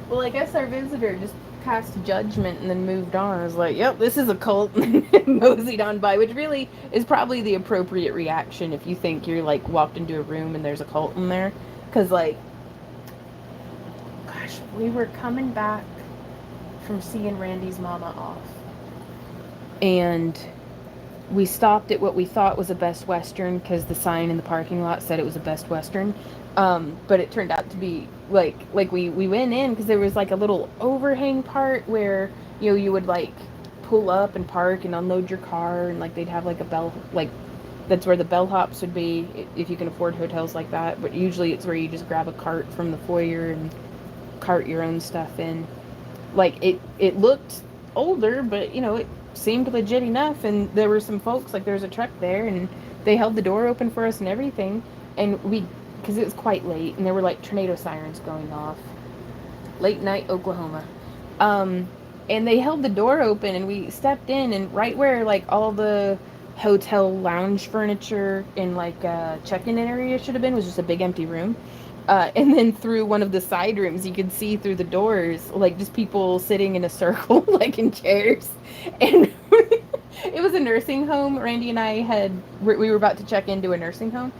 Well, I guess our visitor just passed judgment and then moved on. I was like, yep, this is a cult, and moseyed on by, which really is probably the appropriate reaction if you think you're like walked into a room and there's a cult in there. Because, like, gosh, we were coming back from seeing Randy's mama off, and we stopped at what we thought was a Best Western because the sign in the parking lot said it was a Best Western. But it turned out to be like we went in because there was like a little overhang part where, you know, you would like pull up and park and unload your car, and like they'd have like a bell, like that's where the bellhops would be if you can afford hotels like that. But usually it's where you just grab a cart from the foyer and cart your own stuff in. Like it looked older, but you know, it seemed legit enough, and there were some folks, like there was a truck there, and they held the door open for us and everything, and we, because it was quite late, and there were like tornado sirens going off, late night Oklahoma, and they held the door open, and we stepped in, and right where like all the hotel lounge furniture and like check-in area should have been was just a big empty room. And then through one of the side rooms, you could see through the doors, like just people sitting in a circle, like in chairs. And it was a nursing home. Randy and I we were about to check into a nursing home.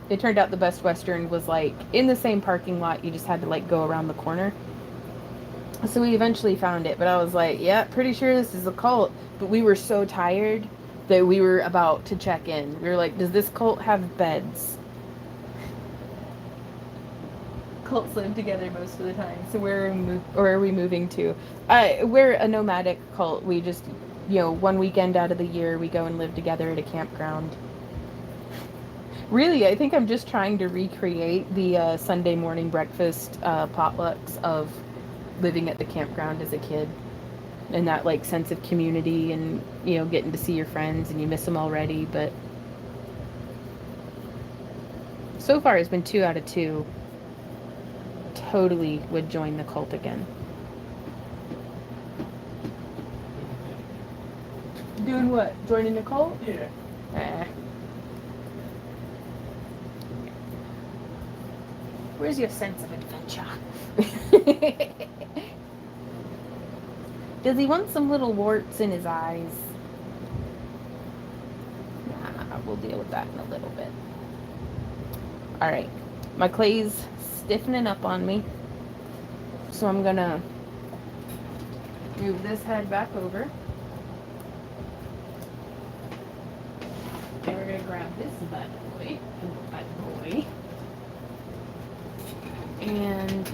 It turned out the Best Western was like in the same parking lot. You just had to like go around the corner. So we eventually found it, but I was like, yeah, pretty sure this is a cult. But we were so tired that we were about to check in. We were like, does this cult have beds? Cults live together most of the time. So where are we moving to? We're a nomadic cult. We just, you know, one weekend out of the year we go and live together at a campground. Really, I think I'm just trying to recreate the Sunday morning breakfast potlucks of living at the campground as a kid, and that like sense of community, and you know, getting to see your friends and you miss them already. But so far it's been 2 out of 2. Totally would join the cult again. Doing what? Joining the cult? Yeah. Where's your sense of adventure? Does he want some little warts in his eyes? Nah, we'll deal with that in a little bit. Alright, my clay's stiffening up on me, so I'm gonna move this head back over, and we're gonna grab this bad boy, and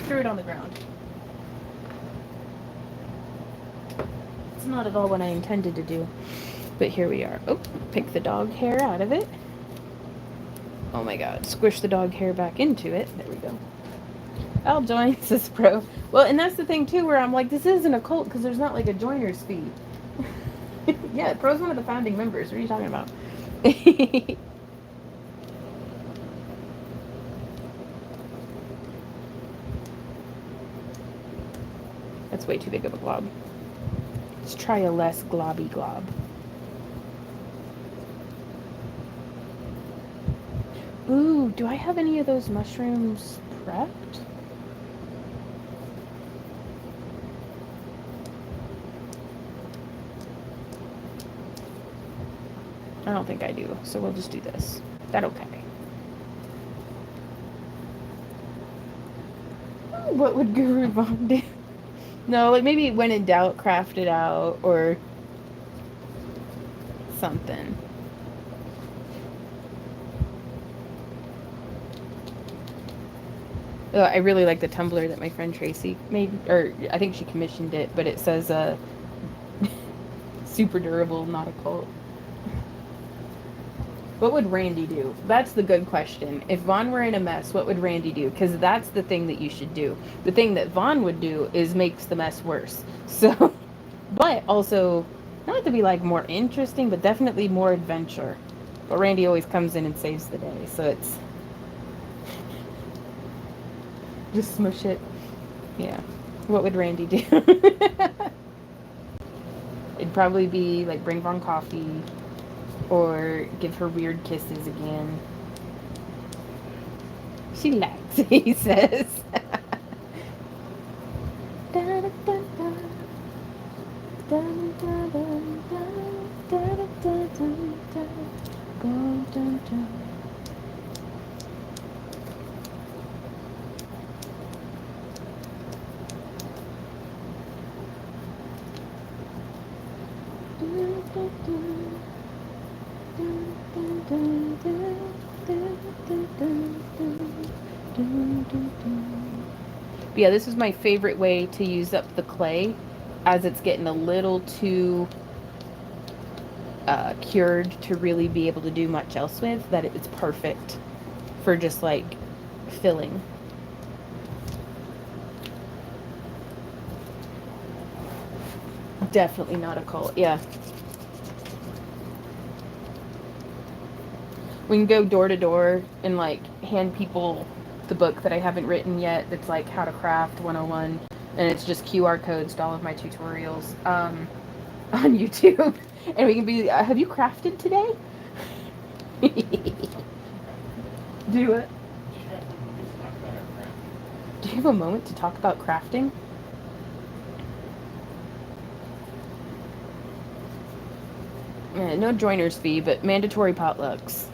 threw it on the ground. It's not at all what I intended to do. But here we are. Oh, pick the dog hair out of it. Oh my god. Squish the dog hair back into it. There we go. I'll join, says Pro. Well, and that's the thing too, where I'm like, this isn't a cult because there's not like a joiner's fee. Yeah, Pro's one of the founding members. What are you talking about? That's way too big of a glob. Let's try a less globby glob. Ooh, do I have any of those mushrooms prepped? I don't think I do, so we'll just do this. That okay. What would Guru Vaughn do? No, like maybe when in doubt, craft it out or something. I really like the tumbler that my friend Tracy made, or I think she commissioned it, but it says super durable, not a cult. What would Randy do? That's the good question. If Vaughn were in a mess, what would Randy do? Because that's the thing that you should do. The thing that Vaughn would do is makes the mess worse. So, but also, not to be like more interesting, but definitely more adventure. But Randy always comes in and saves the day, so it's just smush it. Yeah. What would Randy do? It'd probably be like bring Vaughn coffee. Or give her weird kisses again. She likes it, he says. But yeah, this is my favorite way to use up the clay as it's getting a little too cured to really be able to do much else with, that it's perfect for just like filling. Definitely not a cult, yeah. We can go door to door and like hand people the book that I haven't written yet that's like How to Craft 101, and it's just QR codes to all of my tutorials on YouTube. And we can be, have you crafted today? Do it. Do you have a moment to talk about crafting? Yeah, no joiner's fee, but mandatory potlucks.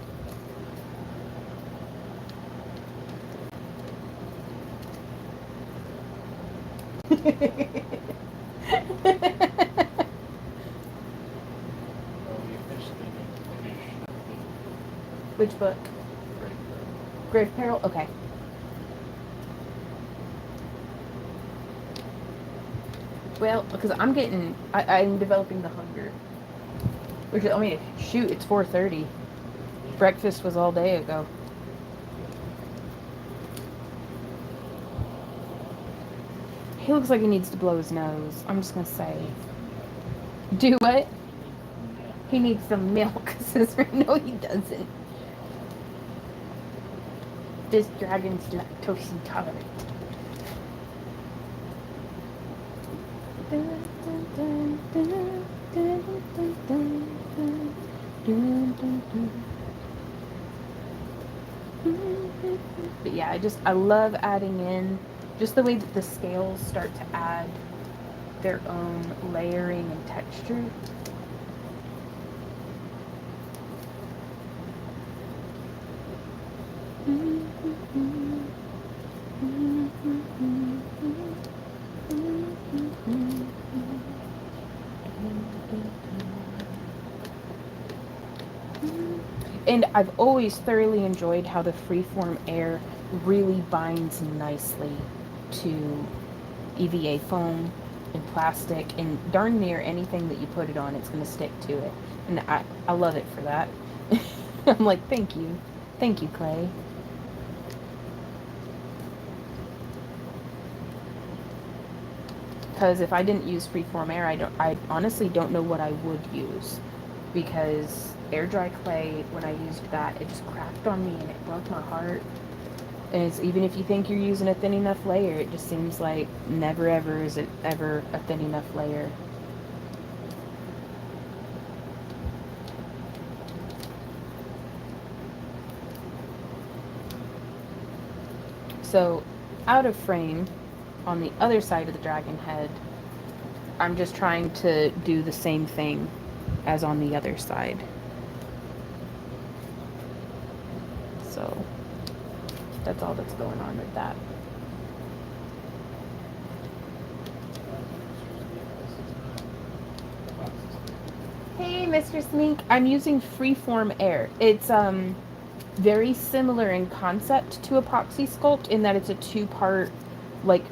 Which book? Grave Peril? Okay. Well, because I'm developing the hunger. Which, I mean, shoot, it's 4:30. Breakfast was all day ago. He looks like he needs to blow his nose. I'm just gonna say. Do what? He needs some milk. No, he doesn't. This dragon's lactose intolerant. But yeah, I love adding in just the way that the scales start to add their own layering and texture. And I've always thoroughly enjoyed how the freeform air really binds nicely to EVA foam and plastic, and darn near anything that you put it on, it's going to stick to it. And I love it for that. I'm like, thank you. Thank you, Clay. Because if I didn't use freeform air, I honestly don't know what I would use. Because air dry clay, when I used that, it just cracked on me and it broke my heart. And it's, even if you think you're using a thin enough layer, it just seems like never ever is it ever a thin enough layer. So out of frame, on the other side of the dragon head, I'm just trying to do the same thing as on the other side. So that's all that's going on with that. Hey, Mr. Smink. I'm using freeform air. It's very similar in concept to epoxy sculpt in that it's a two-part like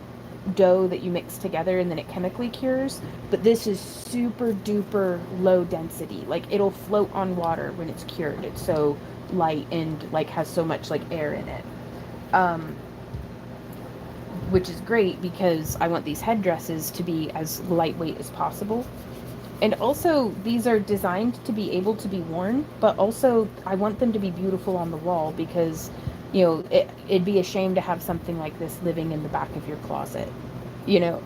dough that you mix together and then it chemically cures, but this is super duper low density. Like it'll float on water when it's cured. It's so light and like has so much like air in it. Which is great because I want these headdresses to be as lightweight as possible. And also, these are designed to be able to be worn, but also I want them to be beautiful on the wall because, you know, it'd be a shame to have something like this living in the back of your closet, you know?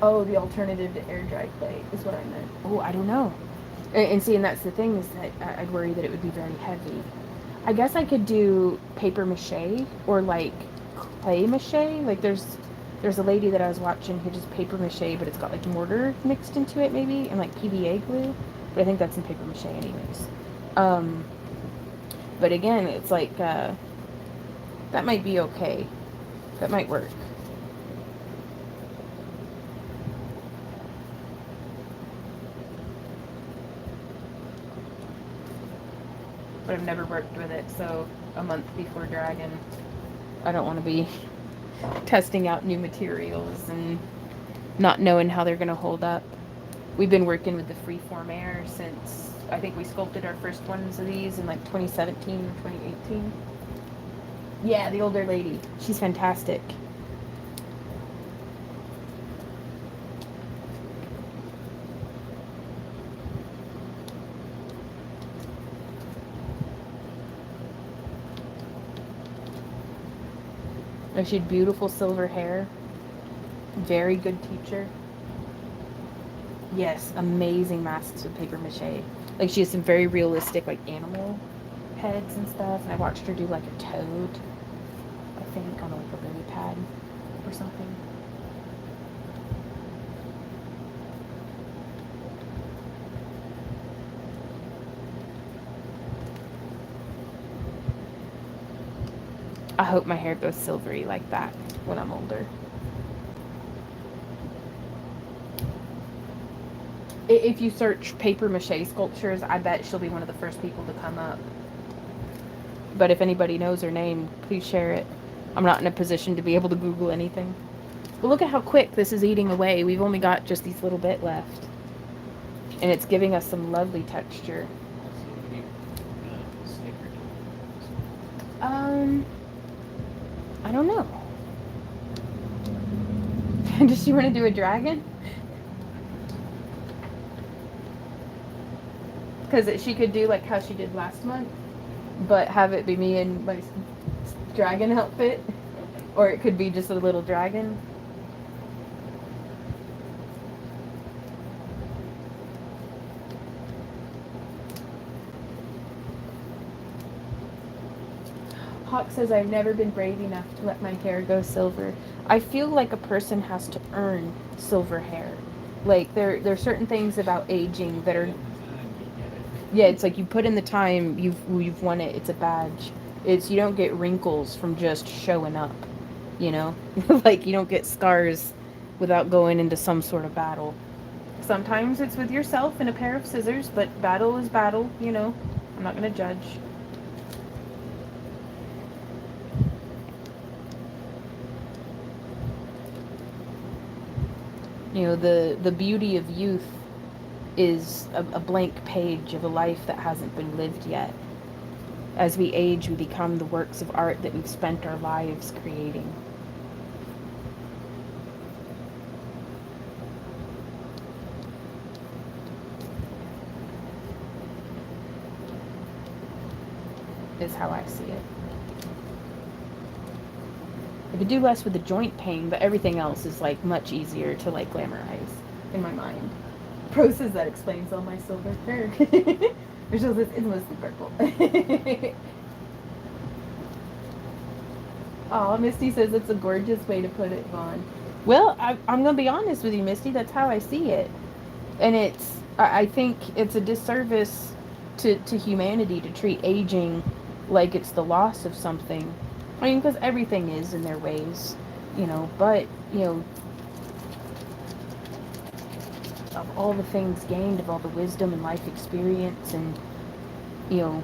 Oh, the alternative to air dry clay is what I meant. Oh, I don't know. And see, and that's the thing is that I'd worry that it would be very heavy. I guess I could do paper mache or like clay mache. Like there's a lady that I was watching who does paper mache, but it's got like mortar mixed into it maybe and like PVA glue. But I think that's in paper mache anyways. But again, it's like that might be okay. That might work. But I've never worked with it, so a month before Dragon, I don't want to be testing out new materials and not knowing how they're going to hold up. We've been working with the freeform air since I think we sculpted our first ones of these in like 2017 or 2018. Yeah, the older lady. She's fantastic. She had beautiful silver hair. Very good teacher. Yes, amazing masks with paper mache. Like she has some very realistic like animal heads and stuff. And I watched her do like a toad, I think, on like a lily pad or something. I hope my hair goes silvery like that when I'm older. If you search paper mache sculptures, I bet she'll be one of the first people to come up. But if anybody knows her name, please share it. I'm not in a position to be able to Google anything. But look at how quick this is eating away. We've only got just these little bit left. And it's giving us some lovely texture. I don't know. Does she want to do a dragon? Because she could do like how she did last month, but have it be me in my dragon outfit. Or it could be just a little dragon. Hawk says, I've never been brave enough to let my hair go silver. I feel like a person has to earn silver hair. Like, there are certain things about aging that are... Yeah, it's like you put in the time, you've won it, it's a badge. You don't get wrinkles from just showing up, you know? Like, you don't get scars without going into some sort of battle. Sometimes it's with yourself and a pair of scissors, but battle is battle, you know? I'm not going to judge. You know, the beauty of youth is a blank page of a life that hasn't been lived yet. As we age, we become the works of art that we've spent our lives creating. Is how I see it. I could do less with the joint pain, but everything else is like much easier to like glamorize in my mind. Pro says that explains all my silver hair. Which is it's mostly purple. Oh, Misty says it's a gorgeous way to put it, Vaughn. Well, I'm gonna be honest with you, Misty. That's how I see it, and I think it's a disservice to humanity to treat aging like it's the loss of something. I mean, because everything is in their ways, you know. But you know, of all the things gained, of all the wisdom and life experience, and you know,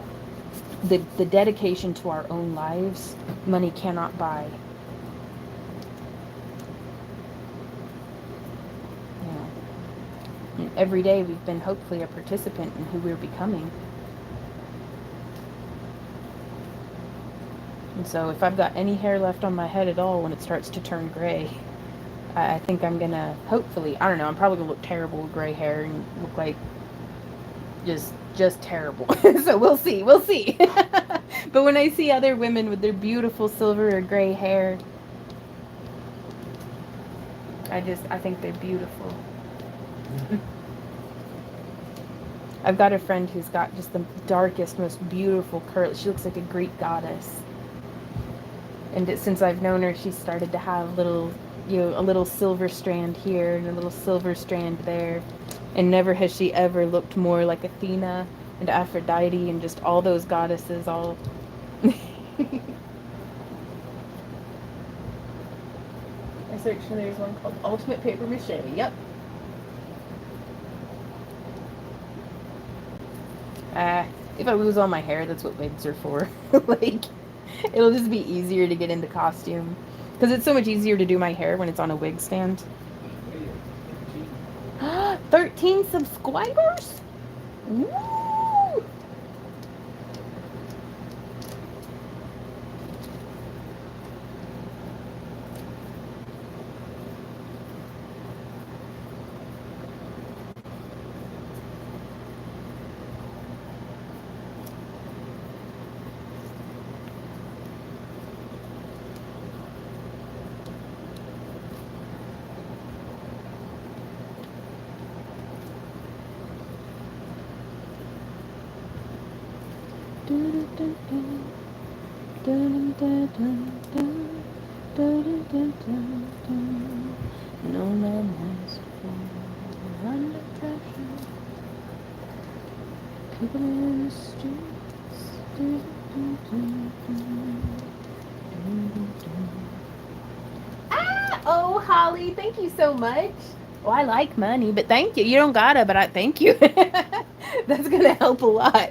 the dedication to our own lives, money cannot buy. You know, and every day we've been hopefully a participant in who we're becoming. And so if I've got any hair left on my head at all when it starts to turn gray, I think I'm gonna, hopefully, I don't know, I'm probably gonna look terrible with gray hair and look like just terrible. So we'll see. But when I see other women with their beautiful silver or gray hair, I think they're beautiful. I've got a friend who's got just the darkest, most beautiful curls. She looks like a Greek goddess. And since I've known her, she's started to have little, you know, a little silver strand here and a little silver strand there. And never has she ever looked more like Athena and Aphrodite and just all those goddesses all. I searched and there's one called Ultimate Paper Mache. Yep. If I lose all my hair, that's what wigs are for. Like, it'll just be easier to get into costume. Because it's so much easier to do my hair when it's on a wig stand. 13 subscribers? Woo! No man has fallen under pressure. People in the streets. Oh, Holly, thank you so much. Well, I like money, but thank you. You don't gotta, but I thank you. That's gonna help a lot.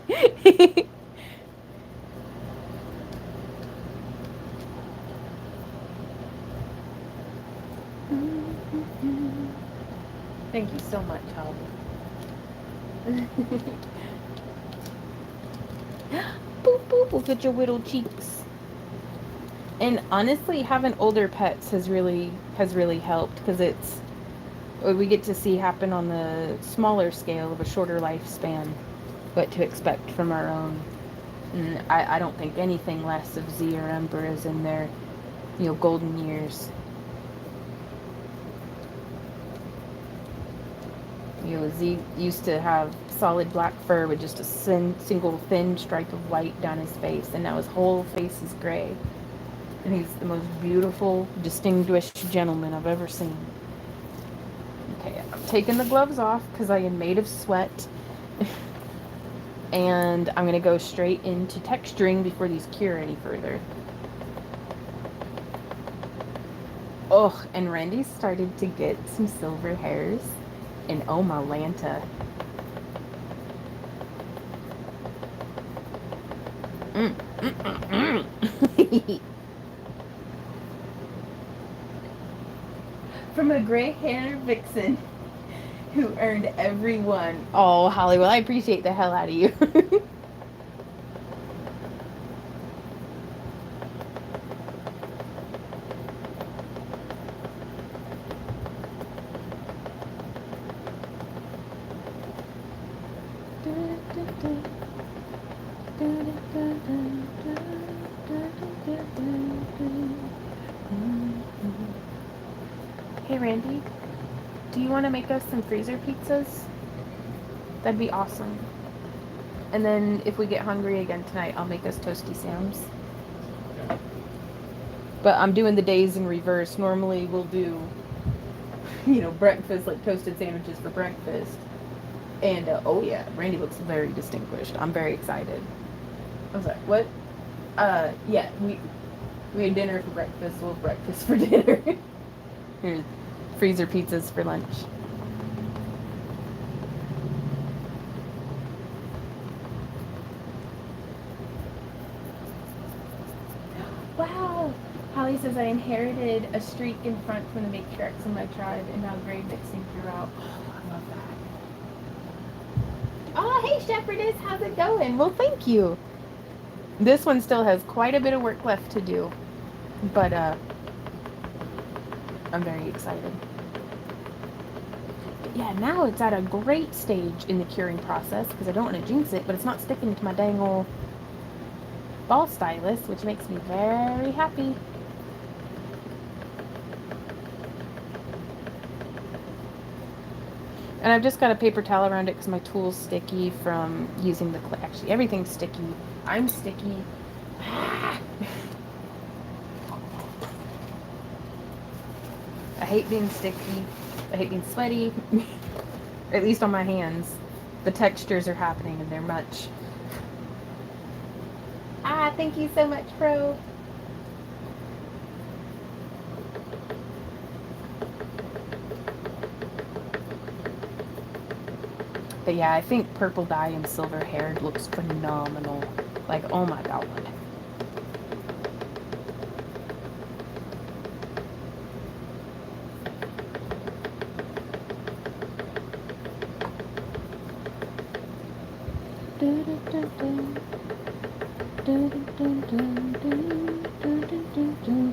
Thank you so much, Holly. Boop boop, look at your little cheeks. And honestly, having older pets has really helped, because it's we get to see happen on the smaller scale of a shorter lifespan what to expect from our own. And I don't think anything less of Z or Ember is in their, you know, golden years. You know, Z used to have solid black fur with just a single thin stripe of white down his face, and now his whole face is gray. And he's the most beautiful, distinguished gentleman I've ever seen. Okay, I'm taking the gloves off because I am made of sweat. And I'm going to go straight into texturing before these cure any further. Oh, and Randy started to get some silver hairs. And oh my Lanta. From a gray hair vixen who earned every one. Oh, Hollywood, I appreciate the hell out of you. Hey, Randy, do you want to make us some freezer pizzas? That'd be awesome. And then if we get hungry again tonight, I'll make us toasty Sam's. Okay. But I'm doing the days in reverse. Normally we'll do, breakfast, like toasted sandwiches for breakfast. And, oh yeah, Randy looks very distinguished. I'm very excited. I was like, what? Yeah, we had dinner for breakfast. We'll have breakfast for dinner. Here's freezer pizzas for lunch. Wow! Holly says I inherited a streak in front from the matriarchs in my tribe and now grade mixing throughout. Oh, I love that. Oh, hey Shepherdess, how's it going? Well, thank you. This one still has quite a bit of work left to do, but I'm very excited. But yeah, now it's at a great stage in the curing process because I don't want to jinx it, but it's not sticking to my dang old ball stylus, which makes me very happy. And I've just got a paper towel around it because my tool's sticky from using the clay. Actually, everything's sticky. I'm sticky. I hate being sticky. I hate being sweaty. At least on my hands. The textures are happening and they're much. Ah, thank you so much, Pro. But yeah, I think purple dye and silver haired looks phenomenal. Like, oh my god.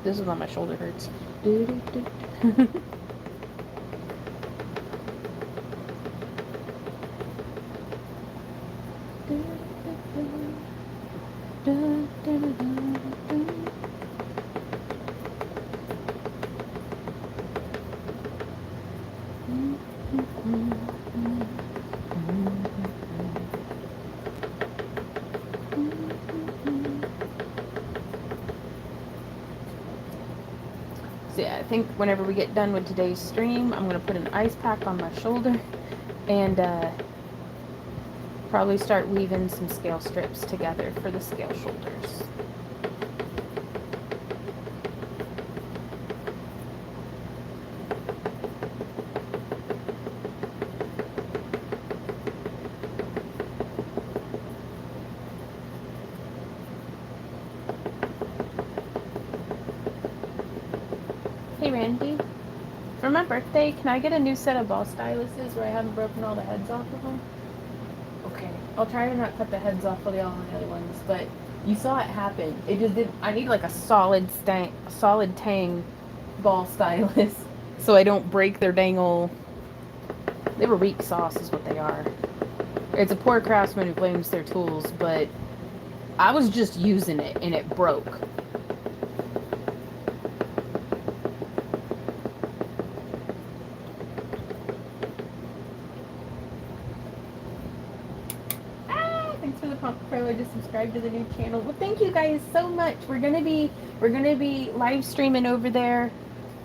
This is when my shoulder hurts. So yeah, I think whenever we get done with today's stream, I'm going to put an ice pack on my shoulder and probably start weaving some scale strips together for the scale shoulders. Hey Randy, for my birthday, can I get a new set of ball styluses where I haven't broken all the heads off of them? Okay, I'll try to not cut the heads off of the other ones, but you saw it happen. It just did. I need like a solid tang ball stylus so I don't break their dang old. They were weak sauce is what they are. It's a poor craftsman who blames their tools, but I was just using it and it broke. Pro, just subscribe to the new channel. Well, thank you guys so much. We're gonna be live streaming over there.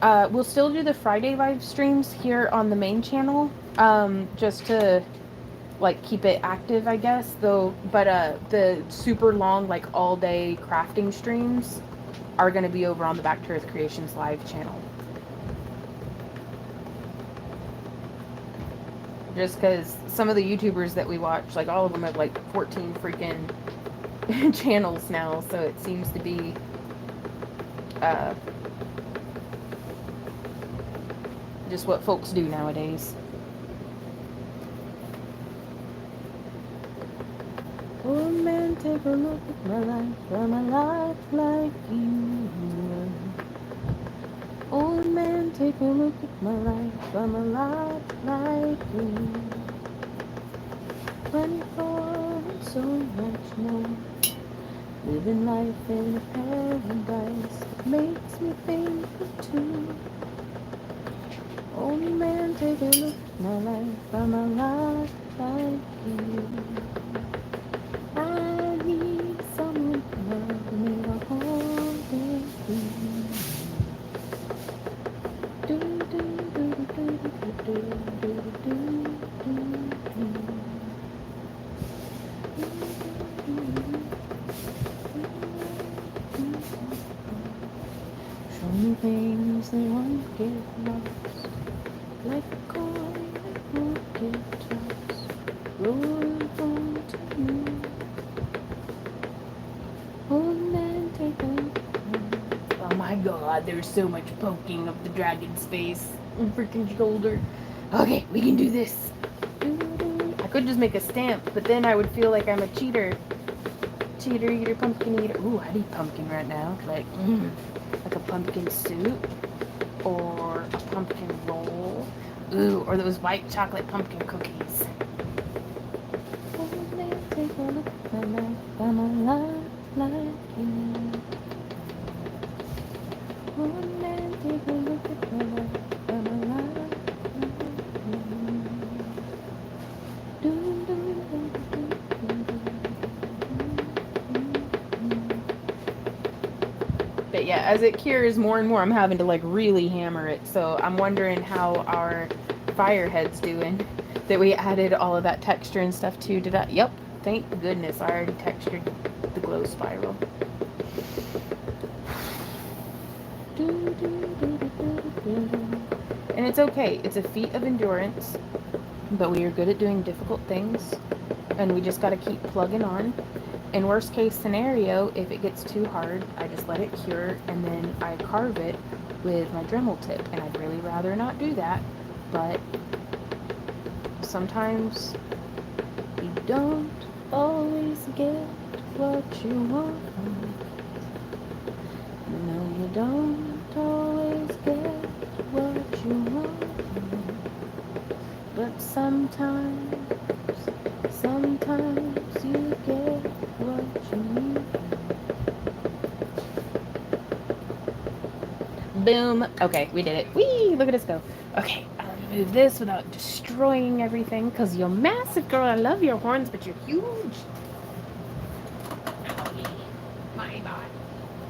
We'll still do the Friday live streams here on the main channel, just to like keep it active, I guess. Though, but the super long, like all day crafting streams are gonna be over on the Back to Earth Creations live channel. Just because some of the YouTubers that we watch, like all of them have like 14 freaking channels now, so it seems to be just what folks do nowadays. Oh man, take a look at my life, I'm a lot like you. Oh man, take a look at my life, I'm a lot like you. 24 and so much more. Living life in a paradise that makes me think of two. Oh man, take a look at my life, I'm a lot like you. I need someone to love me the whole day through. Do, do, do, do, do, do, do, do, do. Show me things they won't get lost, like a coin that won't get tossed, rolling home to you. Oh man, take a look. Oh my god, there's so much poking of the dragon's face and freaking shoulder. Okay, we can do this. I could just make a stamp, but then I would feel like I'm a cheater. Cheater eater, pumpkin eater. Ooh, I'd eat pumpkin right now. Like a pumpkin soup or a pumpkin roll. Ooh, or those white chocolate pumpkin cookies. Oh man, take a look at my life, I'm a lot like you. Oh man, take a look at my life, I'm a lot like you. Do, do, do, do, do, do. But yeah, as it cures more and more, I'm having to like really hammer it. So I'm wondering how our fire head's doing. That we added all of that texture and stuff to. Did I? Yep. Thank goodness I already textured the glow spiral. And it's okay. It's a feat of endurance. But we are good at doing difficult things. And we just got to keep plugging on. In worst case scenario, if it gets too hard, I just let it cure and then I carve it with my Dremel tip. And I'd really rather not do that. But sometimes you don't always get what you want. No, you don't always get what you want. But sometimes you get what you need. Boom. Okay, we did it. Whee! Look at us go. Okay, I'll remove this without destroying everything because you're massive, girl. I love your horns, but you're huge. My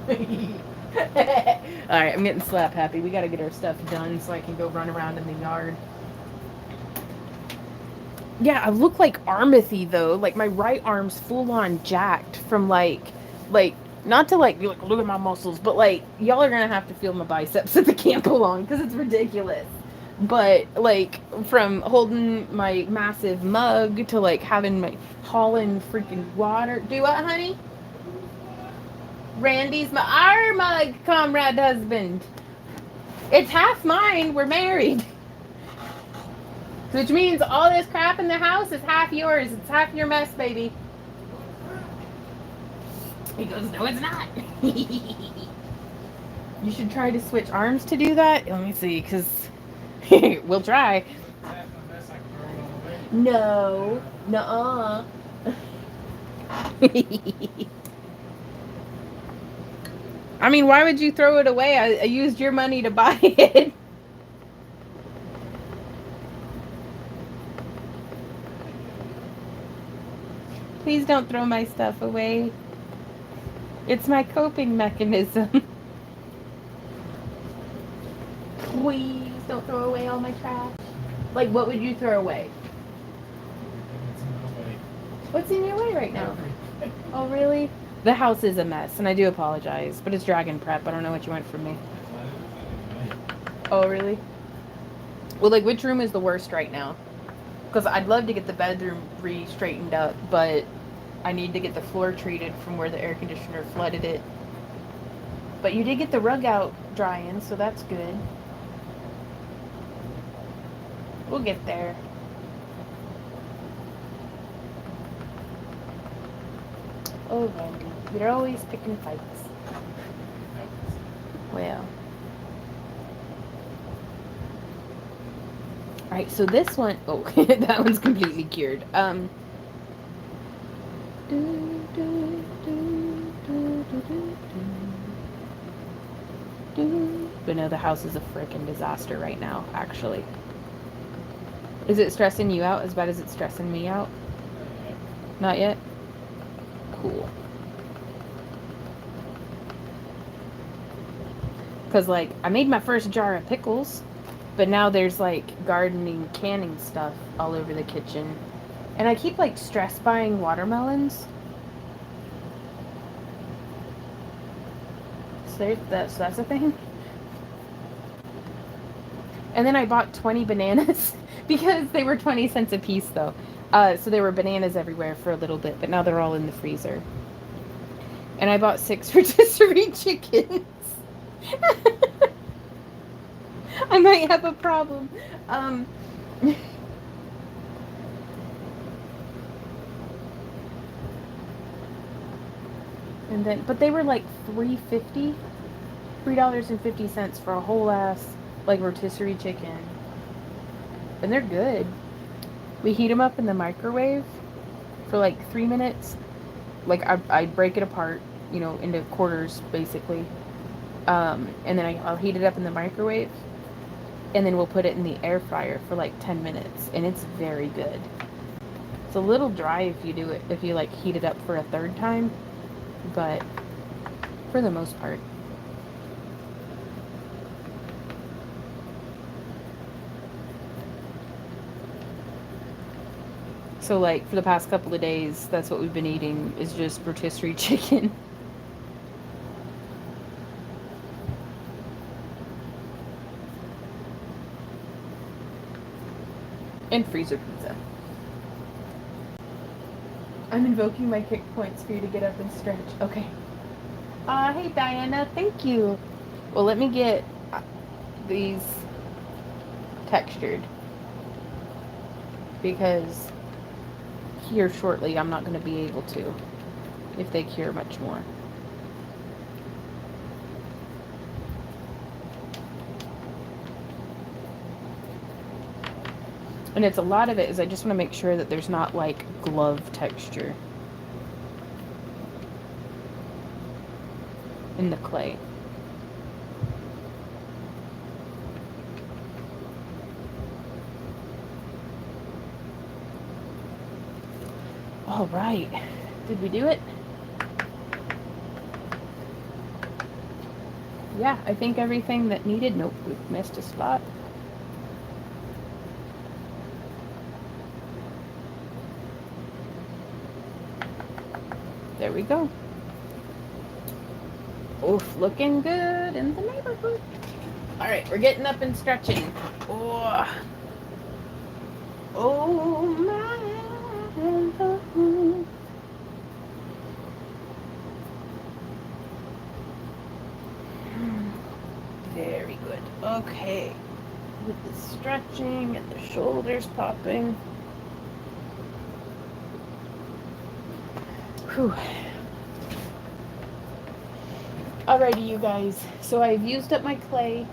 body. Alright, I'm getting slap happy. We gotta get our stuff done so I can go run around in the yard. Yeah, I look like Armathy though. Like my right arm's full on jacked from like not to like be like look at my muscles, but like y'all are gonna have to feel my biceps at the camp along because it's ridiculous. But like from holding my massive mug to like having my hauling freaking water. Do what, honey? Randy's our mug, comrade husband. It's half mine. We're married. Which means all this crap in the house is half yours. It's half your mess, baby. He goes, no, it's not. You should try to switch arms to do that. Let me see, because we'll try. No. Nuh-uh. I mean, why would you throw it away? I used your money to buy it. Please don't throw my stuff away. It's my coping mechanism. Please don't throw away all my trash. Like, what would you throw away? What's in your way right now? Oh, really? The house is a mess, and I do apologize, but it's dragon prep. I don't know what you want from me. Oh, really? Well, like, which room is the worst right now? Because I'd love to get the bedroom re-straightened up, but I need to get the floor treated from where the air conditioner flooded it. But you did get the rug out drying, so that's good. We'll get there. Oh, Randy, you're always picking fights. Well. Alright, so this one, oh, that one's completely cured. But no, the house is a freaking disaster right now, actually. Is it stressing you out as bad as it's stressing me out? Not yet? Cool. Because, like, I made my first jar of pickles, but now there's, like, gardening, canning stuff all over the kitchen. And I keep, like, stress buying watermelons. So that's a thing. And then I bought 20 bananas because they were 20 cents a piece, though. So there were bananas everywhere for a little bit, but now they're all in the freezer. And I bought 6 rotisserie chickens. I might have a problem. And then, but they were like $3.50 for a whole ass like rotisserie chicken, and they're good. We heat them up in the microwave for like 3 minutes. Like I break it apart, you know, into quarters basically, and then I'll heat it up in the microwave, and then we'll put it in the air fryer for like 10 minutes, and it's very good. It's a little dry if you do it, if you like heat it up for a third time, but for the most part. So like for the past couple of days, that's what we've been eating, is just rotisserie chicken. And freezer pizza. I'm invoking my kick points for you to get up and stretch. Okay. Hey Diana, thank you. Well, let me get these textured, because here shortly I'm not going to be able to if they cure much more. And it's a lot of it is I just want to make sure that there's not like glove texture in the clay. All right. Did we do it? Yeah, I think everything that needed. Nope, we missed a spot. There we go. Oof, looking good in the neighborhood. All right, we're getting up and stretching. Oh, oh my. Very good. Okay. With the stretching and the shoulders popping. Whew. Alrighty, you guys. So I've used up my clay.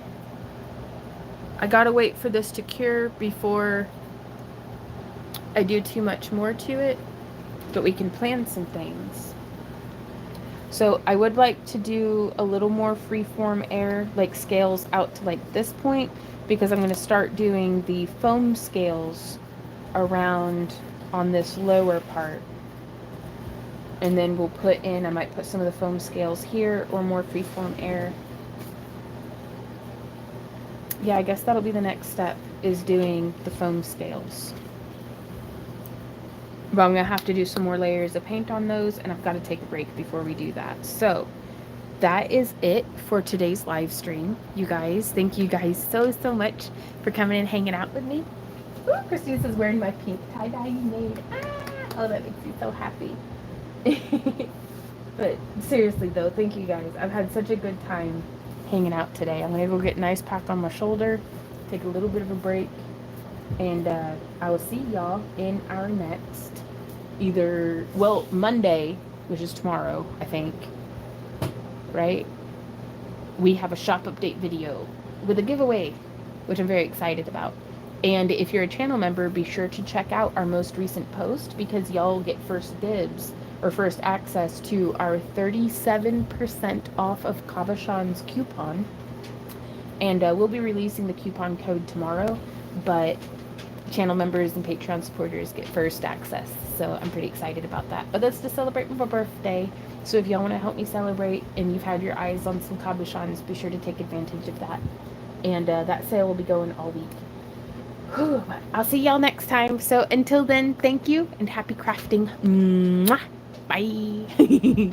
I gotta wait for this to cure before I do too much more to it, but we can plan some things. So I would like to do a little more freeform air, like scales out to like this point, because I'm going to start doing the foam scales around on this lower part. And then we'll put in, I might put some of the foam scales here, or more freeform air. Yeah, I guess that'll be the next step, is doing the foam scales. But I'm going to have to do some more layers of paint on those, and I've got to take a break before we do that. So that is it for today's live stream. You guys, thank you guys so much for coming and hanging out with me. Ooh, Christine is wearing my pink tie-dye you made. Ah, oh, that makes me so happy. But seriously though, thank you guys. I've had such a good time hanging out today. I'm gonna go get an ice pack on my shoulder, take a little bit of a break, and I will see y'all in our next Monday, which is tomorrow, I think. Right? We have a shop update video with a giveaway, which I'm very excited about. And if you're a channel member, be sure to check out our most recent post because y'all get first dibs or first access to our 37% off of Kavashan's coupon. And we'll be releasing the coupon code tomorrow, but channel members and Patreon supporters get first access. So I'm pretty excited about that. But that's to celebrate my birthday. So if y'all want to help me celebrate and you've had your eyes on some cabochons, be sure to take advantage of that. And that sale will be going all week. Whew. I'll see y'all next time. So until then, thank you and happy crafting. Mwah. Bye.